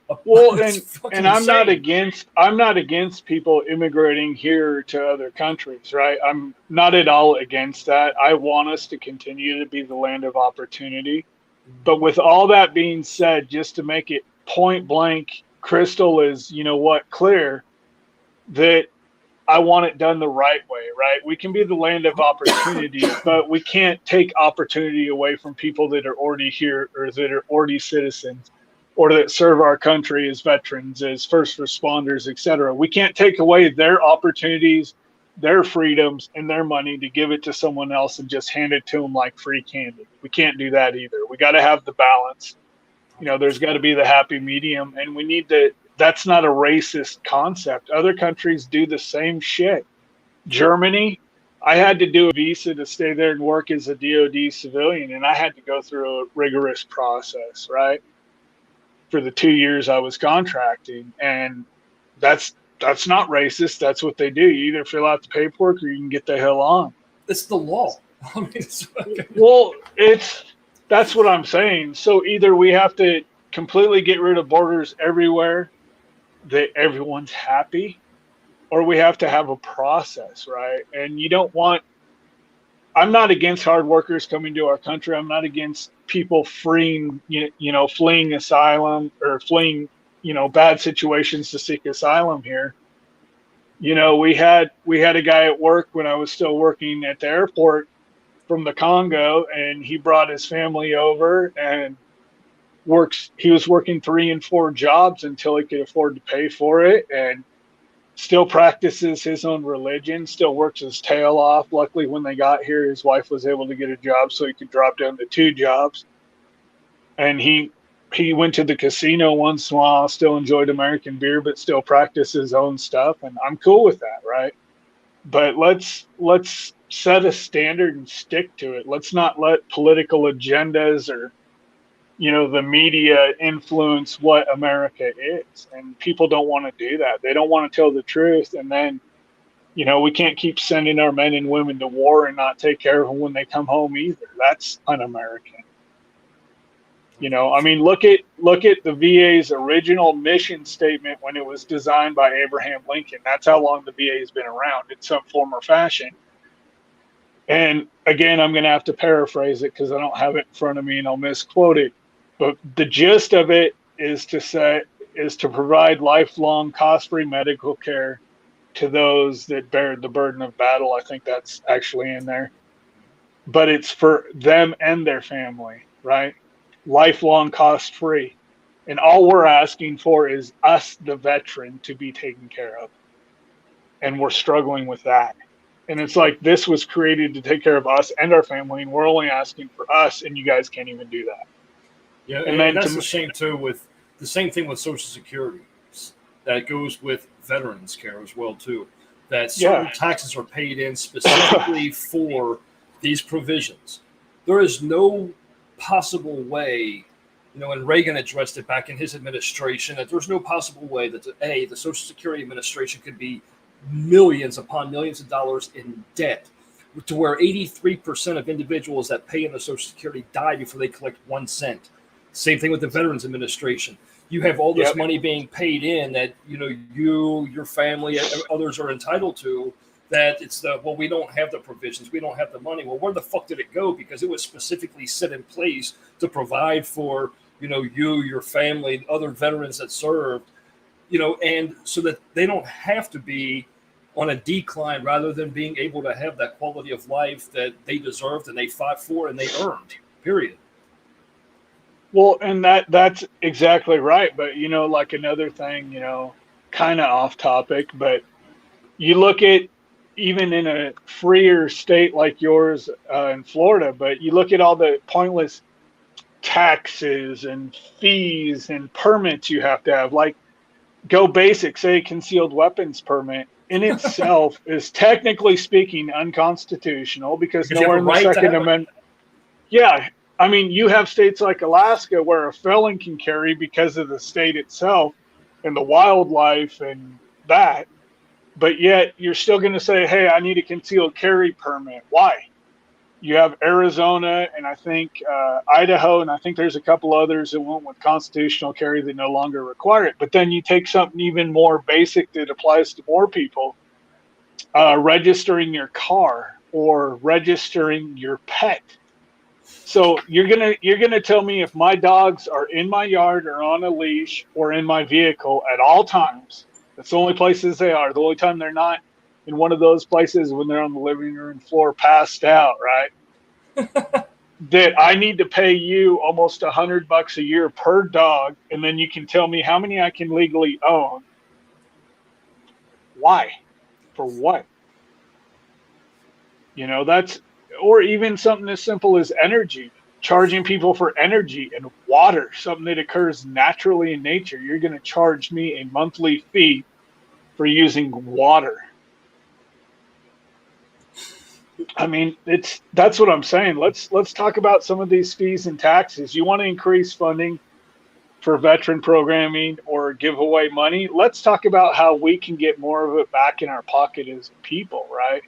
and I'm
insane.
not against people immigrating here to other countries, right? I'm not at all against that. I want us to continue to be the land of opportunity. But with all that being said, just to make it point blank, crystal is, clear, that I want it done the right way, right? We can be the land of opportunity, but we can't take opportunity away from people that are already here or that are already citizens or that serve our country as veterans, as first responders, et cetera. We can't take away their opportunities, their freedoms, and their money to give it to someone else and just hand it to them like free candy. We can't do that either. We got to have the balance. There's got to be the happy medium, and we need to. That's not a racist concept. Other countries do the same shit. Germany, I had to do a visa to stay there and work as a DoD civilian, and I had to go through a rigorous process, right? For the 2 years I was contracting, and that's not racist. That's what they do. You either fill out the paperwork or you can get the hell on.
It's the law. I mean,
that's what I'm saying. So either we have to completely get rid of borders everywhere that everyone's happy, or we have to have a process, right? And I'm not against hard workers coming to our country. I'm not against people fleeing asylum or fleeing, bad situations to seek asylum here. We had a guy at work when I was still working at the airport from the Congo, and he brought his family over and he was working 3 and 4 jobs until he could afford to pay for it, and still practices his own religion, still works his tail off. Luckily, when they got here, his wife was able to get a job so he could drop down to 2 jobs. And he went to the casino once in a while, still enjoyed American beer, but still practiced his own stuff. And I'm cool with that, right? But let's set a standard and stick to it. Let's not let political agendas or the media influence what America is. And people don't want to do that. They don't want to tell the truth. And then, we can't keep sending our men and women to war and not take care of them when they come home either. That's un-American. You know, I mean, look at the VA's original mission statement when it was designed by Abraham Lincoln. That's how long the VA has been around in some form or fashion. And again, I'm going to have to paraphrase it because I don't have it in front of me and I'll misquote it. But the gist of it is to provide lifelong cost-free medical care to those that bear the burden of battle. I think that's actually in there. But it's for them and their family, right? Lifelong cost-free. And all we're asking for is us, the veteran, to be taken care of. And we're struggling with that. And it's like, this was created to take care of us and our family, and we're only asking for us, and you guys can't even do that.
Yeah, and that's the same too with the same thing with Social Security. That goes with veterans care as well too. That certain taxes are paid in specifically for these provisions. There is no possible way, you know, and Reagan addressed it back in his administration, that there's no possible way that the Social Security Administration could be millions upon millions of dollars in debt to where 83% of individuals that pay into Social Security die before they collect 1 cent. Same thing with the Veterans Administration. You have all this money being paid in that, you know, you, your family, others are entitled to, that it's we don't have the provisions, we don't have the money. Well, where the fuck did it go? Because it was specifically set in place to provide for, you know, you, your family, other veterans that served, you know, and so that they don't have to be on a decline, rather than being able to have that quality of life that they deserved and they fought for and they earned, period.
Well, and that's exactly right. But, you know, like another thing, you know, kind of off topic, but you look at, even in a freer state like yours in Florida, but you look at all the pointless taxes and fees and permits you have to have. Like, go basic, say a concealed weapons permit in itself is technically speaking unconstitutional because nowhere in the Second Amendment. Yeah. I mean, you have states like Alaska where a felon can carry because of the state itself and the wildlife and that. But yet you're still going to say, hey, I need a concealed carry permit. Why? You have Arizona and I think Idaho, and I think there's a couple others that went with constitutional carry that no longer require it. But then you take something even more basic that applies to more people, registering your car or registering your pet. So you're gonna tell me if my dogs are in my yard or on a leash or in my vehicle at all times. That's the only places they are. The only time they're not in one of those places when they're on the living room floor passed out, right? That I need to pay you almost $100 a year per dog, and then you can tell me how many I can legally own. Why? For what? You know, or even something as simple as energy, charging people for energy and water, something that occurs naturally in nature. You're going to charge me a monthly fee for using water. I mean, that's what I'm saying. Let's talk about some of these fees and taxes. You want to increase funding for veteran programming or give away money? Let's talk about how we can get more of it back in our pocket as people, right?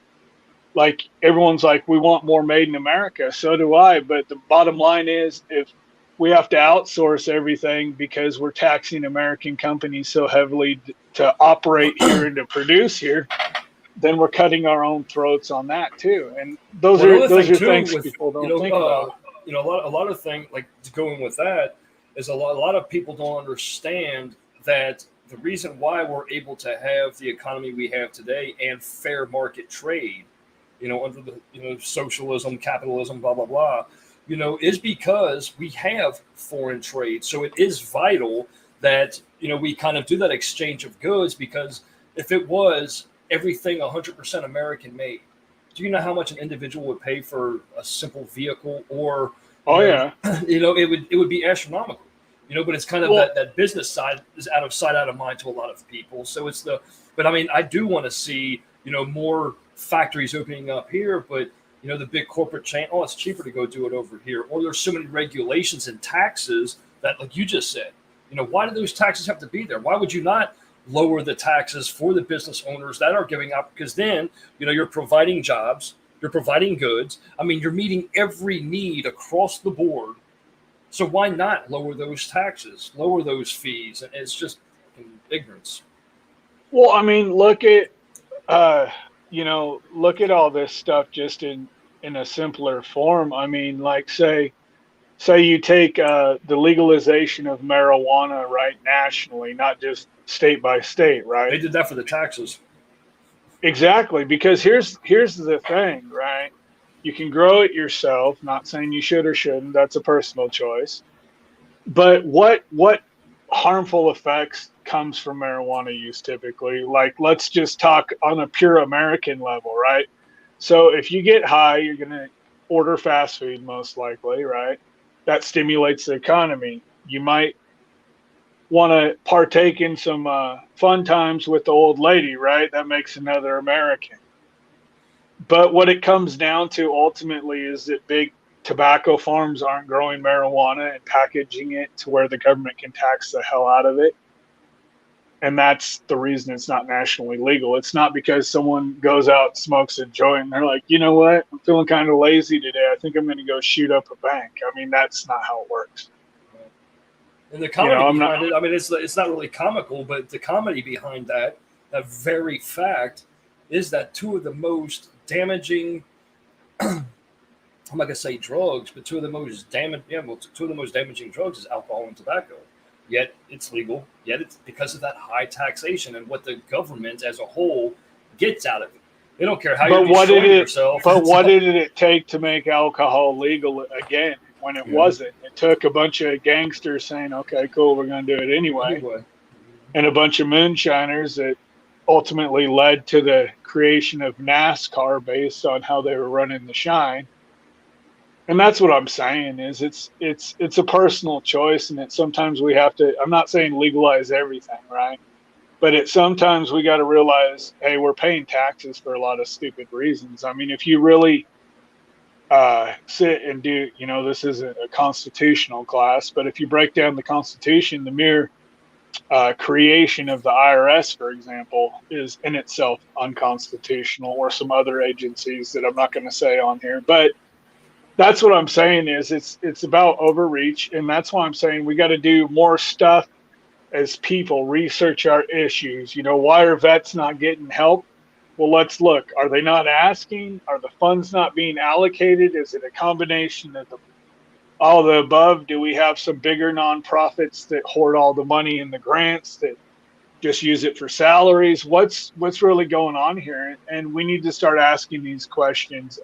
Like, everyone's like, we want more made in America. So do I. But the bottom line is, if we have to outsource everything because we're taxing American companies so heavily to operate here and to produce here, then we're cutting our own throats on that too. And those are things people don't think about.
You know, a lot of things, like, going with that is a lot of people don't understand that the reason why we're able to have the economy we have today and fair market trade, you know, under the, you know, socialism, capitalism, blah, blah, blah, you know, is because we have foreign trade. So it is vital that, you know, we kind of do that exchange of goods, because if it was everything 100% American made, do you know how much an individual would pay for a simple vehicle? Or, you know, it would be astronomical, you know, but it's kind of that business side is out of sight, out of mind to a lot of people. So but I mean, I do want to see, you know, more factories opening up here, but, you know, the big corporate chain, it's cheaper to go do it over here. Or there's so many regulations and taxes that, like you just said, you know, why do those taxes have to be there? Why would you not lower the taxes for the business owners that are giving out? Because then, you know, you're providing jobs, you're providing goods. I mean, you're meeting every need across the board So why not lower those taxes, lower those fees? And it's just ignorance.
Well, I mean, uh, look at all this stuff just in a simpler form. I mean, like say you take the legalization of marijuana, right, nationally, not just state by state,
They
right?
did that for the taxes.
Exactly, because here's the thing, right? You can grow it yourself. Not saying you should or shouldn't. That's a personal choice. But what harmful effects comes from marijuana use typically? Like, let's just talk on a pure American level, right? So if you get high, you're gonna order fast food most likely, right? That stimulates the economy. You might want to partake in some fun times with the old lady, right? That makes another American. But what it comes down to ultimately is that big tobacco farms aren't growing marijuana and packaging it to where the government can tax the hell out of it. And that's the reason it's not nationally legal. It's not because someone goes out, smokes a joint, and they're like, you know what? I'm feeling kind of lazy today. I think I'm going to go shoot up a bank. I mean, that's not how it works.
And the
You know,
comedy
I'm not.
behind it, I mean, it's not really comical, but the comedy behind that very fact is that two of the most damaging, I'm not gonna say drugs, but two of the most damaging drugs is alcohol and tobacco. Yet it's legal. Yet it's because of that high taxation and what the government as a whole gets out of it. They don't care how you're
But what did
destroying
it?
yourself.
But what did it take to make alcohol legal again when it
Yeah.
wasn't? It took a bunch of gangsters saying, "Okay, cool, we're going to do it anyway,"
Anyway,
and a bunch of moonshiners that ultimately led to the creation of NASCAR based on how they were running the shine. And that's what I'm saying is it's a personal choice, and it sometimes we have to. I'm not saying legalize everything, right? But it sometimes we got to realize, hey, we're paying taxes for a lot of stupid reasons. I mean, if you really sit and do, this isn't a constitutional class, but if you break down the Constitution, the mere creation of the IRS, for example, is in itself unconstitutional, or some other agencies that I'm not going to say on here. But that's what I'm saying is it's about overreach, and that's why I'm saying we got to do more stuff as people, research our issues. Why are vets not getting help? Well, let's look. Are they not asking? Are the funds not being allocated? Is it a combination of all the above? Do we have some bigger nonprofits that hoard all the money in the grants that just use it for salaries? What's really going on here? And we need to start asking these questions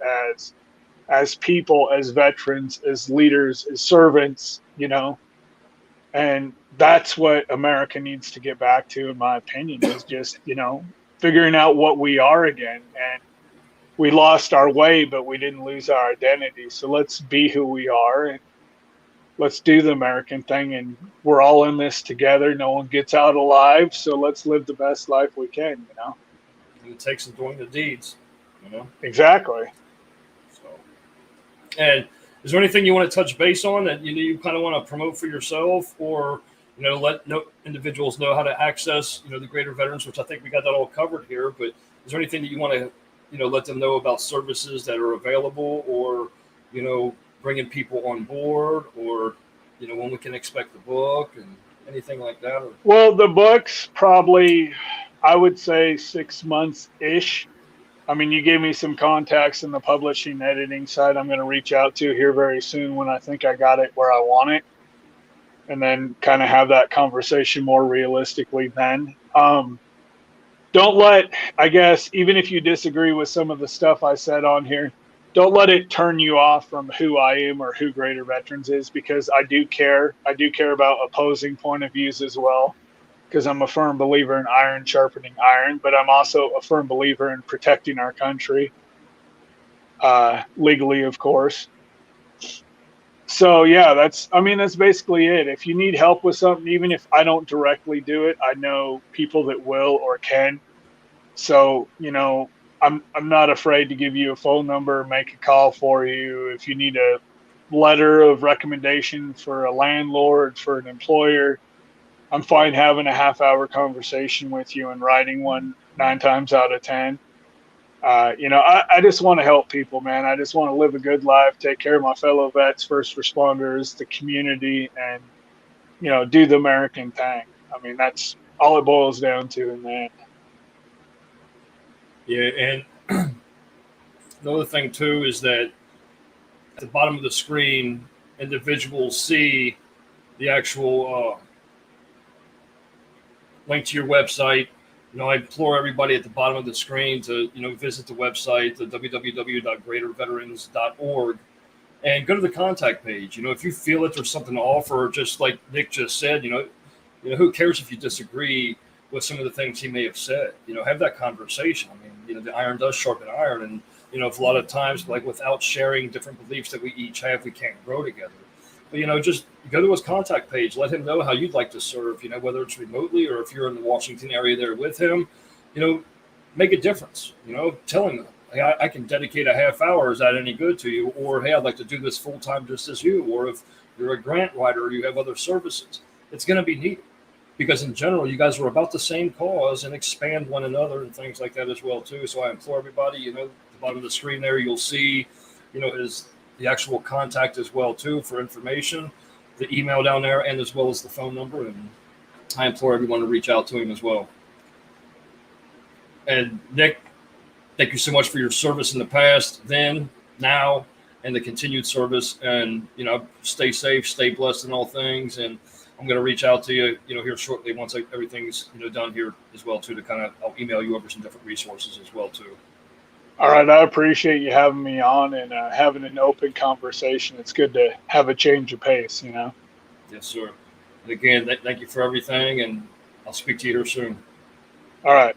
as people, as veterans, as leaders, as servants, and that's what America needs to get back to, in my opinion, is just, figuring out what we are again. And we lost our way, but we didn't lose our identity. So let's be who we are, and let's do the American thing. And we're all in this together. No one gets out alive. So let's live the best life we can.
and it takes them doing the deeds. You know.
Exactly.
So, and is there anything you want to touch base on that you kind of want to promote for yourself, or let individuals know how to access the greater veterans, which I think we got that all covered here. But is there anything that you want to let them know about services that are available, or bringing people on board, or when we can expect the book and anything like that? Or,
Well, the book's probably, I would say, 6 months ish. I mean, you gave me some contacts in the publishing editing side I'm going to reach out to here very soon when I think I got it where I want it, and then kind of have that conversation more realistically then. Don't let, I guess, even if you disagree with some of the stuff I said on here, don't let it turn you off from who I am or who Greater Veterans is, because I do care. I do care about opposing point of views as well, because I'm a firm believer in iron sharpening iron, but I'm also a firm believer in protecting our country, legally, of course. So yeah, that's basically it. If you need help with something, even if I don't directly do it, I know people that will or can. So, I'm not afraid to give you a phone number, make a call for you. If you need a letter of recommendation for a landlord, for an employer, I'm fine having a half-hour conversation with you and writing one 9 times out of 10. I just want to help people, man. I just want to live a good life, take care of my fellow vets, first responders, the community, and, do the American thing. I mean, that's all it boils down to in the end.
Yeah, and another thing too is that at the bottom of the screen, individuals see the actual link to your website. I implore everybody at the bottom of the screen to, visit the website, the www.greaterveterans.org, and go to the contact page. If you feel that there's something to offer, just like Nick just said, who cares if you disagree with some of the things he may have said? Have that conversation. I mean, the iron does sharpen iron, and if a lot of times, like, without sharing different beliefs that we each have, we can't grow together. But just go to his contact page. Let him know how you'd like to serve. Whether it's remotely or if you're in the Washington area there with him. Make a difference. Tell him, hey, I can dedicate a half hour. Is that any good to you? Or, hey, I'd like to do this full time just as you. Or if you're a grant writer or you have other services, it's going to be needed. Because in general, you guys are about the same cause and expand one another and things like that as well too. So I implore everybody, at the bottom of the screen there, you'll see, the actual contact as well too for information, the email down there, and as well as the phone number. And I implore everyone to reach out to him as well. And Nick, thank you so much for your service in the past, then, now, and the continued service. And stay safe, stay blessed in all things. And I'm going to reach out to you, here shortly once everything's done here as well too. I'll email you over some different resources as well too.
All right, I appreciate you having me on and having an open conversation. It's good to have a change of pace,
Yes, sir. And again, thank you for everything, and I'll speak to you here soon.
All right.